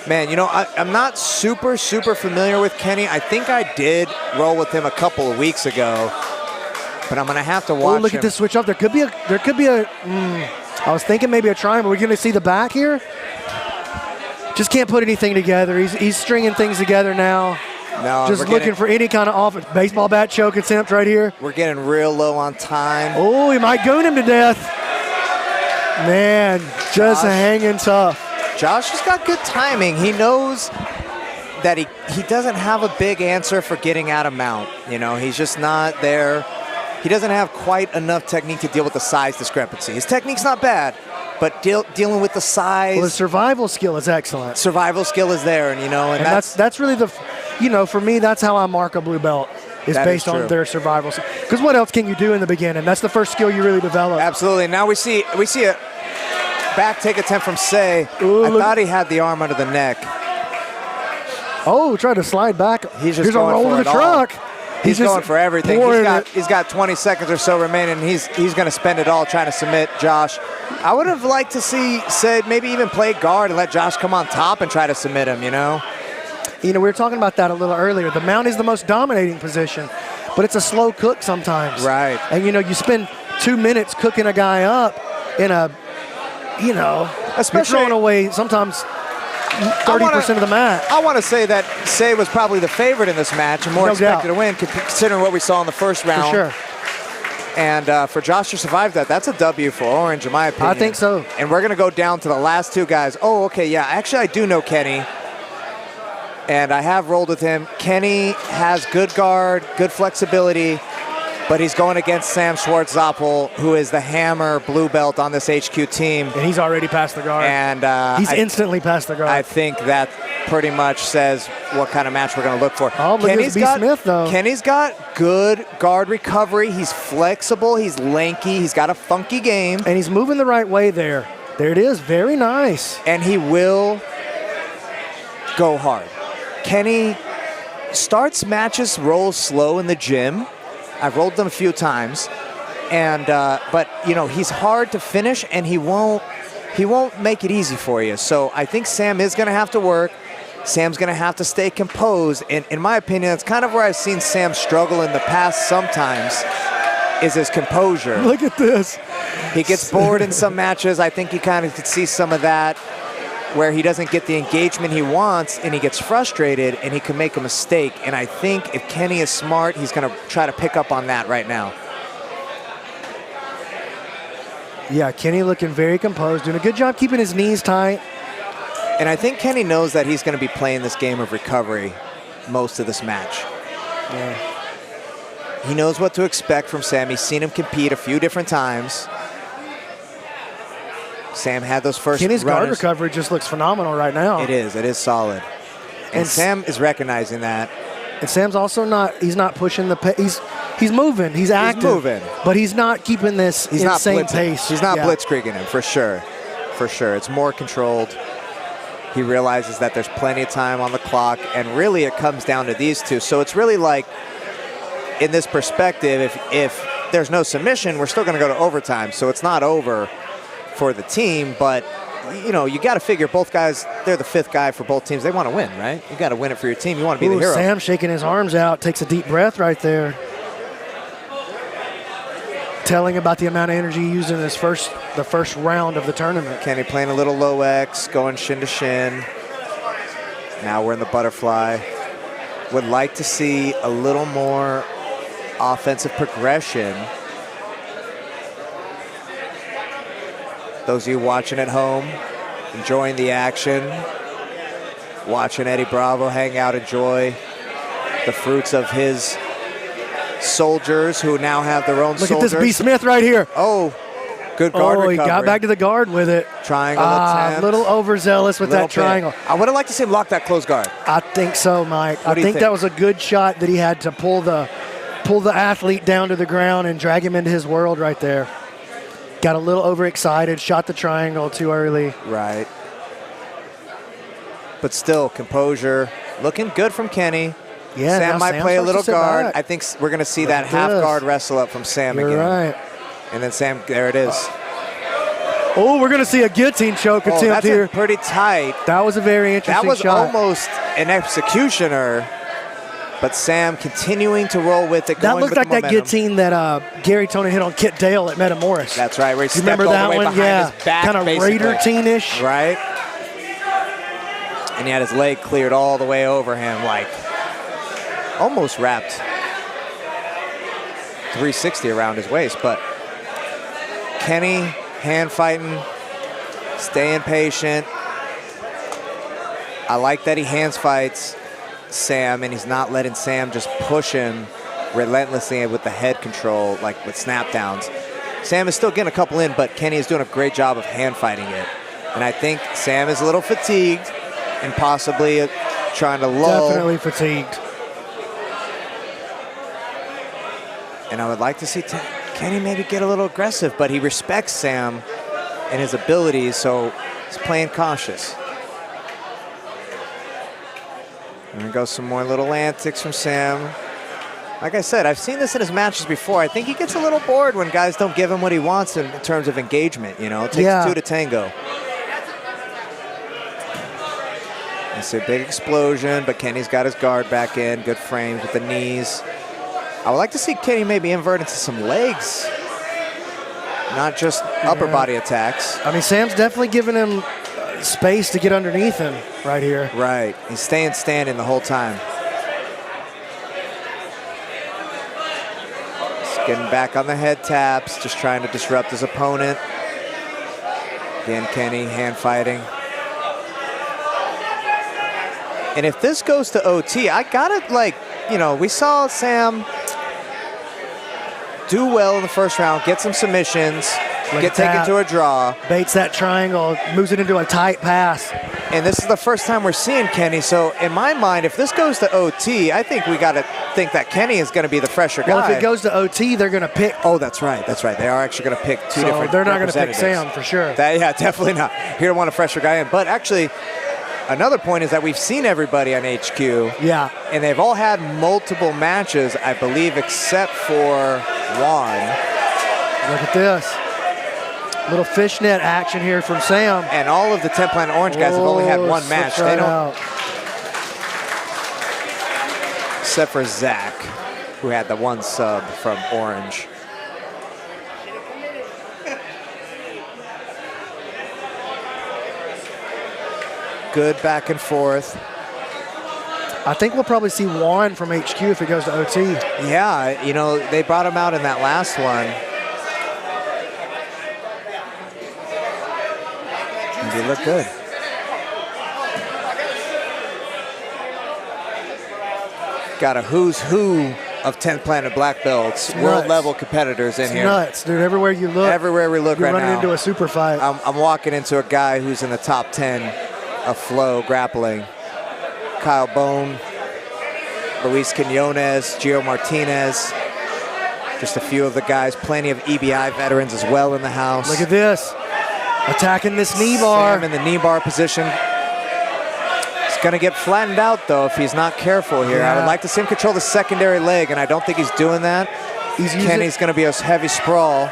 Man, you know, I'm not super familiar with Kenny. I think I did roll with him a couple of weeks ago, but I'm going to have to watch him. Look at this switch up. There could be a. I was thinking maybe a triangle. We're going to see the back here. Just can't put anything together. He's stringing things together now. No, just looking for any kind of offense. Baseball bat choke attempt right here. We're getting real low on time. Oh, he might goon him to death. Man, just hanging tough. Josh has got good timing. He knows that he doesn't have a big answer for getting out of mount. You know, he's just not there. He doesn't have quite enough technique to deal with the size discrepancy. His technique's not bad, but dealing with the size. Well, the survival skill is excellent. Survival skill is there, and you know, and that's really the, you know, for me, that's how I mark a blue belt. Is based on their survival. Because what else can you do in the beginning? That's the first skill you really develop. Absolutely. Now we see a back take attempt from Say. Ooh, I thought he had the arm under the neck. Oh, tried to slide back. He's just Here's going a roll for to the it truck. All. He's going for everything. He's got 20 seconds or so remaining. He's going to spend it all trying to submit Josh. I would have liked to see Say maybe even play guard and let Josh come on top and try to submit him, you know? You know, we were talking about that a little earlier. The mount is the most dominating position, but it's a slow cook sometimes. Right. And, you know, you spend 2 minutes cooking a guy up in a, you know, especially throwing away sometimes 30% of the match. I want to say that Say was probably the favorite in this match and more expected to win, considering what we saw in the first round. For sure. And for Josh to survive that's a W for Orange, in my opinion. I think so. And we're going to go down to the last two guys. Oh, okay, yeah. Actually, I do know Kenny. And I have rolled with him. Kenny has good guard, good flexibility, but he's going against Sam Schwartz-Zoppel, who is the hammer blue belt on this HQ team. And he's already passed the guard. And he's instantly passed the guard. I think that pretty much says what kind of match we're going to look for. Oh, but Kenny's got Smith, though. Kenny's got good guard recovery. He's flexible. He's lanky. He's got a funky game. And he's moving the right way there. There it is. Very nice. And he will go hard. Kenny starts matches, rolls slow in the gym. I've rolled them a few times, and but you know he's hard to finish, and he won't make it easy for you. So I think Sam is going to have to work. Sam's going to have to stay composed, and in my opinion, that's kind of where I've seen Sam struggle in the past. Sometimes is his composure. Look at this. He gets bored in some matches. I think you kind of could see some of that, where he doesn't get the engagement he wants and he gets frustrated and he can make a mistake. And I think if Kenny is smart, he's going to try to pick up on that right now. Yeah, Kenny looking very composed, doing a good job keeping his knees tight. And I think Kenny knows that he's going to be playing this game of recovery most of this match. Yeah. He knows what to expect from Sam. He's seen him compete a few different times. Sam had those first Kenny's guard runners. recovery just looks phenomenal right now. It is solid. And Sam is recognizing that. And Sam's also he's not pushing the pace. He's moving, he's active. He's moving. But he's not keeping this insane pace. He's not blitzkrieging him, for sure. For sure, it's more controlled. He realizes that there's plenty of time on the clock, and really it comes down to these two. So it's really like, in this perspective, if there's no submission, we're still gonna go to overtime. So it's not over for the team, but you know, you gotta figure both guys, they're the fifth guy for both teams. They wanna win, right? You gotta win it for your team. You wanna be the hero. Sam shaking his arms out, takes a deep breath right there. Telling about the amount of energy he used in the first round of the tournament. Kenny playing a little low X, going shin to shin. Now we're in the butterfly. Would like to see a little more offensive progression. Those of you watching at home, enjoying the action, watching Eddie Bravo hang out, enjoy the fruits of his soldiers who now have their own soldiers. Look at this B. Smith right here. Oh, good guard recovery. He got back to the guard with it. Triangle attempt. A little overzealous with that triangle. I would have liked to see him lock that close guard. I think so, Mike. I think that was a good shot that he had to pull the athlete down to the ground and drag him into his world right there. Got a little overexcited, shot the triangle too early. Right. But still, composure. Looking good from Kenny. Yeah, Sam might play a little guard. Back. I think we're going to see that half guard wrestle up from Sam again. Right. And then Sam, there it is. Oh, we're going to see a guillotine choke attempt here. That's pretty tight. That was a very interesting shot. That was almost an executioner. But Sam continuing to roll with it. That looked like that guillotine that Gary Tony hit on Kit Dale at Meta Morris. That's right. Where he stepped remember all that the way one? behind his back, kind of Raider-teen-ish. Right. And he had his leg cleared all the way over him, like almost wrapped 360 around his waist. But Kenny hand fighting, staying patient. I like that he hands fights Sam, and he's not letting Sam just push him relentlessly with the head control, like with snap downs. Sam is still getting a couple in, but Kenny is doing a great job of hand fighting it. And I think Sam is a little fatigued and possibly trying to lull. Definitely fatigued. And I would like to see Kenny maybe get a little aggressive, but he respects Sam and his abilities, so he's playing cautious. And there goes some more little antics from Sam. Like I said, I've seen this in his matches before. I think he gets a little bored when guys don't give him what he wants in terms of engagement, you know? It takes two to tango. You see a big explosion, but Kenny's got his guard back in. Good frames with the knees. I would like to see Kenny maybe invert into some legs, not just upper body attacks. I mean, Sam's definitely giving him space to get underneath him right here. Right. He's staying standing the whole time. He's getting back on the head taps, just trying to disrupt his opponent. Again, Kenny hand fighting. And if this goes to OT, I gotta, like, you know, we saw Sam do well in the first round, get some submissions, get taken to a draw. Baits that triangle, moves it into a tight pass. And this is the first time we're seeing Kenny, so in my mind, if this goes to OT, I think we got to think that Kenny is going to be the fresher guy. Well, if it goes to OT, they're going to pick. Oh, that's right. That's right. They are actually going to pick two different they're not going to pick Sam for sure. Yeah, definitely not. You don't want a fresher guy in. But actually, another point is that we've seen everybody on HQ. Yeah. And they've all had multiple matches, I believe, except for Juan. Look at this. Little fishnet action here from Sam. And all of the 10 Planet Orange guys have only had one match. They don't. Except for Zack, who had the one sub from Orange. Good back and forth. I think we'll probably see Juan from HQ if it goes to OT. Yeah, you know, they brought him out in that last one. And he looked good. Got a who's who of 10th Planet black belts, world-level competitors in here. Nuts, dude. Everywhere you look. Everywhere we look you're right running now. into a super fight. I'm walking into a guy who's in the top 10 of flow grappling. Kyle Bone, Luis Quinones, Gio Martinez. Just a few of the guys. Plenty of EBI veterans as well in the house. Look at this. Attacking this knee bar. Sam in the knee bar position. He's going to get flattened out, though, if he's not careful here. Yeah. I would like to see him control the secondary leg, and I don't think he's doing that. Kenny's going to be a heavy sprawl.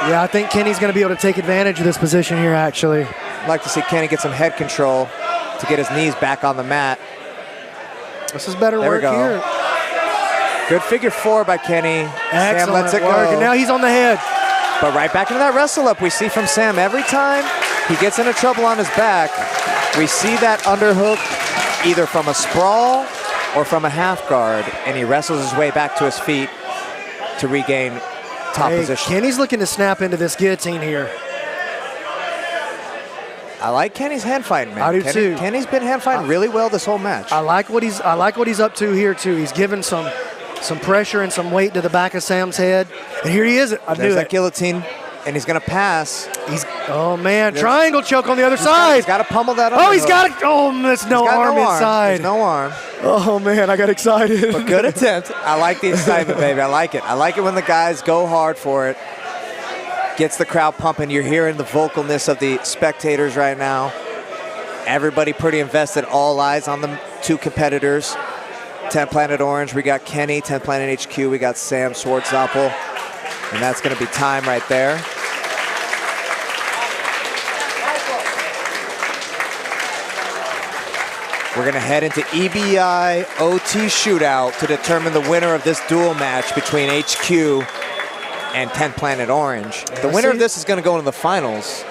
Yeah, I think Kenny's going to be able to take advantage of this position here, actually. I'd like to see Kenny get some head control to get his knees back on the mat. This is better There we work go. here. Good figure 4 by Kenny. Excellent Sam lets it work. go. And now he's on the head. But right back into that wrestle up we see from Sam. Every time he gets into trouble on his back, we see that underhook either from a sprawl or from a half guard, and he wrestles his way back to his feet to regain top position. Kenny's looking to snap into this guillotine here. I like Kenny's hand fighting, man. I do too. Kenny's been hand fighting really well this whole match. I like what he's up to here too. He's given some pressure and some weight to the back of Sam's head. And here he is. I There's knew that it. guillotine, and he's going to pass. Oh man, triangle choke on the other side. He's got to pummel that Oh, he's underhook. got it. Oh, there's no arm inside. There's no arm. Oh man, I got excited. But good attempt. I like the excitement, baby. I like it. I like it when the guys go hard for it. Gets the crowd pumping. You're hearing the vocalness of the spectators right now. Everybody pretty invested. All eyes on the two competitors. 10th Planet Orange, we got Kenny. 10th Planet HQ, we got Sam Swartzoppel. And that's going to be time right there. We're going to head into EBI OT shootout to determine the winner of this duel match between HQ and 10th Planet Orange. The winner of this is going to go into the finals.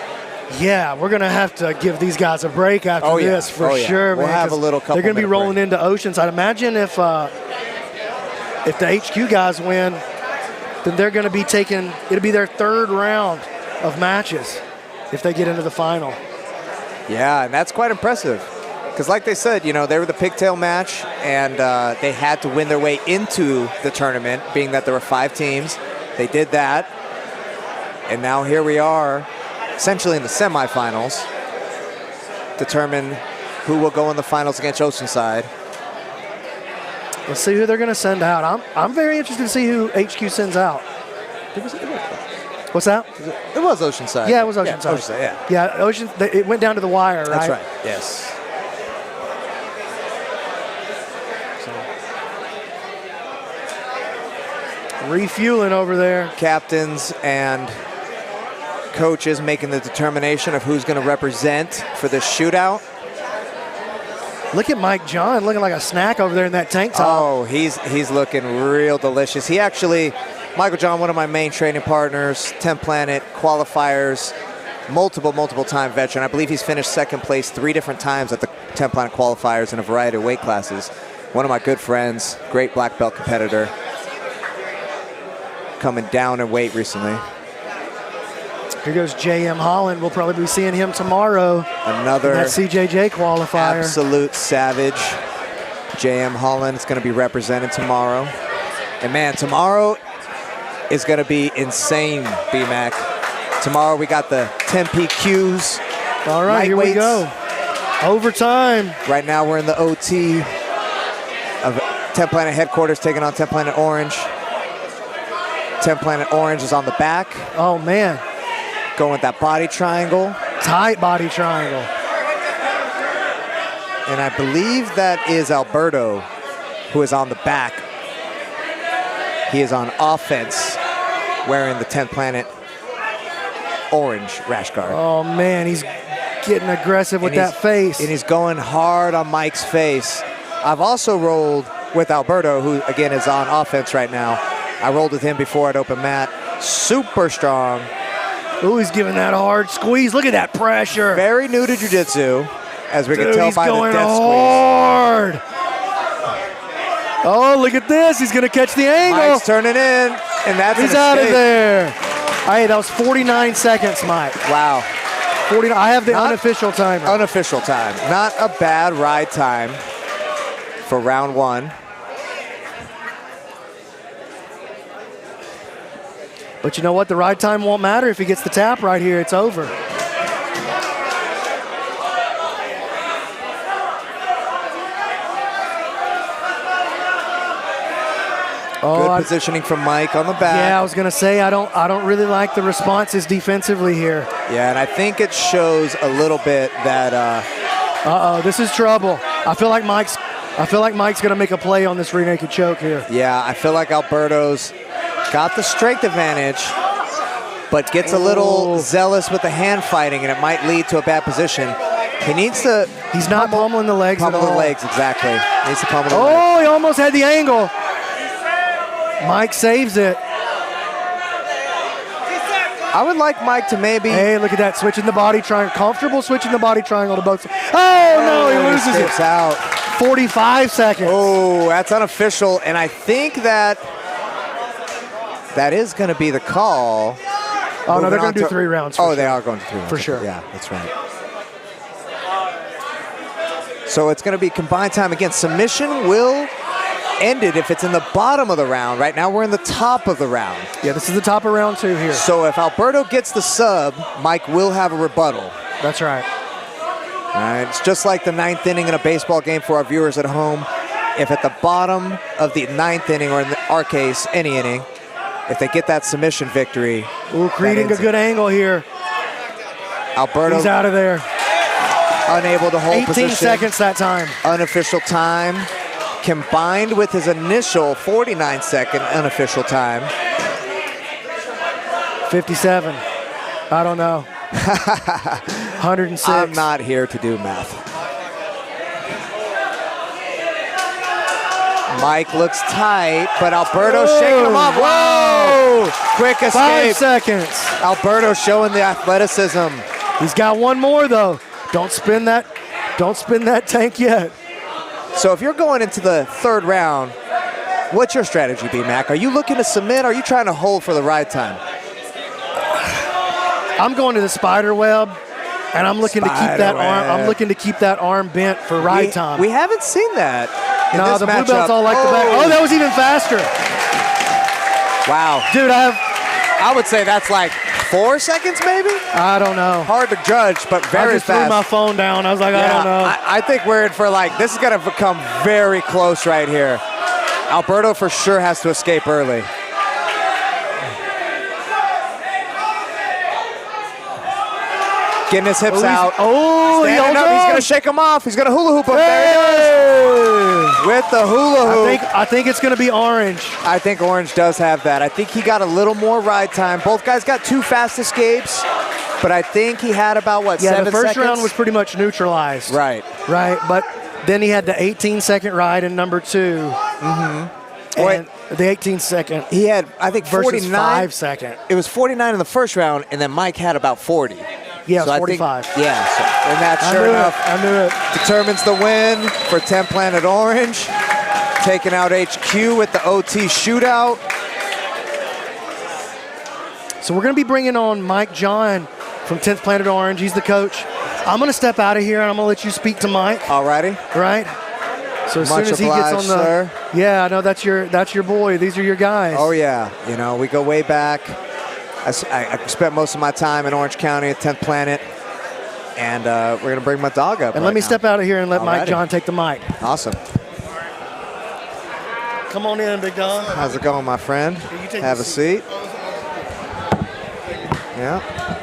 Yeah, we're going to have to give these guys a break after this for sure, We'll man. have a little couple They're going to be minute rolling break. into Oceanside. Imagine if the HQ guys win, then they're going to be taking, it'll be their third round of matches if they get into the final. Yeah, and that's quite impressive. Because like they said, you know, they were the pigtail match, and they had to win their way into the tournament, being that there were 5 teams. They did that, and now here we are, essentially in the semifinals, determine who will go in the finals against Oceanside. Let's see who they're going to send out. I'm very interested to see who HQ sends out. What's that? It was Oceanside. Yeah, it was Oceanside. Yeah, Oceanside, yeah. Yeah, it went down to the wire, right? That's right, yes. Refueling over there. Captains and coaches making the determination of who's going to represent for this shootout. Look at Mike John looking like a snack over there in that tank top. Oh, he's looking real delicious. He actually, Michael John, one of my main training partners, 10th Planet qualifiers, multiple time veteran. I believe he's finished second place 3 different times at the 10th Planet qualifiers in a variety of weight classes. One of my good friends, great black belt competitor, coming down in weight recently. Here goes J.M. Holland. We'll probably be seeing him tomorrow. Another that CJJ qualifier. Absolute savage. J.M. Holland is going to be represented tomorrow. And man, tomorrow is going to be insane, B-Mac. Tomorrow we got the 10 PQs. All right, here we go. Overtime. Right now we're in the OT of 10th Planet headquarters taking on 10th Planet Orange. 10th Planet Orange is on the back. Oh, man. Going with that body triangle. Tight body triangle. And I believe that is Alberto, who is on the back. He is on offense, wearing the 10th Planet Orange rash guard. Oh, man, he's getting aggressive with that face. And he's going hard on Mike's face. I've also rolled with Alberto, who, again, is on offense right now. I rolled with him before at open mat. Super strong. Ooh, he's giving that hard squeeze. Look at that pressure. Very new to jiu-jitsu, as we can tell he's by the going death hard. Oh, look at this. He's going to catch the angle. Mike's turning in, and that's He's out of there. Hey, that was 49 seconds, Mike. Wow. 49. I have the unofficial timer. Unofficial time. Not a bad ride time for round 1. But you know what? The ride time won't matter if he gets the tap right here. It's over. Good positioning from Mike on the back. Yeah, I was gonna say I don't really like the responses defensively here. Yeah, and I think it shows a little bit that. This is trouble. I feel like Mike's gonna make a play on this rear naked choke here. Yeah, I feel like Alberto's got the strength advantage, but gets a little zealous with the hand fighting, and it might lead to a bad position. He needs to. He's not pummeling the legs at all. Pummel the legs, exactly. Needs to pummel the legs. Oh, he almost had the angle. Mike saves it. I would like Mike to maybe. Hey, look at that, switching the body triangle. Comfortable switching the body triangle to both. Oh, no, he loses it. Out. 45 seconds. Oh, that's unofficial, and I think that is going to be the call. Oh, no, they're going to do 3 rounds. Oh, they are going to 3 rounds. For sure. Yeah, that's right. So it's going to be combined time again. Submission will end it if it's in the bottom of the round. Right now we're in the top of the round. Yeah, this is the top of round 2 here. So if Alberto gets the sub, Mike will have a rebuttal. That's right. All right, it's just like the 9th inning in a baseball game for our viewers at home. If at the bottom of the 9th inning, or in our case, any inning, if they get that submission victory. Ooh, creating a good angle here. Alberto. He's out of there. Unable to hold 18 position. seconds that time. Unofficial time. Combined with his initial 49-second unofficial time. 57. I don't know. 106. I'm not here to do math. Mike looks tight, but Alberto's shaking him off. Whoa! Quick escape. 5 seconds. Alberto showing the athleticism. He's got one more though. Don't spin that tank yet. So if you're going into the 3rd round, what's your strategy be, Mac? Are you looking to submit, or are you trying to hold for the ride time? I'm going to the spider web, and I'm looking to keep that arm. I'm looking to keep that arm bent for ride time. We haven't seen that. No, the blue belts all like the back. Oh, that was even faster. Wow, dude, I would say that's like 4 seconds, maybe. I don't know. Hard to judge, but very I just fast. threw my phone down. I was like, I don't know. I think we're in for this is going to become very close right here. Alberto for sure has to escape early. Getting his hips out. Standing up. He's going to shake him off. He's going to hula hoop him. There he is. With the hula hoop. I think it's going to be Orange. I think Orange does have that. I think he got a little more ride time. Both guys got 2 fast escapes, but I think he had about, 7 seconds? Yeah, the first round was pretty much neutralized. Right. Right, but then he had the 18-second ride in number 2. Mm-hmm. And the 18-second. He had, I think, 49. 5-second. It was 49 in the first round, and then Mike had about 40. Yeah, so 45. And that, sure enough, I knew it. Determines the win for 10 Planet Orange. Taking out HQ with the OT shootout. So we're going to be bringing on Mike John from 10th Planet Orange. He's the coach. I'm going to step out of here, and I'm going to let you speak to Mike. Alrighty. Right? So as Much soon as he obliged, gets on the... sir. Yeah, I know that's your boy. These are your guys. Oh, yeah. We go way back. I spent most of my time in Orange County at 10th Planet, and we're going to bring my dog up. And let me step out of here and let Mike Alrighty. John take the mic. Awesome. Come on in, big dog. How's it going, my friend? Have a seat. Yeah.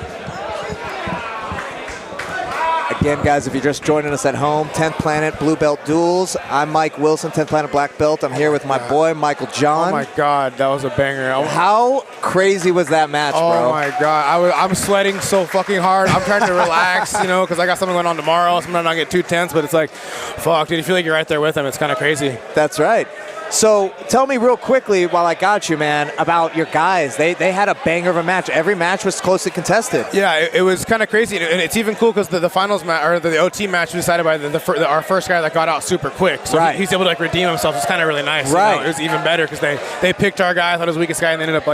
Again, guys, if you're just joining us at home, 10th Planet Blue Belt Duels. I'm Mike Wilson, 10th Planet Black Belt. I'm here with my boy, Michael John. Oh, my God. That was a banger. How crazy was that match, bro? Oh, my God. I'm sweating so fucking hard. I'm trying to relax, because I got something going on tomorrow. So I'm not get too tense, but it's like, fuck, dude, you feel like you're right there with him. It's kind of crazy. That's right. So tell me real quickly while I got you, man, about your guys. They had a banger of a match. Every match was closely contested. Yeah, it was kind of crazy. And it's even cool because the finals match, or the OT match was decided by our first guy that got out super quick. So he's able to redeem himself. It's kind of really nice. Right. It was even better because they picked our guy. I thought it was the weakest guy, and they ended up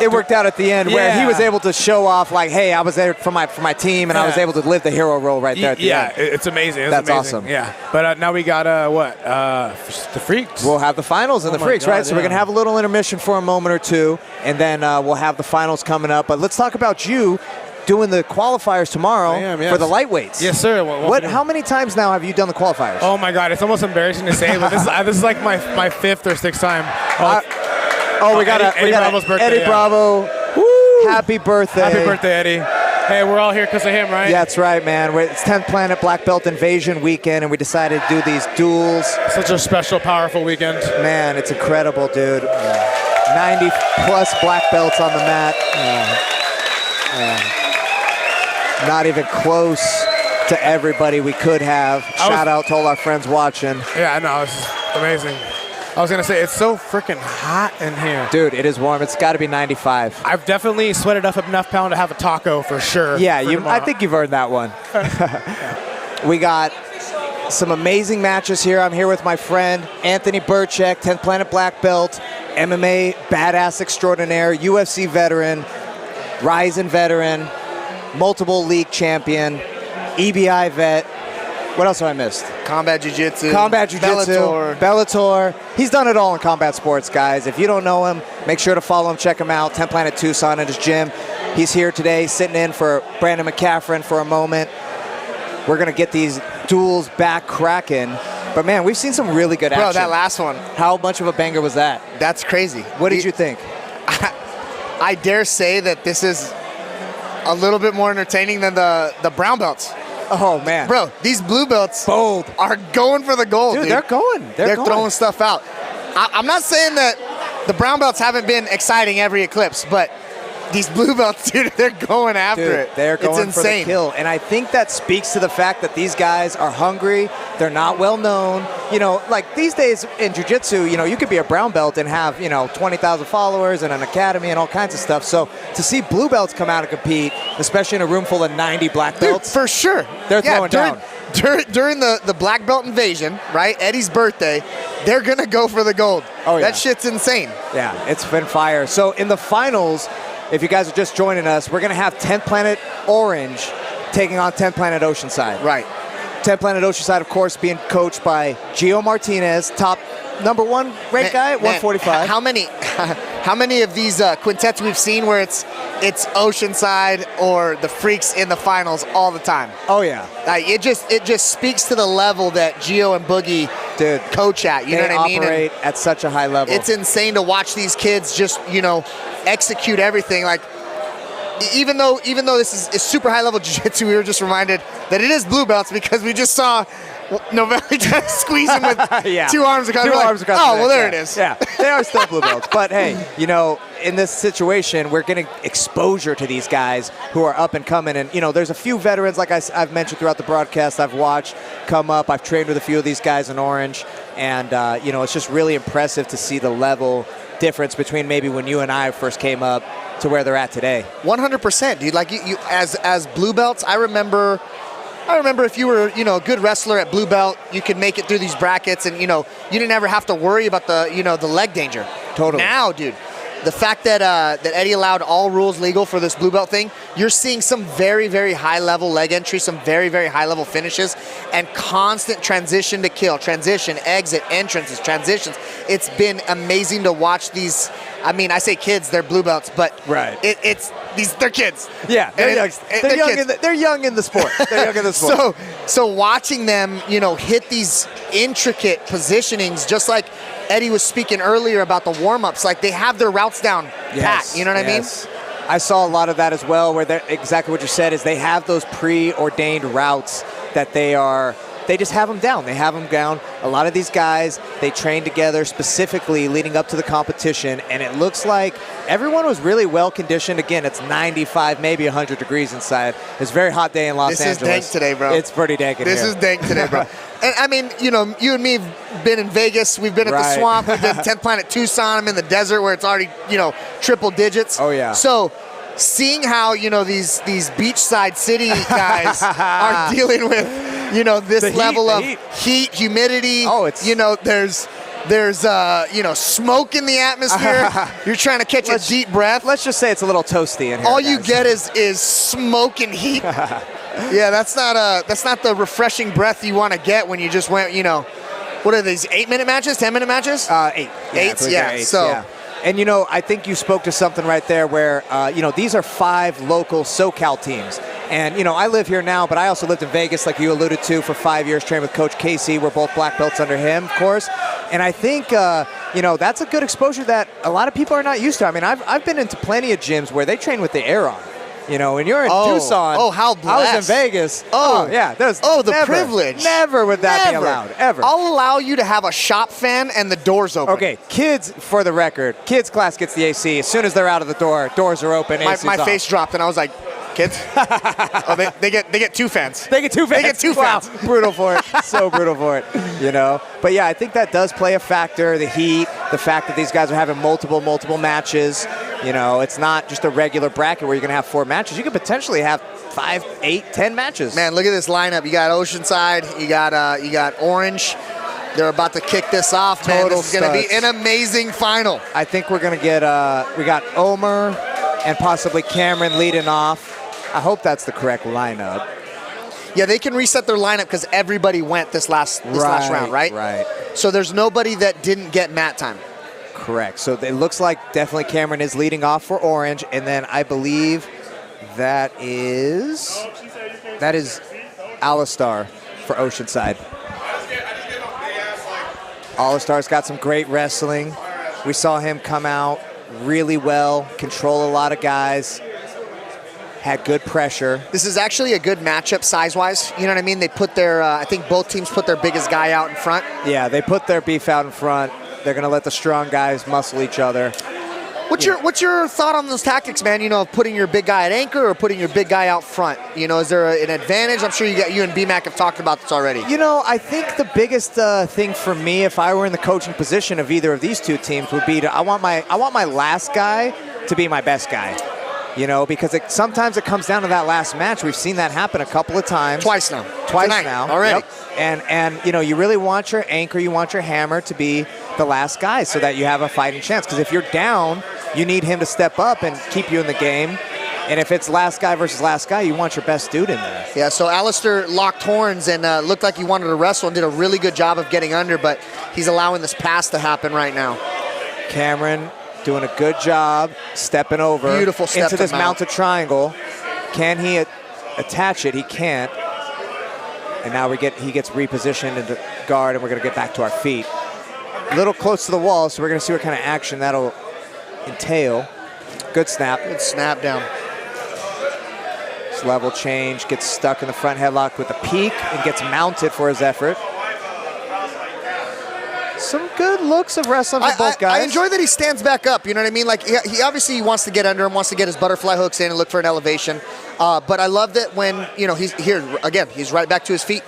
it worked out at the end where he was able to show off like, hey, I was there for my team, and I was able to live the hero role right there at the end. It's amazing. That's amazing. awesome. Yeah. But now we got the Freaks. We'll have the finals and the Freaks, right? So we're gonna have a little intermission for a moment or two, and then we'll have the finals coming up. But let's talk about you doing the qualifiers tomorrow for the lightweights. Yes, sir. How many times now have you done the qualifiers? Oh my God, it's almost embarrassing to say, but this is like my fifth or sixth time. We got Bravo's birthday. Eddie Bravo. Woo! Happy birthday. Happy birthday, Eddie. Hey, we're all here because of him, right? Yeah, that's right, man. It's 10th Planet Black Belt Invasion weekend, and we decided to do these duels. Such a special, powerful weekend. Man, it's incredible, dude. 90-plus black belts on the mat. Not even close to everybody we could have. Shout out to all our friends watching. Yeah, I know. It's amazing. I was going to say, it's so freaking hot in here. Dude, it is warm. It's got to be 95. I've definitely sweated up enough pound to have a taco for sure. Yeah, I think you've earned that one. We got some amazing matches here. I'm here with my friend Anthony Burchek, 10th Planet Black Belt, MMA badass extraordinaire, UFC veteran, Ryzen veteran, multiple league champion, EBI vet. What else have I missed? Combat Jiu-Jitsu. Bellator. He's done it all in combat sports, guys. If you don't know him, make sure to follow him. Check him out. 10 Planet Tucson at his gym. He's here today, sitting in for Brandon McCaffrin for a moment. We're going to get these duels back cracking. But, man, we've seen some really good action. Bro, that last one. How much of a banger was that? That's crazy. What did you think? I dare say that this is a little bit more entertaining than the brown belts. Oh, man. Bro, these blue belts bold are going for the gold, dude. They're going. They're throwing stuff out. I'm not saying that the brown belts haven't been exciting every Eclipse, but these blue belts, dude, they're going after it. They're going for the kill. And I think that speaks to the fact that these guys are hungry. They're not well known. You know, like these days in jiu-jitsu, you know, you could be a brown belt and have, 20,000 followers and an academy and all kinds of stuff. So to see blue belts come out and compete, especially in a room full of 90 black belts. Dude, for sure. They're throwing down. During the black belt invasion, right, Eddie's birthday, they're going to go for the gold. Oh, yeah. That shit's insane. Yeah, it's been fire. So in the finals, if you guys are just joining us, we're going to have 10th Planet Orange taking on 10th Planet Oceanside. Right. 10th Planet Oceanside, of course, being coached by Gino Martinez, top #1 ranked guy at 145. How many of these quintets we've seen where it's Oceanside or the Freaks in the finals all the time? Oh yeah. It just speaks to the level that Gio and Boogie coach at. You know what I mean? They operate at such a high level. It's insane to watch these kids just execute everything. Like even though this is super high level jiu-jitsu, we were just reminded that it is blue belts because we just saw Novelli try to squeeze him with two arms across. There it is. Yeah, they are still blue belts. But hey, in this situation, we're getting exposure to these guys who are up and coming. And, there's a few veterans, like I've mentioned throughout the broadcast, I've watched come up. I've trained with a few of these guys in Orange. And, it's just really impressive to see the level difference between maybe when you and I first came up to where they're at today. 100%, dude. Like you as blue belts, I remember if you were, a good wrestler at blue belt, you could make it through these brackets and, you didn't ever have to worry about the leg danger. Totally. Now, dude, the fact that Eddie allowed all rules legal for this blue belt thing, you're seeing some very, very high-level leg entry, some very, very high-level finishes, and constant transition to kill, transition, exit, entrances, transitions. It's been amazing to watch these. I mean, I say kids, they're blue belts, but right. They're kids. Yeah, they're young in the sport. They're young in the sport. So watching them, hit these intricate positionings, just like Eddie was speaking earlier about the warm-ups, like they have their routes down pat. You know what I mean? I saw a lot of that as well, where exactly what you said is they have those preordained routes that they just have them down. They have them down. A lot of these guys, they train together specifically leading up to the competition, and it looks like everyone was really well conditioned. Again, it's 95, maybe 100 degrees inside. It's a very hot day in Los Angeles. This is dank today, bro. It's pretty dank in here. This is dank today, bro. And I mean, you and me have been in Vegas. We've been at the swamp. We've been 10th Planet Tucson. I'm in the desert where it's already, triple digits. Oh, yeah. So seeing how, these beachside city guys are dealing with, this level of heat, humidity. Oh, it's... there's There's, smoke in the atmosphere. You're trying to catch a deep breath. Let's just say it's a little toasty in here. All you get is smoke and heat. Yeah, that's not the refreshing breath you want to get when you just went, what are these, 8-minute matches, 10-minute matches? 8. Eights, yeah. So. And, I think you spoke to something right there where, these are 5 local SoCal teams. And, I live here now, but I also lived in Vegas, like you alluded to, for 5 years, trained with Coach Casey. We're both black belts under him, of course. And I think, that's a good exposure that a lot of people are not used to. I mean, I've been into plenty of gyms where they train with the air on. When you're in Tucson. Oh, how blessed. I was in Vegas. Yeah. The Privilege. Never would that be allowed, ever. I'll allow you to have a shop fan and the doors open. Okay, kids, for the record, kids class gets the AC. As soon as they're out of the door, doors are open, AC's My off. face dropped and I was like, kids? They get 2 fans. They get 2 fans. They get 2 fans. Wow. Brutal for it. So brutal for it, But yeah, I think that does play a factor, the heat, the fact that these guys are having multiple matches. It's not just a regular bracket where you're going to have 4 matches. You could potentially have 5, 8, 10 matches. Man, look at this lineup. You got Oceanside. You got Orange. They're about to kick this off, man. This is going to be an amazing final. I think we're going to get, we got Omer and possibly Cameron leading off. I hope that's the correct lineup. Yeah, they can reset their lineup because everybody went this last round, right? Right. So there's nobody that didn't get mat time. Correct. So it looks like definitely Cameron is leading off for Orange, and then I believe that is Alastair for Oceanside. Alastair's got some great wrestling. We saw him come out really well, control a lot of guys, had good pressure. This is actually a good matchup size-wise. You know what I mean? They put their, I think both teams put their biggest guy out in front. Yeah, they put their beef out in front. They're going to let the strong guys muscle each other. What's your thought on those tactics, man? Of putting your big guy at anchor or putting your big guy out front? Is there an advantage? I'm sure you and BMAC have talked about this already. I think the biggest thing for me, if I were in the coaching position of either of these two teams, would be I want my last guy to be my best guy. Because sometimes it comes down to that last match. We've seen that happen a couple of times. Twice now already. Yep. And you really want your anchor, you want your hammer to be the last guy so that you have a fighting chance. Because if you're down, you need him to step up and keep you in the game. And if it's last guy versus last guy, you want your best dude in there. Yeah, so Alastair locked horns and looked like he wanted to wrestle and did a really good job of getting under, but he's allowing this pass to happen right now. Cameron doing a good job stepping over Beautiful step into this mount. mounted triangle. Can he attach it? He can't. And now he gets repositioned into guard, and we're going to get back to our feet. A little close to the wall, so we're going to see what kind of action that'll entail. Good snap. Good snap down. This level change, gets stuck in the front headlock with a peek and gets mounted for his effort. Some good looks of wrestling for both guys. I enjoy that he stands back up, you know what I mean? Like, he obviously wants to get under him, wants to get his butterfly hooks in and look for an elevation. But I love that when, he's here, again, he's right back to his feet.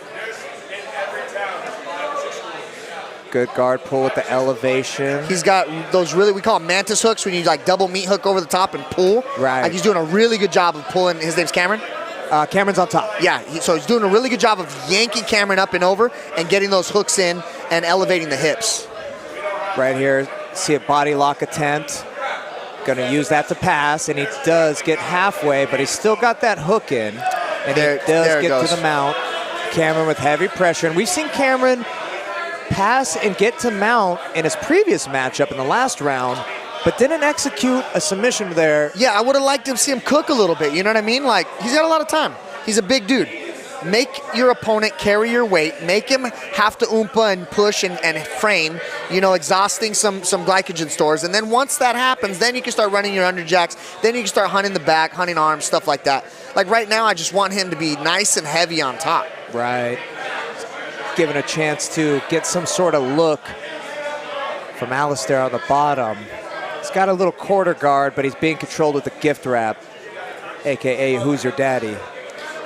Good guard pull with the elevation. He's got those we call them mantis hooks, when you like double meat hook over the top and pull. Right. Like he's doing a really good job of pulling. His name's Cameron? Cameron's on top. Yeah, so he's doing a really good job of yanking Cameron up and over and getting those hooks in and elevating the hips. Right here, see a body lock attempt. Going to use that to pass, and he does get halfway, but he's still got that hook in. And he does get to the mount. Cameron with heavy pressure, and we've seen Cameron pass and get to mount in his previous matchup in the last round, but didn't execute a submission there. Yeah, I would have liked to see him cook a little bit, you know what I mean? Like, he's got a lot of time. He's a big dude. Make your opponent carry your weight. Make him have to oompa and push and frame, exhausting some glycogen stores. And then once that happens, then you can start running your underjacks. Then you can start hunting the back, hunting arms, stuff like that. Like right now, I just want him to be nice and heavy on top. Right. Given a chance to get some sort of look from Alastair on the bottom. He's got a little quarter guard, but he's being controlled with the gift wrap, a.k.a. Who's Your Daddy?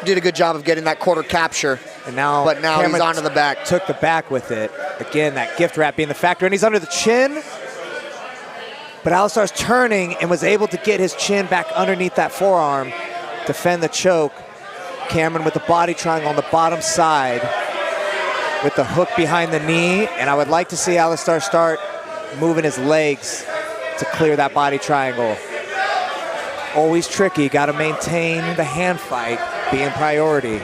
Did a good job of getting that quarter capture. But now Cameron he's onto the back. Took the back with it. Again, that gift wrap being the factor, and he's under the chin. But Alastair's turning and was able to get his chin back underneath that forearm, defend the choke. Cameron with the body triangle on the bottom side. with the hook behind the knee, and I would like to see Alastair start moving his legs to clear that body triangle. Always tricky, got to maintain the hand fight being priority.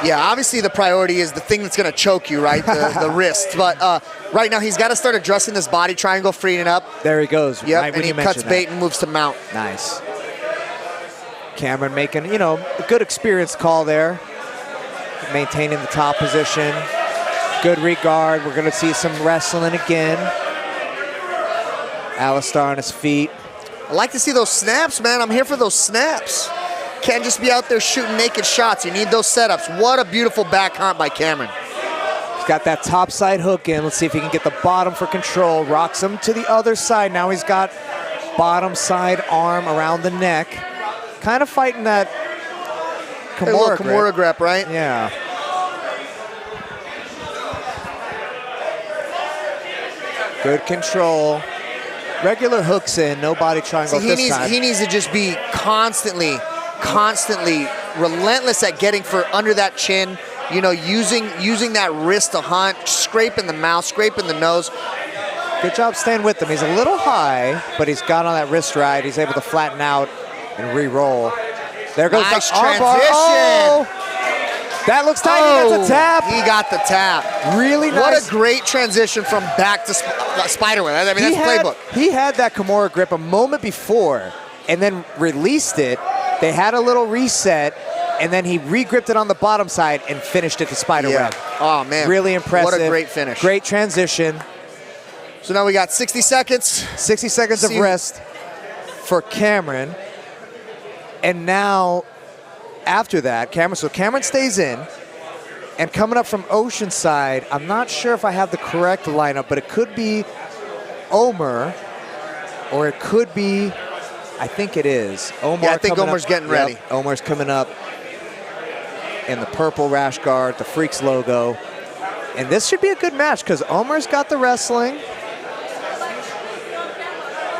Yeah, obviously the priority is the thing that's going to choke you, right? The wrist. But right now he's got to start addressing this body triangle, freeing it up. There he goes. Yep, right and he cuts bait and moves to mount. Nice. Cameron making, a good experience call there. Maintaining the top position. Good regard. We're going to see some wrestling again. Alastair on his feet. I like to see those snaps, man. I'm here for those snaps. Can't just be out there shooting naked shots. You need those setups. What a beautiful back hunt by Cameron. He's got that top side hook in. Let's see if he can get the bottom for control. Rocks him to the other side. Now he's got bottom side arm around the neck. Kind of fighting that Kimura grip, right? Yeah. Good control. Regular hooks in, no body triangle this time. He needs to just be constantly relentless at getting for under that chin, using that wrist to hunt, scraping the mouth, scraping the nose. Good job staying with him. He's a little high, but he's got on that wrist ride. He's able to flatten out and re-roll. There goes nice the armbar. transition. Oh, that looks tight. He got the tap. He got the tap. Really nice. What a great transition from back to spiderweb. I mean, that's playbook. He had that Kimura grip a moment before and then released it. They had a little reset, and then he re-gripped it on the bottom side and finished it to spiderweb. Yeah. Oh, man. Really impressive. What a great finish. Great transition. So now we got 60 seconds. 60 seconds of rest for Cameron. And now, after that, Cameron stays in. And coming up from Oceanside, I'm not sure if I have the correct lineup, but it could be Omer, or it could be, I think it is. I think Omer's getting ready. Yep, Omer's coming up in the purple rash guard, the Freaks logo. And this should be a good match because Omer's got the wrestling.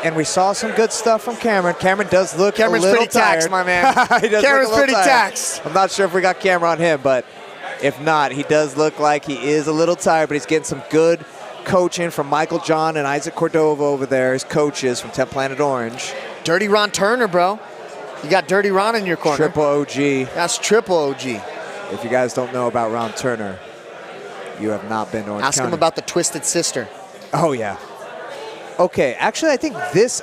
And we saw some good stuff from Cameron. Cameron does look a little pretty tired. taxed, my man. Cameron's pretty taxed. I'm not sure if we got camera on him, but if not, he does look like he is a little tired, but he's getting some good coaching from Michael John and Isaac Cordova over there, his coaches from 10th Planet Orange. Dirty Ron Turner, bro. You got Dirty Ron in your corner. Triple OG. That's triple OG. If you guys don't know about Ron Turner, you have not been to Orange Ask County. him about the Twisted Sister. Oh, yeah. Okay, actually, I think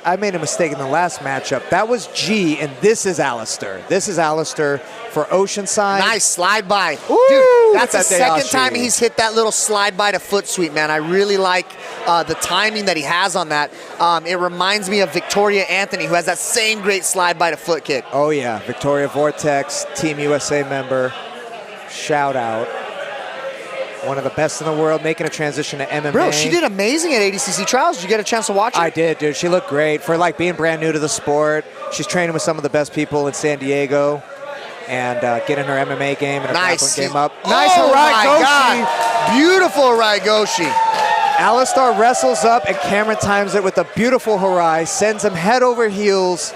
I made a mistake in the last matchup. That was G, and this is Alastair. This is Alastair for Oceanside. Nice slide by. Ooh, dude, that's the that second Dayashi. time he's hit that little slide by to foot sweep, man. I really like the timing that he has on that. It reminds me of Victoria Anthony, who has that same great slide by to foot kick. Oh, yeah. Victoria Vortex, Team USA member. Shout out. One of the best in the world, making a transition to MMA. Bro, she did amazing at ADCC Trials. Did you get a chance to watch her? I did, dude. She looked great for being brand new to the sport. She's training with some of the best people in San Diego and getting her MMA game and her grappling game up. Nice my Harai God. Beautiful Harai Goshi. Alastair wrestles up and Cameron times it with a beautiful Harai, sends him head over heels.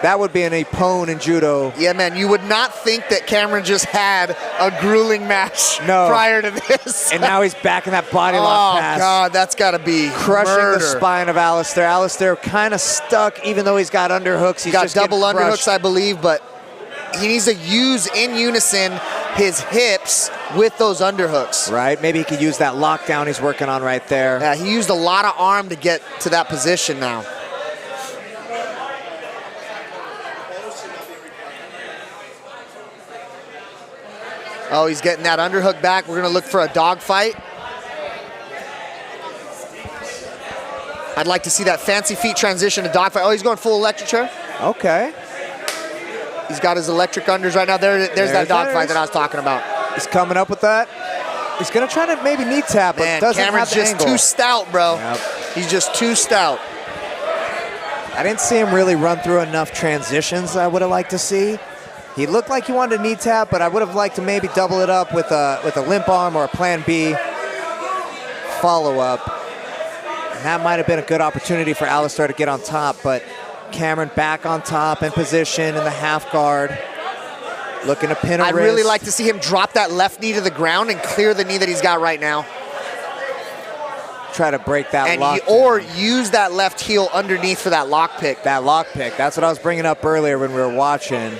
That would be an Ippon in judo. Yeah, man, you would not think that Cameron just had a grueling match prior to this. And now he's back in that body lock pass. Oh, God, that's got to be crushing murder. the spine of Alastair. Alastair kind of stuck, even though he's got underhooks. He's got just double getting underhooks, crushed. I believe, but he needs to use in unison his hips with those underhooks. Right, maybe he could use that lockdown he's working on right there. Yeah, he used a lot of arm to get to that position now. Oh, he's getting that underhook back. We're going to look for a dogfight. I'd like to see that fancy feet transition to dogfight. Oh, he's going full electric chair. Okay. He's got his electric unders right now. There's that dogfight that I was talking about. He's coming up with that. He's going to try to maybe knee tap, but Man, doesn't Cameron's have the just angle. too stout, bro. Yep. He's just too stout. I didn't see him really run through enough transitions I would have liked to see. He looked like he wanted a knee tap, but I would have liked to maybe double it up with a limp arm or a plan B follow-up. And that might have been a good opportunity for Alastair to get on top, but Cameron back on top in position in the half guard. Looking to pin a I'd wrist. really like to see him drop that left knee to the ground and clear the knee that he's got right now. Try to break that lock. Or use that left heel underneath for that lock pick. That lock pick. That's what I was bringing up earlier when we were watching.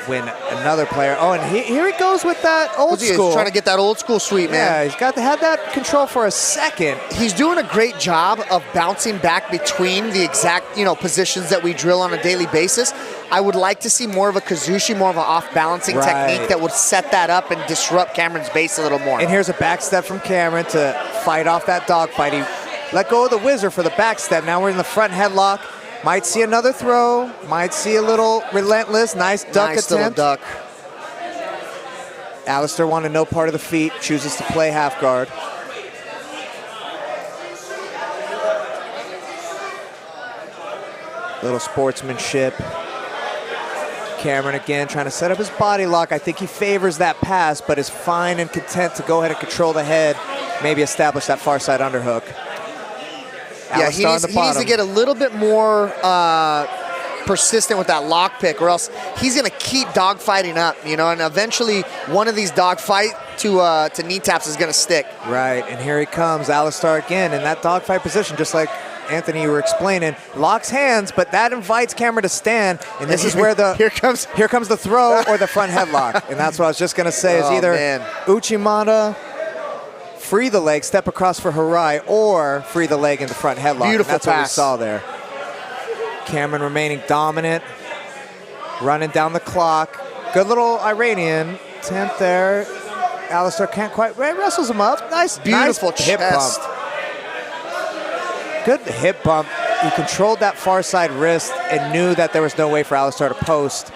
When another player, and here he goes with that old school. He's trying to get that old school sweep, man. Yeah, he's had that control for a second. He's doing a great job of bouncing back between the exact, positions that we drill on a daily basis. I would like to see more of a Kazushi, more of an off-balancing technique that would set that up and disrupt Cameron's base a little more. And here's a back step from Cameron to fight off that dogfight. He let go of the whizzer for the back step. Now we're in the front headlock. Might see another throw. Might see a little relentless. Nice duck attempt. Little duck. Alastair wanted no part of the feet. Chooses to play half guard. Little sportsmanship. Cameron again trying to set up his body lock. I think he favors that pass, but is fine and content to go ahead and control the head. Maybe establish that far side underhook. Yeah, he needs to get a little bit more persistent with that lock pick, or else he's going to keep dogfighting up, and eventually one of these dogfight to knee taps is going to stick. Right, and here he comes, Alastair again in that dogfight position, just like Anthony, you were explaining. Locks hands, but that invites Cameron to stand, and this is where the here comes the throw or the front headlock, and that's what I was just going to say is either Uchimata, free the leg, step across for Harai, or free the leg in the front headlock. Beautiful That's pass. what we saw there. Cameron remaining dominant, running down the clock. Good little Iranian attempt there. Alastair can't quite, wrestles him up. Nice, beautiful nice hip bump. Good hip bump. He controlled that far side wrist and knew that there was no way for Alastair to post.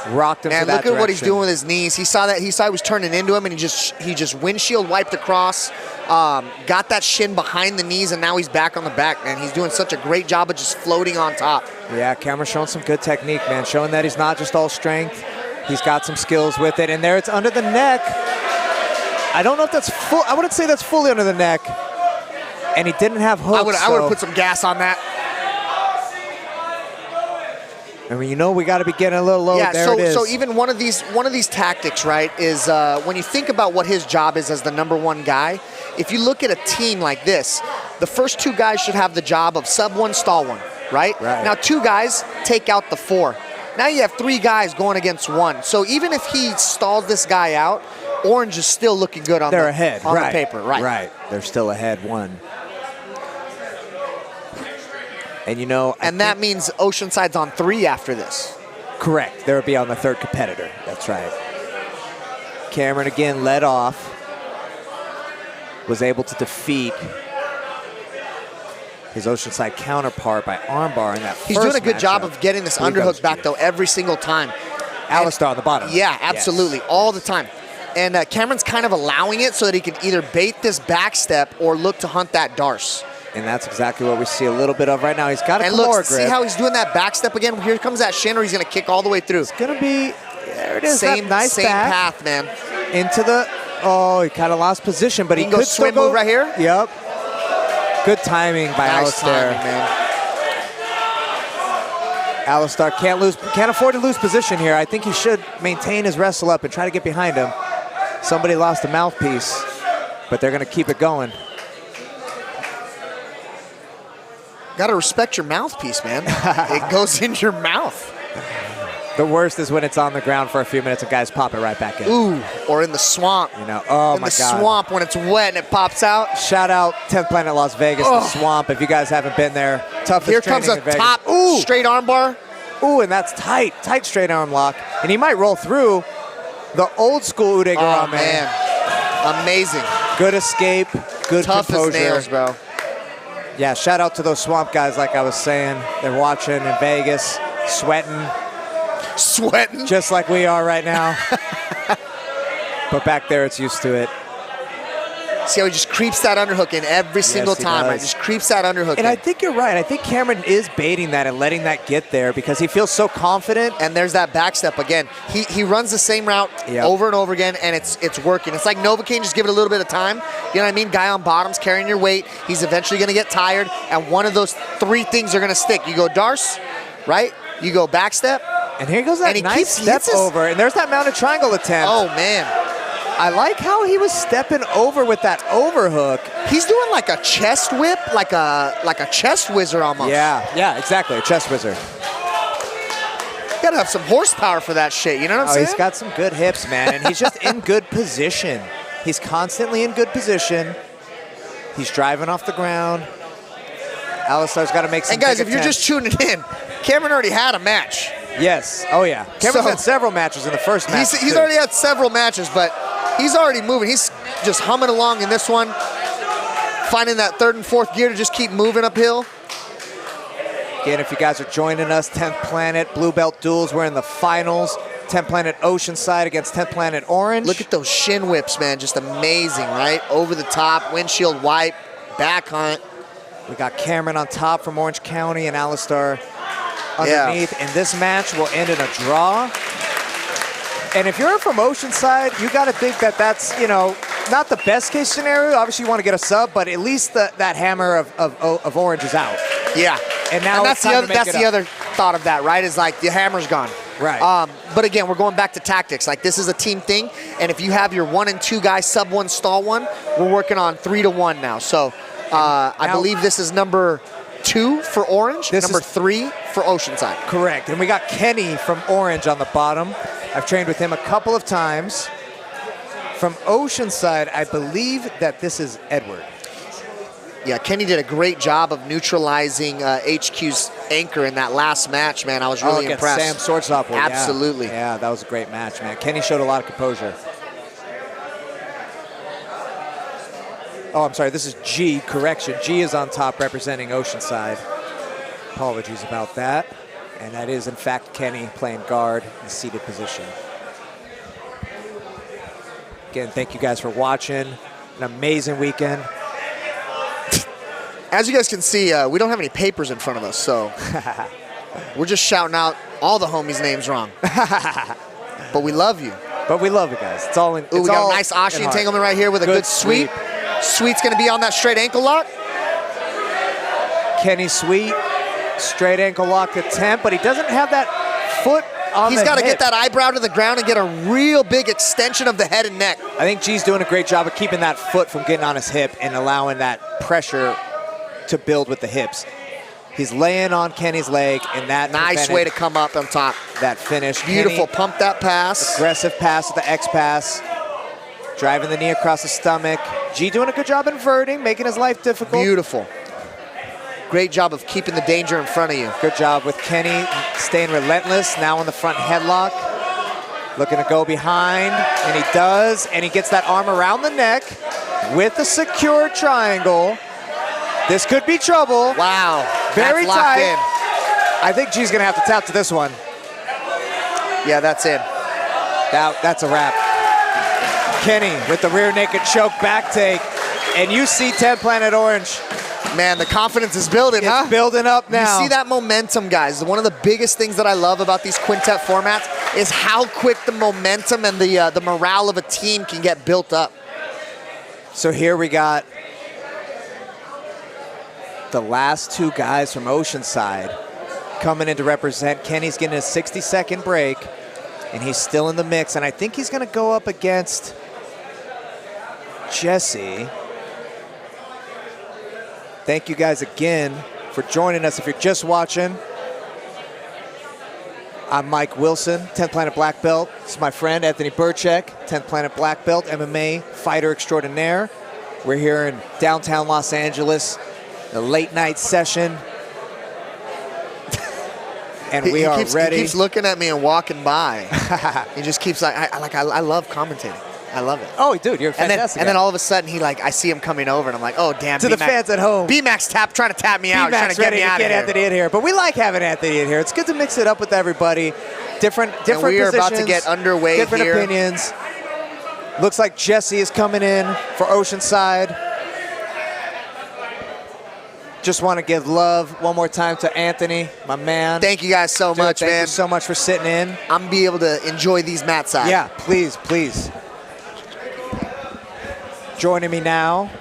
Rocked him to that look direction. at what he's doing with his knees. He saw he was turning into him, and he just windshield wiped across, got that shin behind the knees, and now he's back on the back, man. He's doing such a great job of just floating on top. Yeah, Cameron's showing some good technique, man. Showing that he's not just all strength. He's got some skills with it, and there it's under the neck. I don't know if that's full. I wouldn't say that's fully under the neck. And he didn't have hooks. I would have put some gas on that. I mean, we got to be getting a little low. Yeah, there it is. So even one of these tactics, right, is when you think about what his job is as the number one guy. If you look at a team like this, the first two guys should have the job of sub one, stall one, right? Now 2 guys take out the 4. Now you have 3 guys going against 1. So even if he stalls this guy out, Orange is still looking good on They're ahead, on the paper, right? Right. They're still ahead 1. And and that means Oceanside's on 3 after this. Correct. They would be on the 3rd competitor. That's right. Cameron again led off. Was able to defeat his Oceanside counterpart by armbar in that He's doing a good job of getting this underhook back, though, every single time. Alastair on the bottom. Yeah, absolutely. Yes. All the time. And Cameron's kind of allowing it so that he can either bait this back step or look to hunt that darce. And that's exactly what we see a little bit of right now. He's got a look, grip. see how he's doing that back step again? Here comes that shin, or he's going to kick all the way through. It's going to be, there it is, same nice back. path, man. Into the, he kind of lost position, but he could go swim move right here? Yep. Good timing by Alastair. Man. Alastair can't afford to lose position here. I think he should maintain his wrestle up and try to get behind him. Somebody lost a mouthpiece, but they're going to keep it going. Got to respect your mouthpiece, man. It goes in your mouth. The worst is when it's on the ground for a few minutes and guys pop it right back in. Ooh, or in the swamp. Oh my God. In the swamp when it's wet and it pops out. Shout out 10th Planet Las Vegas, the swamp. If you guys haven't been there, toughest Here comes a top straight arm bar. Ooh, and that's tight straight arm lock. And he might roll through the old school Ude Garame. Oh, man. Amazing. Good escape, good tough composure. As nails, bro. Yeah, shout out to those swamp guys, like I was saying. They're watching in Vegas, sweating. Just like we are right now. But back there, it's used to it. See how he just creeps that underhook in every single time, right? Just creeps that underhook in. I think you're right. I think Cameron is baiting that and letting that get there because he feels so confident. And there's that back step again. He runs the same route over and over again, and it's working. It's like Novocaine, just give it a little bit of time. You know what I mean? Guy on bottom's carrying your weight. He's eventually going to get tired, and one of those 3 things are going to stick. You go darce, right? You go back step, And here goes that he nice step hits his- over. And there's that mounted triangle attempt. Oh, man. I like how he was stepping over with that overhook. He's doing like a chest whip, like a chest whizzer almost. Yeah, exactly, a chest whizzer. Gotta have some horsepower for that shit, you know what I'm saying? He's got some good hips, man, and he's just in good position. He's constantly in good position. He's driving off the ground. Alastair's got to make some. And guys, big if you're attempts. just tuning in, Cameron already had a match. Yes. Oh, yeah. Cameron's had several matches in the first match. He's already had several matches, but he's already moving. He's just humming along in this one, finding that third and fourth gear to just keep moving uphill. Again, if you guys are joining us, 10th Planet Blue Belt Duels, we're in the finals. 10th Planet Oceanside against 10th Planet Orange. Look at those shin whips, man. Just amazing, right? Over the top, windshield wipe, back hunt. We got Cameron on top from Orange County and Alastair underneath. And this match will end in a draw. And if you're from Oceanside, you got to think that that's, you know, not the best case scenario. Obviously, you want to get a sub, but at least that hammer of Orange is out. Yeah. And now that's the other thought of that, right? Is like the hammer's gone. Right. But again, we're going back to tactics. Like this is a team thing, and if you have your 1 and 2 guys sub 1, stall 1, we're working on 3 to 1 now. So I believe this is number 2 for Orange, number 3 for Oceanside. Correct. And we got Kenny from Orange on the bottom. I've trained with him a couple of times. From Oceanside, I believe that this is Edward. Yeah, Kenny did a great job of neutralizing HQ's anchor in that last match, man. I was really impressed. Sam Swordsopple. Absolutely. Yeah, that was a great match, man. Kenny showed a lot of composure. Oh, I'm sorry, this is G, correction. G is on top representing Oceanside. Apologies about that. And that is, in fact, Kenny playing guard in seated position. Again, thank you guys for watching. An amazing weekend. As you guys can see, we don't have any papers in front of us, so we're just shouting out all the homies' names wrong. But we love you. But we love you guys. It's all in. Ooh, we got a nice Ashi entanglement right here with a good sweep. Sweet's going to be on that straight ankle lock. Kenny Sweet, straight ankle lock attempt, but he doesn't have that foot on the He's got to hip. get that eyebrow to the ground and get a real big extension of the head and neck. I think G's doing a great job of keeping that foot from getting on his hip and allowing that pressure to build with the hips. He's laying on Kenny's leg, and that nice way to come up on top. That finish. Beautiful. Kenny, pump that pass. Aggressive pass with the X pass. Driving the knee across the stomach. G doing a good job inverting, making his life difficult. Beautiful. Great job of keeping the danger in front of you. Good job with Kenny staying relentless. Now in the front headlock. Looking to go behind, and he does, and he gets that arm around the neck with a secure triangle. This could be trouble. Wow. Very that's tight. In. I think G's gonna have to tap to this one. Yeah, that's in. That's a wrap. Kenny with the rear naked choke back take, and you see 10 Planet Orange. Man, the confidence is building, It's building up now. You see that momentum, guys. One of the biggest things that I love about these quintet formats is how quick the momentum and the morale of a team can get built up. So here we got the last 2 guys from Oceanside coming in to represent. Kenny's getting a 60-second break, and he's still in the mix. And I think he's going to go up against Jesse. Thank you guys again for joining us. If you're just watching, I'm Mike Wilson, 10th Planet Black Belt. This is my friend Anthony Burchek, 10th Planet Black Belt, MMA fighter extraordinaire. We're here in downtown Los Angeles, the late night session. And we are ready. He keeps looking at me and walking by. He just keeps like, I love commentating. I love it. Oh, dude, you're fantastic. And then all of a sudden, I see him coming over, and I'm like, oh, damn. To the fans at home. B-Mac's trying to tap me out. Trying to get me out of here. Anthony in here. But we like having Anthony in here. It's good to mix it up with everybody. Different and we are positions, about to get underway different here. opinions. Looks like Jesse is coming in for Oceanside. Just want to give love one more time to Anthony, my man. Thank you guys so much, man. Thank you so much for sitting in. I'm going to be able to enjoy these mat sides. Yeah, please, please. Joining me now,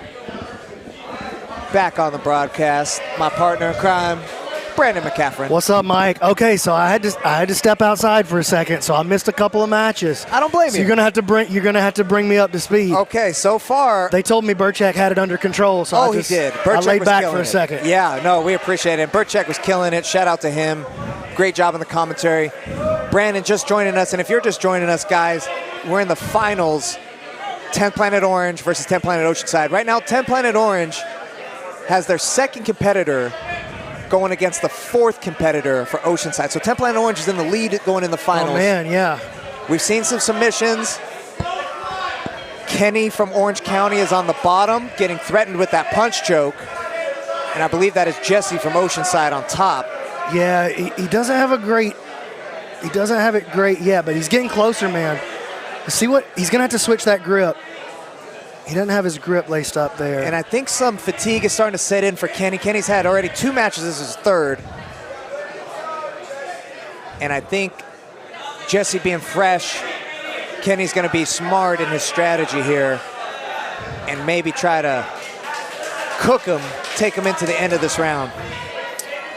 back on the broadcast, my partner in crime, Brandon McCaffrey. What's up, Mike? Okay, so I had to step outside for a second, so I missed a couple of matches. I don't blame so you. You're gonna have to bring me up to speed. Okay, so far They told me Burchak had it under control, so he did. I Burchak laid was back killing for a it. second. Yeah, no, we appreciate it. Burchak was killing it. Shout out to him. Great job in the commentary. Brandon just joining us, and if you're just joining us, guys, we're in the finals. 10th Planet Orange versus 10th Planet Oceanside. Right now, 10th Planet Orange has their second competitor going against the fourth competitor for Oceanside. So 10th Planet Orange is in the lead going in the finals. Oh man, yeah. We've seen some submissions. Kenny from Orange County is on the bottom, getting threatened with that punch choke. And I believe that is Jesse from Oceanside on top. Yeah, he doesn't have it great yet, but he's getting closer, man. See what he's gonna have to switch that grip. He doesn't have his grip laced up there. And I think some fatigue is starting to set in for Kenny. Kenny's had already 2 matches. This is his third. And I think Jesse being fresh, Kenny's going to be smart in his strategy here and maybe try to cook him, take him into the end of this round.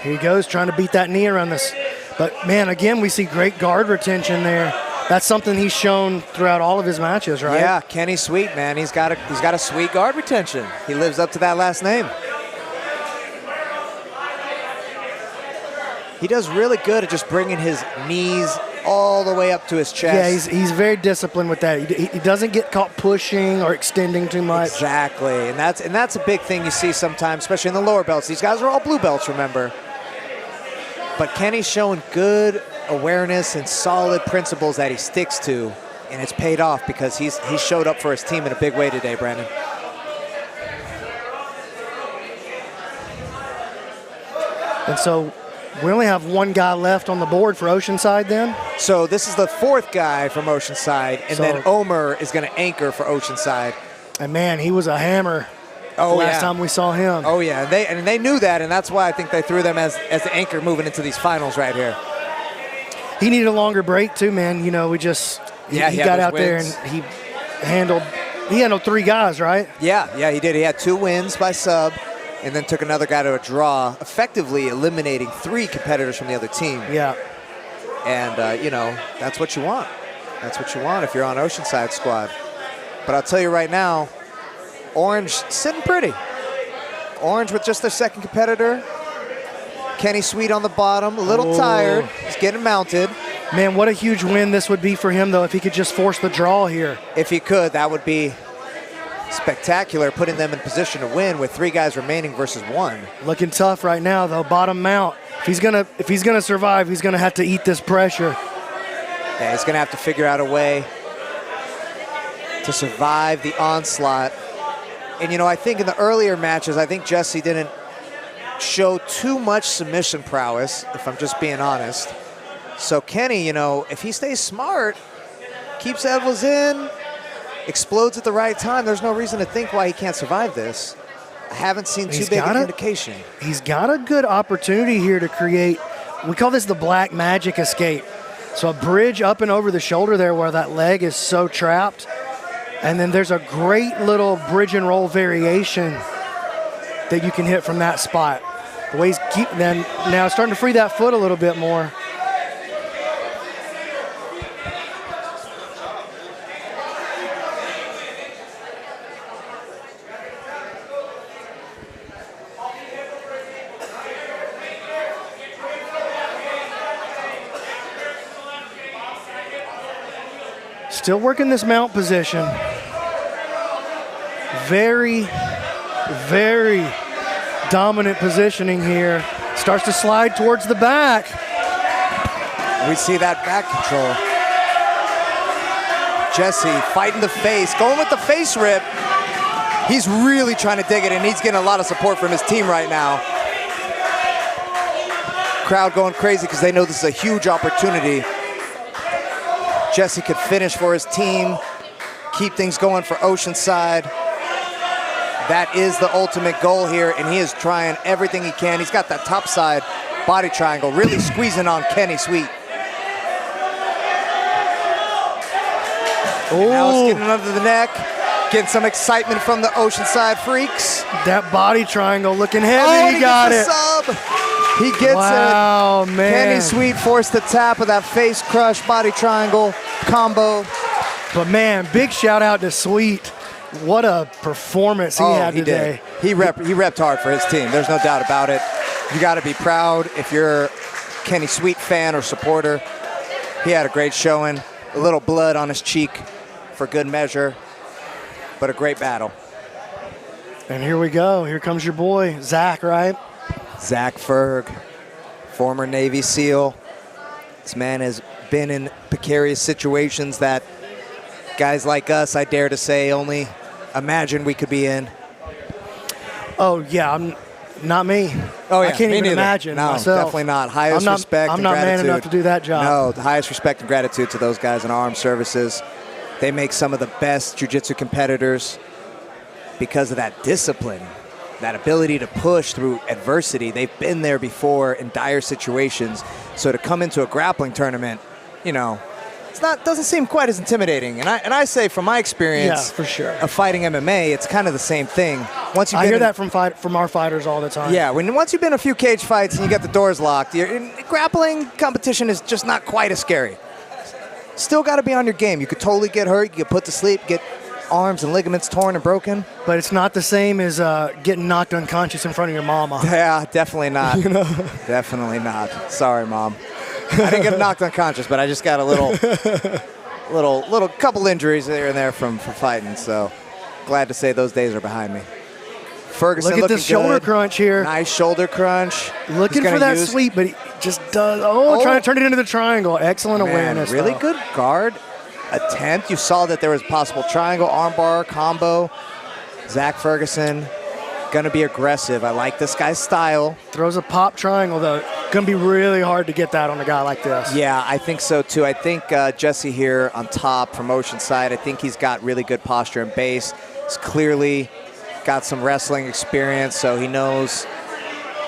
Here he goes, trying to beat that knee around this. But man, again, we see great guard retention there. That's something he's shown throughout all of his matches, right? Yeah, Kenny's sweet, man. He's got a sweet guard retention. He lives up to that last name. He does really good at just bringing his knees all the way up to his chest. Yeah, he's very disciplined with that. He doesn't get caught pushing or extending too much. Exactly, and that's a big thing you see sometimes, especially in the lower belts. These guys are all blue belts, remember. But Kenny's showing good awareness and solid principles that he sticks to, and it's paid off because he showed up for his team in a big way today, Brandon. And so we only have one guy left on the board for Oceanside then? So this is the fourth guy from Oceanside, and then Omer is going to anchor for Oceanside. And man, he was a hammer last time we saw him. Oh yeah, and they knew that, and that's why I think they threw them as the anchor moving into these finals right here. He needed a longer break too, man. You know, he got out there and he handled 3 guys, right? Yeah, he did. He had 2 wins by sub, and then took another guy to a draw, effectively eliminating 3 competitors from the other team. Yeah. And, that's what you want. That's what you want if you're on Oceanside squad. But I'll tell you right now, Orange sitting pretty. Orange with just their second competitor. Kenny Sweet on the bottom, a little tired. He's getting mounted. Man, what a huge win this would be for him, though, if he could just force the draw here. If he could, that would be spectacular, putting them in position to win with 3 guys remaining versus 1. Looking tough right now, though. Bottom mount. If he's gonna survive, he's gonna have to eat this pressure. Yeah, he's gonna have to figure out a way to survive the onslaught. And I think in the earlier matches, I think Jesse didn't show too much submission prowess, if I'm just being honest. So Kenny, if he stays smart, keeps elbows in, explodes at the right time, there's no reason to think why he can't survive this. I haven't seen too big an indication. He's got a good opportunity here to create, we call this the black magic escape. So a bridge up and over the shoulder there where that leg is so trapped. And then there's a great little bridge and roll variation that you can hit from that spot. The way he's now starting to free that foot a little bit more. Still working this mount position. Very, very dominant positioning here. Starts to slide towards the back. We see that back control. Jesse fighting the face, going with the face rip. He's really trying to dig it, and he's getting a lot of support from his team right now. Crowd going crazy because they know this is a huge opportunity. Jesse could finish for his team, keep things going for Oceanside. That is the ultimate goal here, and he is trying everything he can. He's got that top side body triangle, really squeezing on Kenny Sweet. Now it's getting under the neck, getting some excitement from the Oceanside freaks. That body triangle looking heavy, he got it. Sub. He gets wow, it. Man. Kenny Sweet forced the tap of that face crush body triangle combo. But man, big shout out to Sweet. What a performance he had today. He repped hard for his team. There's no doubt about it. You got to be proud if you're a Kenny Sweet fan or supporter. He had a great showing. A little blood on his cheek for good measure, but a great battle. And here we go. Here comes your boy, Zack, right? Zack Ferg, former Navy SEAL. This man has been in precarious situations that guys like us, I dare to say, only imagine we could be in. Oh, yeah, not me. Oh, yeah, I can't me even neither. imagine No, myself. definitely not. Highest respect I'm and not gratitude. man enough to do that job. No, the highest respect and gratitude to those guys in armed services. They make some of the best jiu-jitsu competitors because of that discipline, that ability to push through adversity. They've been there before in dire situations. So to come into a grappling tournament, you know, doesn't seem quite as intimidating. And I say from my experience, for sure, of fighting MMA, it's kind of the same thing. I hear that from our fighters all the time. Yeah, once you've been in a few cage fights and you get the doors locked, grappling competition is just not quite as scary. Still got to be on your game. You could totally get hurt, you get put to sleep, get arms and ligaments torn and broken. But it's not the same as getting knocked unconscious in front of your mama. Yeah, definitely not. You know? Definitely not. Sorry, Mom. I didn't get knocked unconscious, but I just got a little couple injuries here and there from fighting. So glad to say those days are behind me. Ferguson look at this shoulder crunch here. Nice shoulder crunch. Looking for that sweep, but he just does. Trying to turn it into the triangle. Excellent awareness. Really though. good guard attempt. You saw that there was possible triangle, armbar, combo. Zack Ferguson going to be aggressive. I like this guy's style. Throws a pop triangle, though. Going to be really hard to get that on a guy like this. Yeah, I think so, too. I think Jesse here on top from Oceanside, I think he's got really good posture and base. He's clearly got some wrestling experience, so he knows,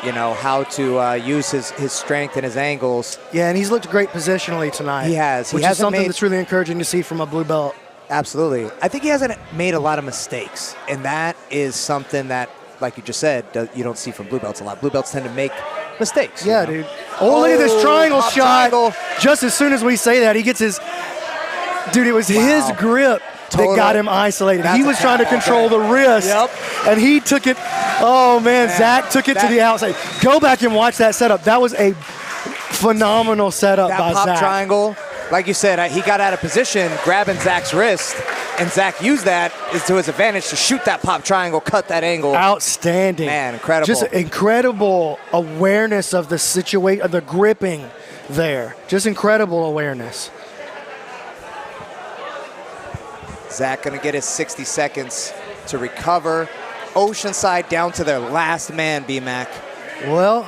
how to use his strength and his angles. Yeah, and he's looked great positionally tonight. He has. Which is something that's really encouraging to see from a blue belt. Absolutely. I think he hasn't made a lot of mistakes, and that is something that, like you just said, you don't see from blue belts a lot. Blue belts tend to make mistakes. Yeah, dude. Look at this triangle shot. Triangle. Just as soon as we say that, he gets his... Dude, it was his grip that got him isolated. He was trying to control the wrist, and he took it. Oh, man, Zack took it to the outside. Go back and watch that setup. That was a phenomenal setup by Zack. That pop triangle, like you said, he got out of position, grabbing Zack's wrist, and Zack used that to his advantage to shoot that pop triangle, cut that angle. Outstanding. Man, incredible. Just incredible awareness of the situation, of the gripping there. Just incredible awareness. Zack going to get his 60 seconds to recover. Oceanside down to their last man, B-Mac. Well,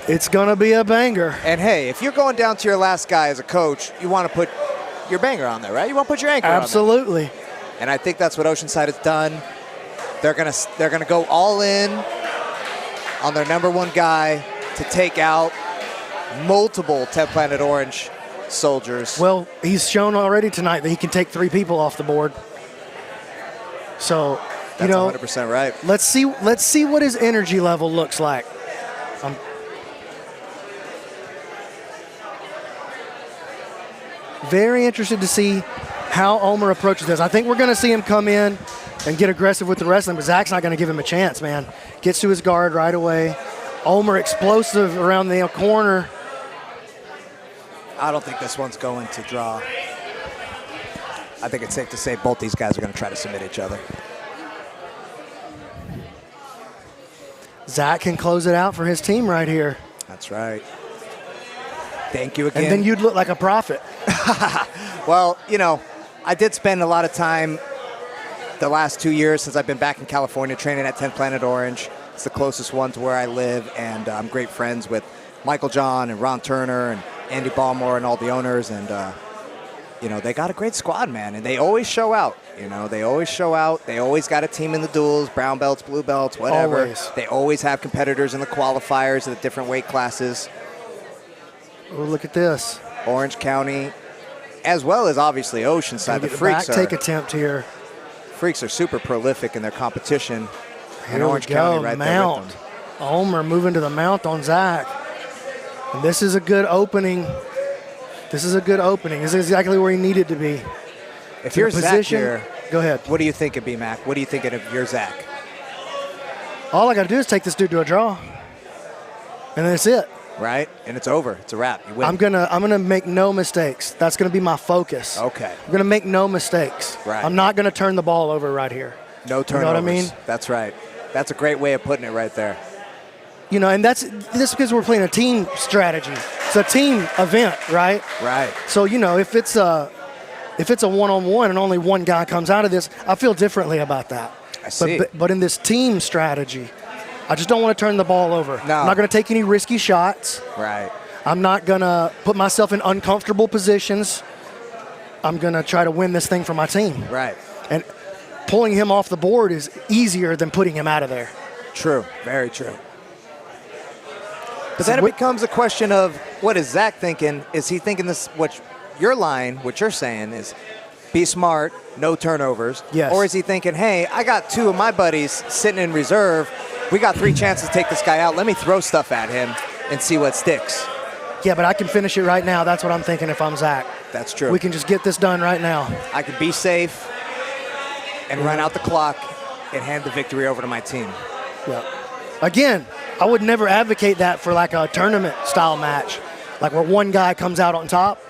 it's going to be a banger. And hey, if you're going down to your last guy as a coach, you want to put your banger on there, right? You want to put your anchor Absolutely. on there. And I think that's what Oceanside has done. They're gonna go all in on their number one guy to take out multiple 10 Planet Orange soldiers. Well, he's shown already tonight that he can take 3 people off the board. So, that's 100% right. Let's see what his energy level looks like. Very interested to see how Omer approaches this. I think we're going to see him come in and get aggressive with the wrestling, but Zack's not going to give him a chance, man. Gets to his guard right away. Omer explosive around the corner. I don't think this one's going to draw. I think it's safe to say both these guys are going to try to submit each other. Zack can close it out for his team right here. That's right. Thank you again. And then you'd look like a prophet. Well, I did spend a lot of time the last 2 years since I've been back in California training at 10 Planet Orange. It's the closest one to where I live, and I'm great friends with Michael John and Ron Turner and Andy Ballmore and all the owners, and they got a great squad, man, and they always show out. They always show out. They always got a team in the duels, brown belts, blue belts, whatever. Always. They always have competitors in the qualifiers at the different weight classes. Oh, look at this. Orange County, as well as obviously Oceanside. The freaks take attempt here. Freaks are super prolific in their competition. Here Orange County right there with them. Omer moving to the mount on Zack. And this is a good opening. This is exactly where he needed to be. If you're Zack position, here, go ahead. what do you think of B-Mac? What do you think of your Zack? All I got to do is take this dude to a draw. And that's it. Right? And it's over. It's a wrap. You win. I'm gonna make no mistakes. That's gonna be my focus. Okay. I'm gonna make no mistakes. Right. I'm not gonna turn the ball over right here. No turnovers. You know what I mean? That's right. That's a great way of putting it right there. You know, and that's because we're playing a team strategy. It's a team event, right? Right. So, you know, if it's a one-on-one and only one guy comes out of this, I feel differently about that. I see. But in this team strategy, I just don't want to turn the ball over. No. I'm not going to take any risky shots. Right. I'm not going to put myself in uncomfortable positions. I'm going to try to win this thing for my team. Right. And pulling him off the board is easier than putting him out of there. True. Very true. But then it becomes a question of, what is Zack thinking? Is he thinking this, what you're saying is, be smart, no turnovers? Yes. Or is he thinking, hey, I got two of my buddies sitting in reserve. We got 3 chances to take this guy out. Let me throw stuff at him and see what sticks. Yeah, but I can finish it right now. That's what I'm thinking if I'm Zack. That's true. We can just get this done right now. I can be safe and run out the clock and hand the victory over to my team. Yeah. Again, I would never advocate that for like a tournament style match, like where one guy comes out on top.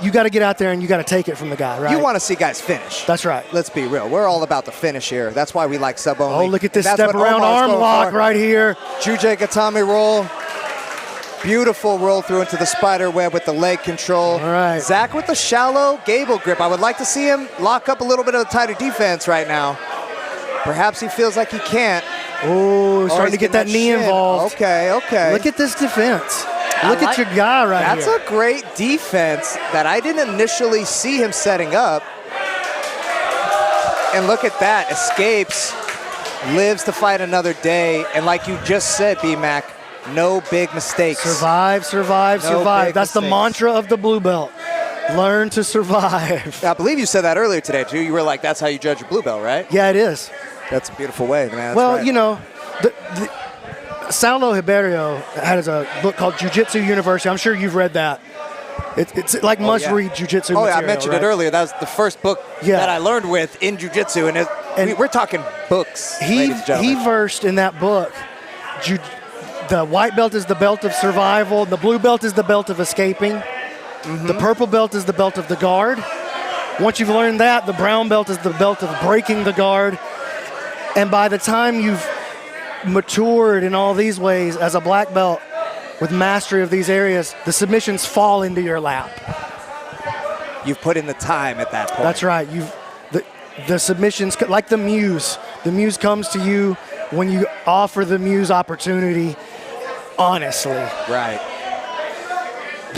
You got to get out there and you got to take it from the guy, right? You want to see guys finish. That's right. Let's be real. We're all about the finish here. That's why we like sub only. Oh, look at this step around arm lock right here. Juje Gatame roll. Beautiful roll through into the spider web with the leg control. All right. Zack with the shallow gable grip. I would like to see him lock up a little bit of a tighter defense right now. Perhaps he feels like he can't. Oh, starting to get that knee involved. Okay. Look at this defense. Look at your guy right here. That's a great defense that I didn't initially see him setting up. And look at that. Escapes, lives to fight another day. And like you just said, B-Mac, no big mistakes. Survive. That's the mantra of the blue belt. Learn to survive. I believe you said that earlier today, too. You were like, that's how you judge a blue belt, right? Yeah, it is. That's a beautiful way, man. That's well, right. you know, Saulo Ribeiro has a book called Jiu-Jitsu University. I'm sure you've read that. It's like must-read Jiu-Jitsu material. I mentioned it earlier. That was the first book that I learned with in Jiu-Jitsu, and we're talking books, ladies and gentlemen. He versed in that book. The white belt is the belt of survival. The blue belt is the belt of escaping. Mm-hmm. The purple belt is the belt of the guard. Once you've learned that, the brown belt is the belt of breaking the guard. And by the time you've matured in all these ways as a black belt with mastery of these areas, the submissions fall into your lap. You've put in the time at that point. That's right. The submissions, like the muse. The muse comes to you when you offer the muse opportunity honestly. Right.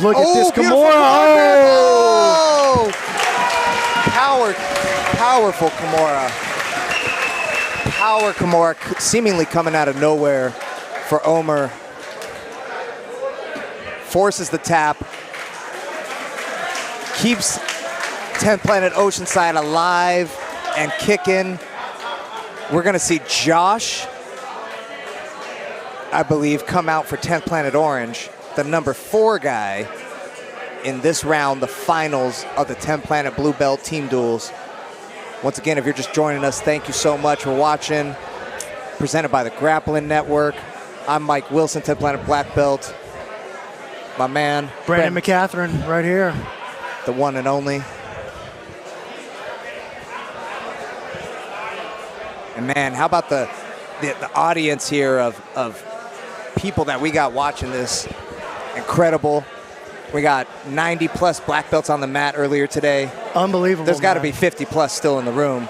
Look at this Kimura. Oh! Powerful Kimura. Power Kimura seemingly coming out of nowhere for Omer. Forces the tap. Keeps 10th Planet Oceanside alive and kicking. We're going to see Josh, I believe, come out for 10th Planet Orange, the number 4 guy in this round, the finals of the 10th Planet Blue Belt Team Duels. Once again, if you're just joining us, thank you so much for watching. Presented by the Grappling Network. I'm Mike Wilson, 10th Planet Black Belt. My man, Brandon McCatherine, right here. The one and only. And man, how about the audience here of people that we got watching this? Incredible. We got 90 plus black belts on the mat earlier today. Unbelievable. There's got to be 50 plus still in the room.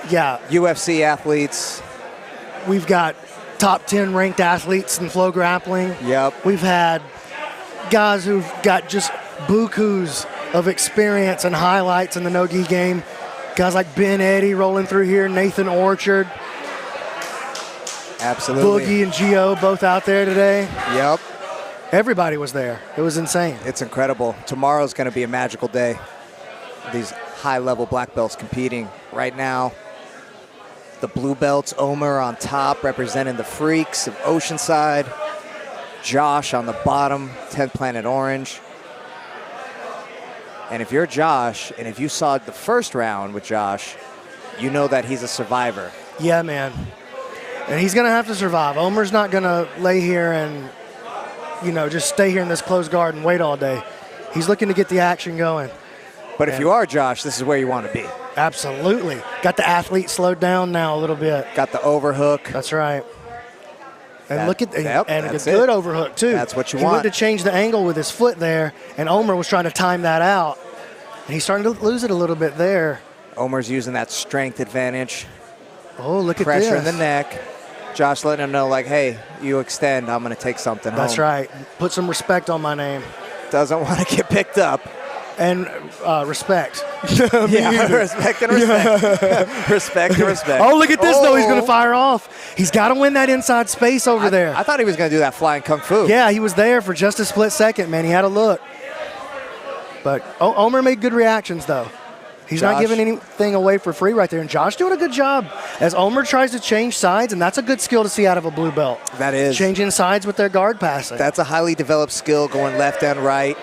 Yeah. UFC athletes. We've got top 10 ranked athletes in flow grappling. Yep. We've had guys who've got just bukus of experience and highlights in the no-gi game. Guys like Ben Eddy rolling through here, Nathan Orchard. Absolutely. Boogie and Gio both out there today. Yep. Everybody was there. It was insane. It's incredible. Tomorrow's going to be a magical day. These high-level black belts competing right now. the blue belts. Omer on top, representing the freaks of Oceanside. Josh on the bottom, 10th Planet Orange. And if you're Josh, and if you saw the first round with Josh, you know that he's a survivor. Yeah, man. And he's going to have to survive. Omer's not going to lay here and, just stay here in this closed guard and wait all day. He's looking to get the action going. But if you are Josh, this is where you want to be. Absolutely. Got the athlete slowed down now a little bit. Got the overhook. That's right. And That- look at yep, and a that's good it. overhook too. That's what you he want. went to change the angle with his foot there, and Omer was trying to time that out. And he's starting to lose it a little bit there. Omer's using that strength advantage. Oh, look at Pressure this. in the neck. Josh letting him know, like, hey, you extend, I'm going to take something That's home. right. Put some respect on my name. Doesn't want to get picked up. And respect. Yeah, respect and respect. Respect and respect. Oh, look at this, though. He's going to fire off. He's got to win that inside space over there. I thought he was going to do that flying kung fu. Yeah, he was there for just a split second, man. He had a look. But Omer made good reactions, though. He's not giving anything away for free right there. And Josh doing a good job as Omer tries to change sides, and that's a good skill to see out of a blue belt. That is. Changing sides with their guard passing. That's a highly developed skill, going left and right.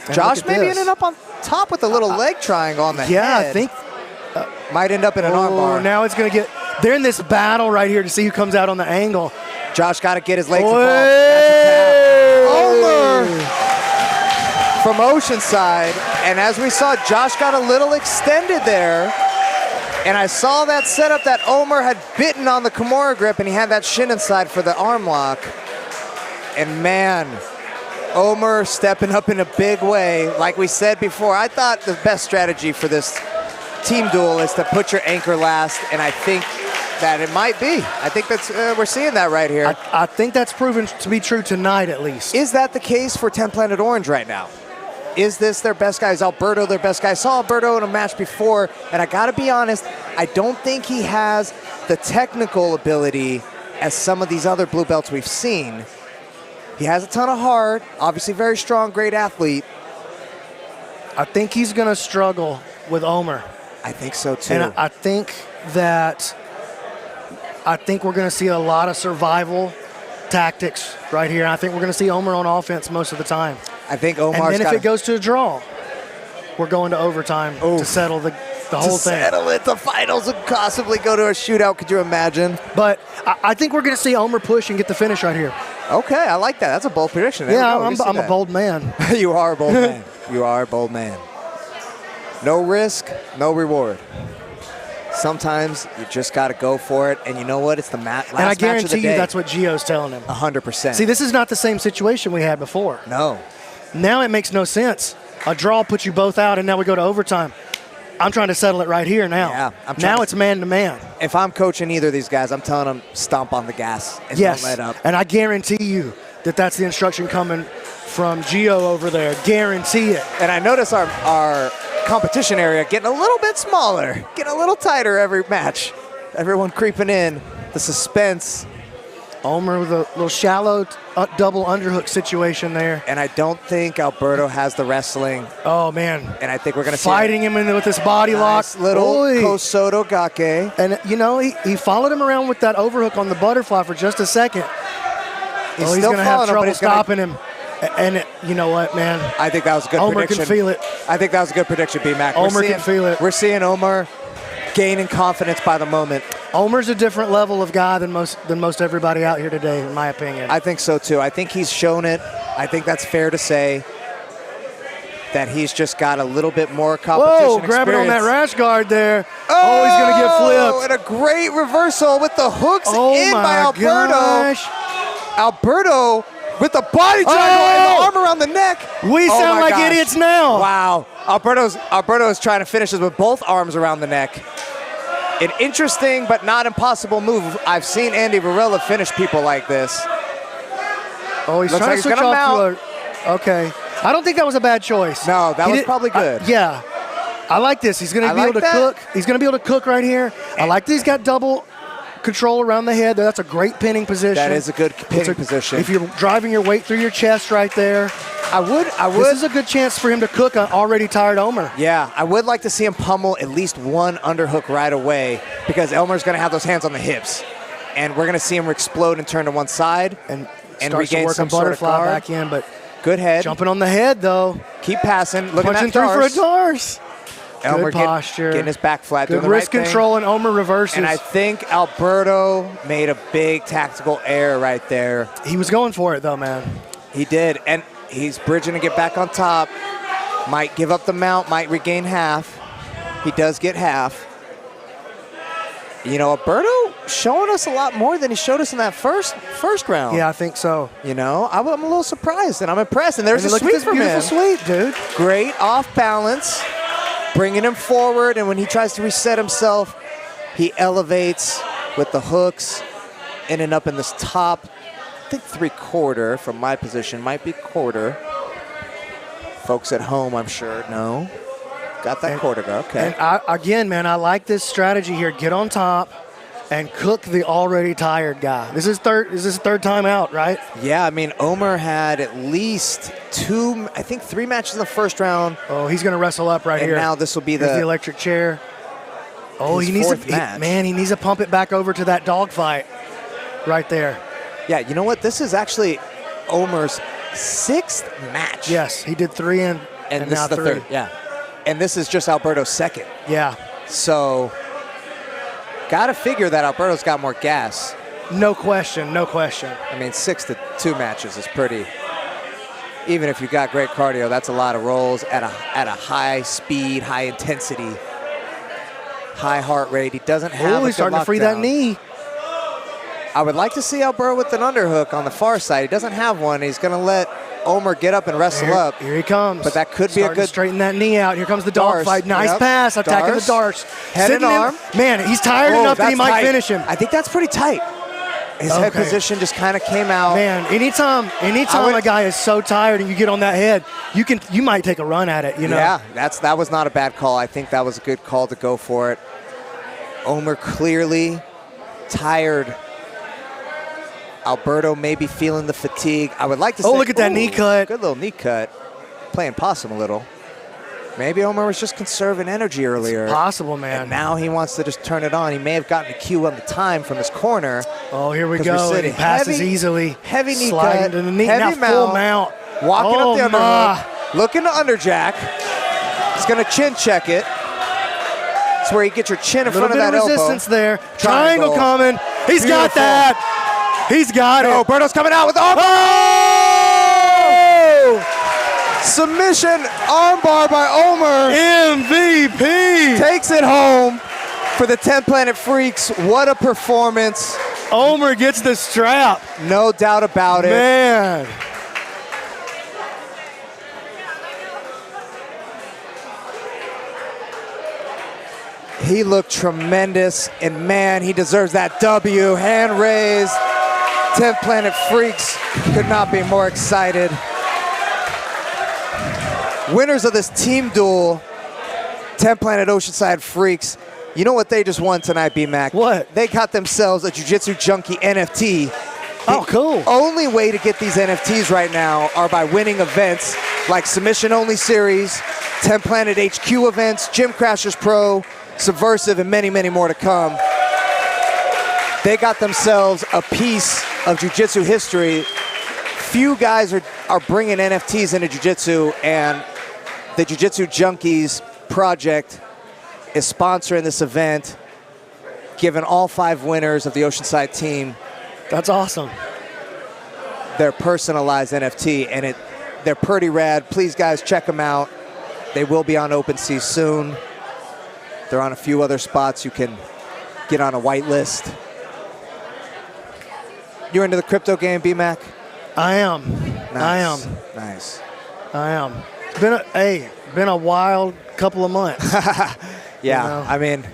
And Josh look at maybe this. ended up on top with a little leg triangle on the head. Yeah, I think. Might end up in an armbar. Now it's going to get. They're in this battle right here to see who comes out on the angle. Josh got to get his legs Oy! involved. That's a tap. Omer from Oceanside. And as we saw, Josh got a little extended there. And I saw that setup that Omer had bitten on the Kimura grip, and he had that shin inside for the arm lock. And man, Omer stepping up in a big way. Like we said before, I thought the best strategy for this team duel is to put your anchor last, and I think that it might be. I think that's we're seeing that right here. I think that's proven to be true tonight, at least. Is that the case for 10 Planet Orange right now? Is this their best guy? Is Alberto their best guy? I saw Alberto in a match before, and I got to be honest, I don't think he has the technical ability as some of these other blue belts we've seen. He has a ton of heart, obviously very strong, great athlete. I think he's going to struggle with Omer. I think so too. And I think we're going to see a lot of survival tactics right here. I think we're going to see Omer on offense most of the time. I think Omar's And then if it goes to a draw, we're going to overtime to settle the whole thing. Settle it. The finals would possibly go to a shootout. Could you imagine? But I think we're going to see Omer push and get the finish right here. Okay, I like that. That's a bold prediction. There Yeah, we go. I'm a bold man. You are a bold man. You are a bold man. No risk, no reward. Sometimes you just got to go for it, and you know what? It's the last And I match of the guarantee you day. that's what Gio's telling him. 100%. See, this is not the same situation we had before. No. Now it makes no sense. A draw puts you both out, and now we go to overtime. I'm trying to settle it right here now. Yeah, now it's man-to-man. If I'm coaching either of these guys, I'm telling them stomp on the gas and Yes, don't let up. and I guarantee you that that's the instruction coming from Gio over there. Guarantee it. And I notice our competition area getting a little bit smaller, getting a little tighter every match. Everyone creeping in. The suspense. Omer with a little shallow double underhook situation there. And I don't think Alberto has the wrestling. Oh, man. And I think we're going to see Fighting him in with this body nice lock. little Oy. Kosoto Gake. And, he followed him around with that overhook on the butterfly for just a second. He's he's still going to have following him, but trouble he's gonna- stopping him. And you know what, man? I think that was a good Omer prediction. can feel it. I think that was a good prediction, B-Mac. Omer can feel it. We're seeing Omer gaining confidence by the moment. Omer's a different level of guy than most everybody out here today, in my opinion. I think so, too. I think he's shown it. I think that's fair to say that he's just got a little bit more competition Whoa, grabbing on that experience. rash guard there. Oh, he's going to get flipped. And a great reversal with the hooks Oh, in by my Alberto. gosh. Alberto with the body triangle and the arm around the neck. We Oh sound my like gosh. idiots now. Wow. Alberto's trying to finish this with both arms around the neck. An interesting but not impossible move. I've seen Andy Varela finish people like this. Oh, he's Looks trying like to he's switch gonna off to a... Okay. I don't think that was a bad choice. No, that was probably good. Yeah. I like this. He's going to be able to cook. He's going to be able to cook right here. I like that he's got double control around the head. That's a great pinning position. That is a good pinning position. If you're driving your weight through your chest right there. This is a good chance for him to cook an already tired Omer. Yeah, I would like to see him pummel at least one underhook right away because Elmer's going to have those hands on the hips. And we're going to see him explode and turn to one side and regain some sort of butterfly guard. back in, but good head. jumping on the head, though. Keep passing. Look at Punching that through Dars. for a Dars. Elmer Good posture. getting his back flat. Good doing the wrist right control, and Omer reverses. And I think Alberto made a big tactical error right there. He was going for it, though, man. He did, and he's bridging to get back on top. Might give up the mount, might regain half. He does get half. You know, Alberto showing us a lot more than he showed us in that first round. Yeah, I think so. You know, I'm a little surprised, and I'm impressed. And there's a look at sweep this from beautiful him. sweep, dude. Great off balance, bringing him forward, and when he tries to reset himself, he elevates with the hooks in and up in this top, I think 3/4 from my position, might be quarter. Folks at home, I'm sure, know. Got that quarter go, okay. And again, man, I like this strategy here. Get on top and cook the already tired guy. This is third time out, right? Yeah, I mean, Omer had at least 3 matches in the first round. Oh, he's going to wrestle up right here. And now this will be Here's the the electric chair. Oh, his he needs fourth match. he needs to pump it back over to that dogfight right there. Yeah, you know what? This is actually Omer's 6th match. Yes, he did 3 and this now is the 3. third. Yeah, and this is just Alberto's 2nd. Yeah. So, got to figure that Alberto's got more gas. No question, no question. I mean, 6 to 2 matches is pretty. Even if you got great cardio, that's a lot of rolls at a high speed, high intensity, high heart rate. He doesn't have. He's starting to free that knee. I would like to see Alberto with an underhook on the far side. He doesn't have one. He's going to let Omer get up and wrestle up. Here he comes. But that could be Starting a good. to straighten that knee out. Here comes the dog Dars. fight. Nice Yep. pass. Attacking Dars. the Dars. Head and Sitting in- arm. Man, he's tired enough that he that's might tight. finish him. I think that's pretty tight. His head Okay. position just kind of came out. Man, anytime a guy is so tired and you get on that head, you might take a run at it, you know? Yeah, that was not a bad call. I think that was a good call to go for it. Omer clearly tired. Alberto maybe feeling the fatigue. I would like to say, look at that knee cut. Good little knee cut. Playing possum a little. Maybe Omer was just conserving energy earlier. It's possible, man. And now he wants to just turn it on. He may have gotten a cue on the time from his corner. Oh, here we 'cause go. we're And sitting he passes heavy- easily. Heavy knee Sliding cut. to the knee. Heavy Now full mount. mount. Walking Oh, up the underhook. my. Looking to underjack. He's going to chin check it. It's where you get your chin in A little front of bit that of resistance elbow. there. Triangle. Triangle coming. He's got Beautiful. that. He's got it. Alberto's coming out with the Oh! submission armbar by Omer. MVP. Takes it home for the 10 Planet Freaks. What a performance. Omer gets the strap. No doubt about it. Man. He looked tremendous, and man, he deserves that W. Hand raised. 10 Planet Freaks could not be more excited. Winners of this team duel, 10 Planet Oceanside Freaks. You know what they just won tonight, B-Mac? What? They got themselves a Jiu-Jitsu Junkie NFT. Oh, cool. Only way to get these NFTs right now are by winning events like Submission Only Series, 10 Planet HQ events, Gym Crashers Pro, Subversive, and many, many more to come. They got themselves a piece of jiu-jitsu history. Few guys are bringing NFTs into jiu-jitsu, and the Jiu-Jitsu Junkies project is sponsoring this event, giving all 5 winners of the Oceanside team That's awesome. their personalized NFT, and they're pretty rad. Please, guys, check them out. They will be on OpenSea soon. They're on a few other spots. You can get on a whitelist. You're into the crypto game, B-Mac? I am. Nice. I am. Nice. I am. It's been a wild couple of months. Yeah, You know? I mean,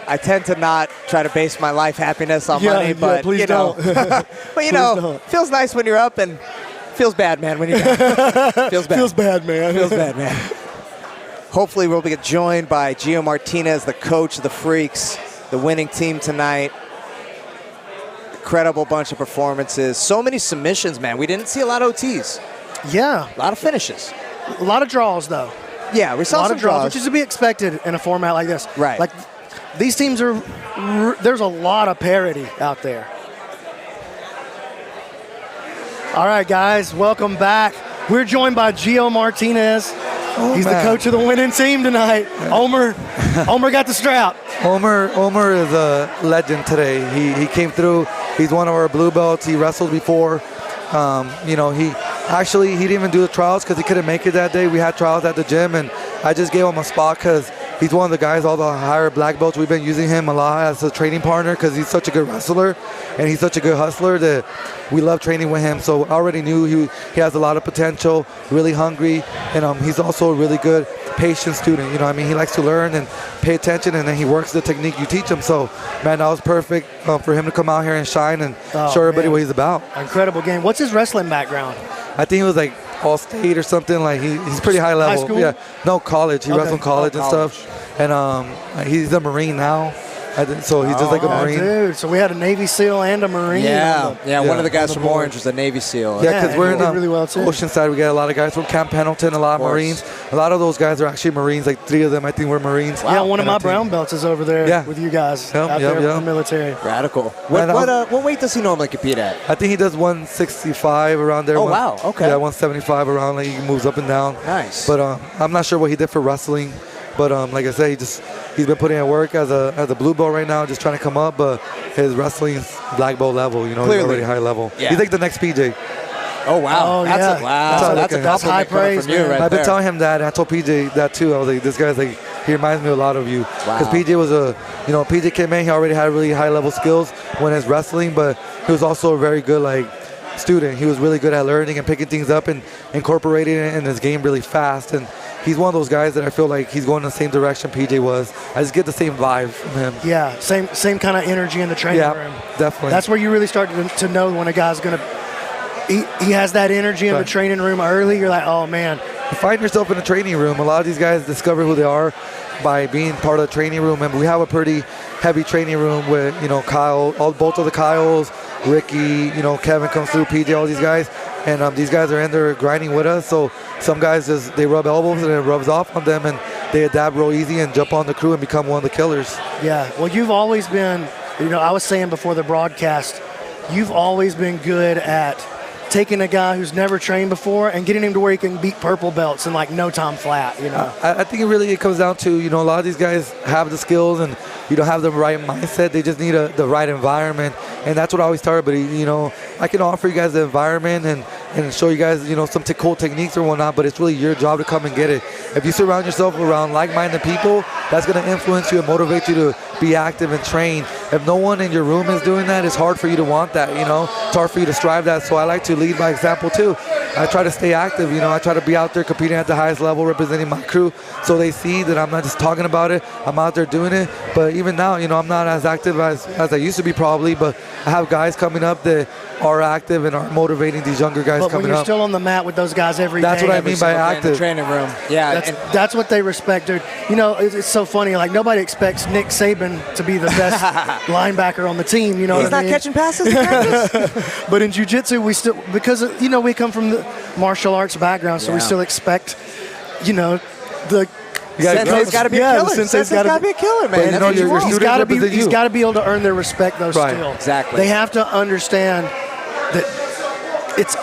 I tend to not try to base my life happiness on money, but please don't. but don't. feels nice when you're up and feels bad, man, when you're down. Feels bad. Feels bad, man. Feels bad, man. Hopefully we'll be joined by Gino Martinez, the coach of the Freaks, the winning team tonight. Incredible bunch of performances. So many submissions, man. We didn't see a lot of OTs. Yeah. A lot of finishes. A lot of draws, though. Yeah, we A saw lot some of draws, draws. which is to be expected in a format like this. Right. Like, these teams there's a lot of parity out there. All right, guys, welcome back. We're joined by Gino Martinez. He's the coach of the winning team tonight. Omer got the strap. Omer is a legend today. He came through. He's one of our blue belts. He wrestled before. He didn't even do the trials because he couldn't make it that day. We had trials at the gym, and I just gave him a spot because he's one of the guys, all the higher black belts. We've been using him a lot as a training partner because he's such a good wrestler and he's such a good hustler that we love training with him. So I already knew he has a lot of potential, really hungry, and he's also a really good patient student. You know what I mean? He likes to learn and pay attention, and then he works the technique you teach him. So, man, that was perfect for him to come out here and shine and show everybody what he's about. Incredible game. What's his wrestling background? I think he was like All-State or something. Like he's pretty high level. High school? Yeah, no, college. He wrestled college and stuff. And he's a Marine now. So he's just like a Marine. Dude, so we had a Navy SEAL and a Marine. Yeah, one of the guys from Orange was a Navy SEAL. Yeah, because we're in really well too. Oceanside. We got a lot of guys from Camp Pendleton, a lot of Marines. A lot of those guys are actually Marines. Like 3 of them, I think, were Marines. Yeah, one of my brown belts is over there with you guys out there in the military. Radical. What weight does he normally compete at? I think he does 165 around there. Oh, wow. Okay. Yeah, 175 around. Like he moves up and down. Nice. But I'm not sure what he did for wrestling. But like I said, he's been putting in work as a blue belt right now, just trying to come up. But his wrestling is black belt level. You know, Clearly. he's already high level. Yeah. He's like the next PJ. Oh wow, Oh, that's yeah. that's a That's high compliment coming praise, from you man. right I've been there. telling him that, and I told PJ that too. I was like, this guy's like, he reminds me a lot of you. Because Wow. PJ was PJ came in, he already had really high level skills when he's wrestling, but he was also a very good student. He was really good at learning and picking things up and incorporating it in his game really fast. And he's one of those guys that I feel like he's going in the same direction PJ was. I just get the same vibe from him. Yeah, same kind of energy in the training room. Definitely. That's where you really start to know when a guy's going to he has that energy in the training room early. You're like, oh, man. You find yourself in a training room. A lot of these guys discover who they are by being part of the training room. And we have a pretty heavy training room with, Kyle, both of the Kyles, Ricky, Kevin comes through, PJ, all these guys. And these guys are in there grinding with us. So some guys they rub elbows and it rubs off on them and they adapt real easy and jump on the crew and become one of the killers. Yeah, well, you've always been, I was saying before the broadcast, you've always been good at taking a guy who's never trained before and getting him to where he can beat purple belts in no time flat, I think it comes down to, a lot of these guys have the skills and you don't have the right mindset. They just need the right environment. And that's what I always start. But, I can offer you guys the environment and show you guys, some cool techniques or whatnot, but it's really your job to come and get it. If you surround yourself around like-minded people, that's going to influence you and motivate you to be active and train. If no one in your room is doing that, it's hard for you to want that, It's hard for you to strive that. So I like to lead by example too. I try to stay active, I try to be out there competing at the highest level, representing my crew, so they see that I'm not just talking about it, I'm out there doing it. But even now, I'm not as active as I used to be probably, but I have guys coming up that are active and are motivating these younger guys but coming when you're up. still on the mat with those guys every That's day. what I mean by In the active. training room. Yeah, That's what they respect, dude. It's so funny. Nobody expects Nick Saban to be the best linebacker on the team. he's what I not mean? catching passes in practice. But in jiu-jitsu, we still, because, we come from the martial arts background, so we still expect, the Sensei's got to be a killer. Sensei's Sensei's got to be a killer, man. But That's what you want. he's got to be. He's got to be able to earn their respect, though. Right. Still, Exactly. They have to understand that it's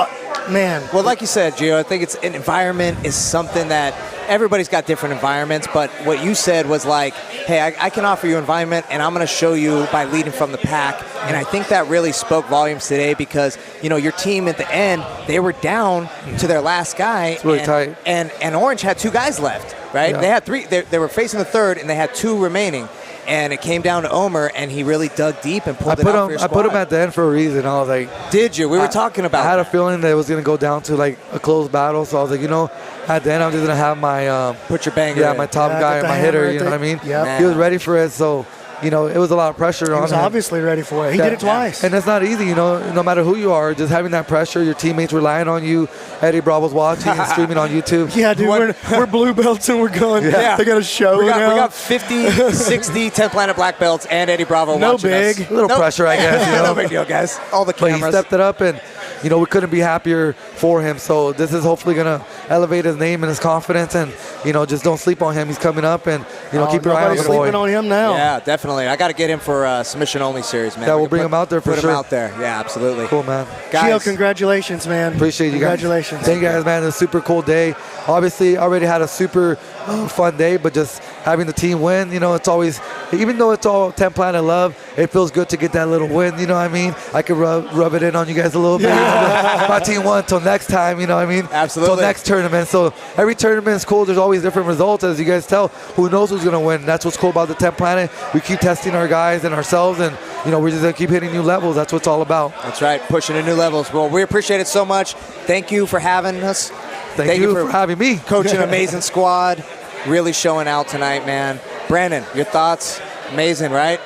man. Well, like you said, Gio, I think an environment is something that everybody's got different environments, but what you said was hey, I can offer you environment, and I'm going to show you by leading from the pack. And I think that really spoke volumes today because, your team at the end, they were down to their last guy. It's really tight. And Orange had 2 guys left, right? Yeah. They had 3. They were facing the third, and they had 2 remaining. And it came down to Omer, and he really dug deep and pulled it out for your I put him squad. at the end for a reason. I was like, Did you? We were talking about I had a that. feeling that it was going to go down to a close battle. So I was like, at the end, I'm just going to have my Put your banger in. my top Yeah, guy, get the my hammer hitter. right You know there. what I mean? Yep. He was ready for it. So, it was a lot of pressure He on was him. obviously ready for it. He did it twice. And it's not easy, no matter who you are, just having that pressure, your teammates relying on you, Eddie Bravo's watching and streaming on YouTube. Yeah, dude, we're blue belts and we're going. Yeah. They got a show We now. got 50, 60 10 Planet Black Belts and Eddie Bravo No watching big. us. A little pressure, I guess. No big deal, guys. All the But he cameras. stepped it up, and we couldn't be happier for him. So this is hopefully going to elevate his name and his confidence, and, just don't sleep on him. He's coming up, and, keep your eye on the boy. Sleeping on him now. Yeah, definitely. I got to get him for a submission-only series, man. Yeah, we'll bring him out there for sure. Put him out there. Yeah, absolutely. Cool, man. Gio, congratulations, man. Appreciate you guys. Congratulations. Thank you guys, man. It's a super cool day. Obviously, already had a super fun day, but just having the team win, it's always, even though it's all 10 Planet love, it feels good to get that little win, you know what I mean? I could rub it in on you guys a little bit. My team won until next time, you know what I mean? Absolutely. Until next tournament. So every tournament is cool. There's always different results, as you guys tell. Who knows who's going to win? That's what's cool about the 10 Planet. We keep testing our guys and ourselves, and, we're just going to keep hitting new levels. That's what it's all about. That's right, pushing to new levels. Well, we appreciate it so much. Thank you for having us. Thank you for having me. Coaching an amazing squad. Really showing out tonight, man. Brandon, your thoughts? Amazing, right?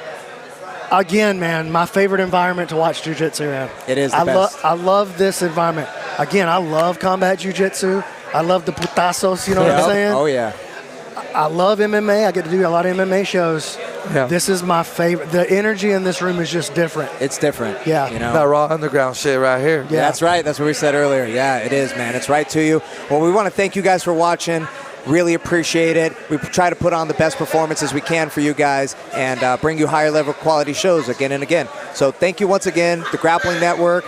Again, man, my favorite environment to watch jiu-jitsu in. It is the best. I love this environment. Again, I love combat jiu-jitsu. I love the putazos, you know what I'm saying? Oh, yeah. I love MMA. I get to do a lot of MMA shows. Yeah. This is my favorite. The energy in this room is just different. It's different. Yeah. That raw underground shit right here. Yeah, that's right. That's what we said earlier. Yeah, it is, man. It's right to you. Well, we want to thank you guys for watching. Really appreciate it. We try to put on the best performances we can for you guys and bring you higher level quality shows again and again. So thank you once again, the Grappling Network,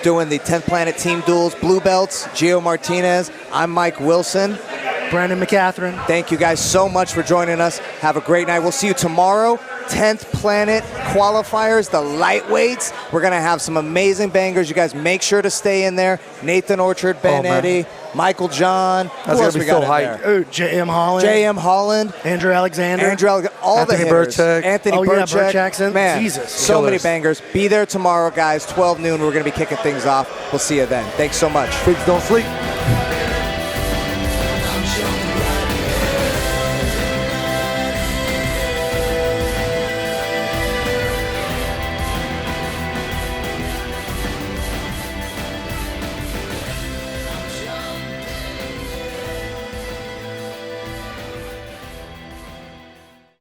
doing the 10th Planet Team Duels, Blue Belts, Gio Martinez. I'm Mike Wilson. Brandon McCatherine. Thank you guys so much for joining us. Have a great night. We'll see you tomorrow. 10th Planet qualifiers, the lightweights. We're going to have some amazing bangers. You guys make sure to stay in there. Nathan Orchard, Ben Eddy, Michael John. That's going to be so hyped. Ooh, J.M. Holland. J.M. Holland. Andrew Alexander. All Anthony the hitters. Burchak. Anthony Burchak. Man, Jesus. so many bangers. Be there tomorrow, guys. 12 noon. We're going to be kicking things off. We'll see you then. Thanks so much. Freaks don't sleep.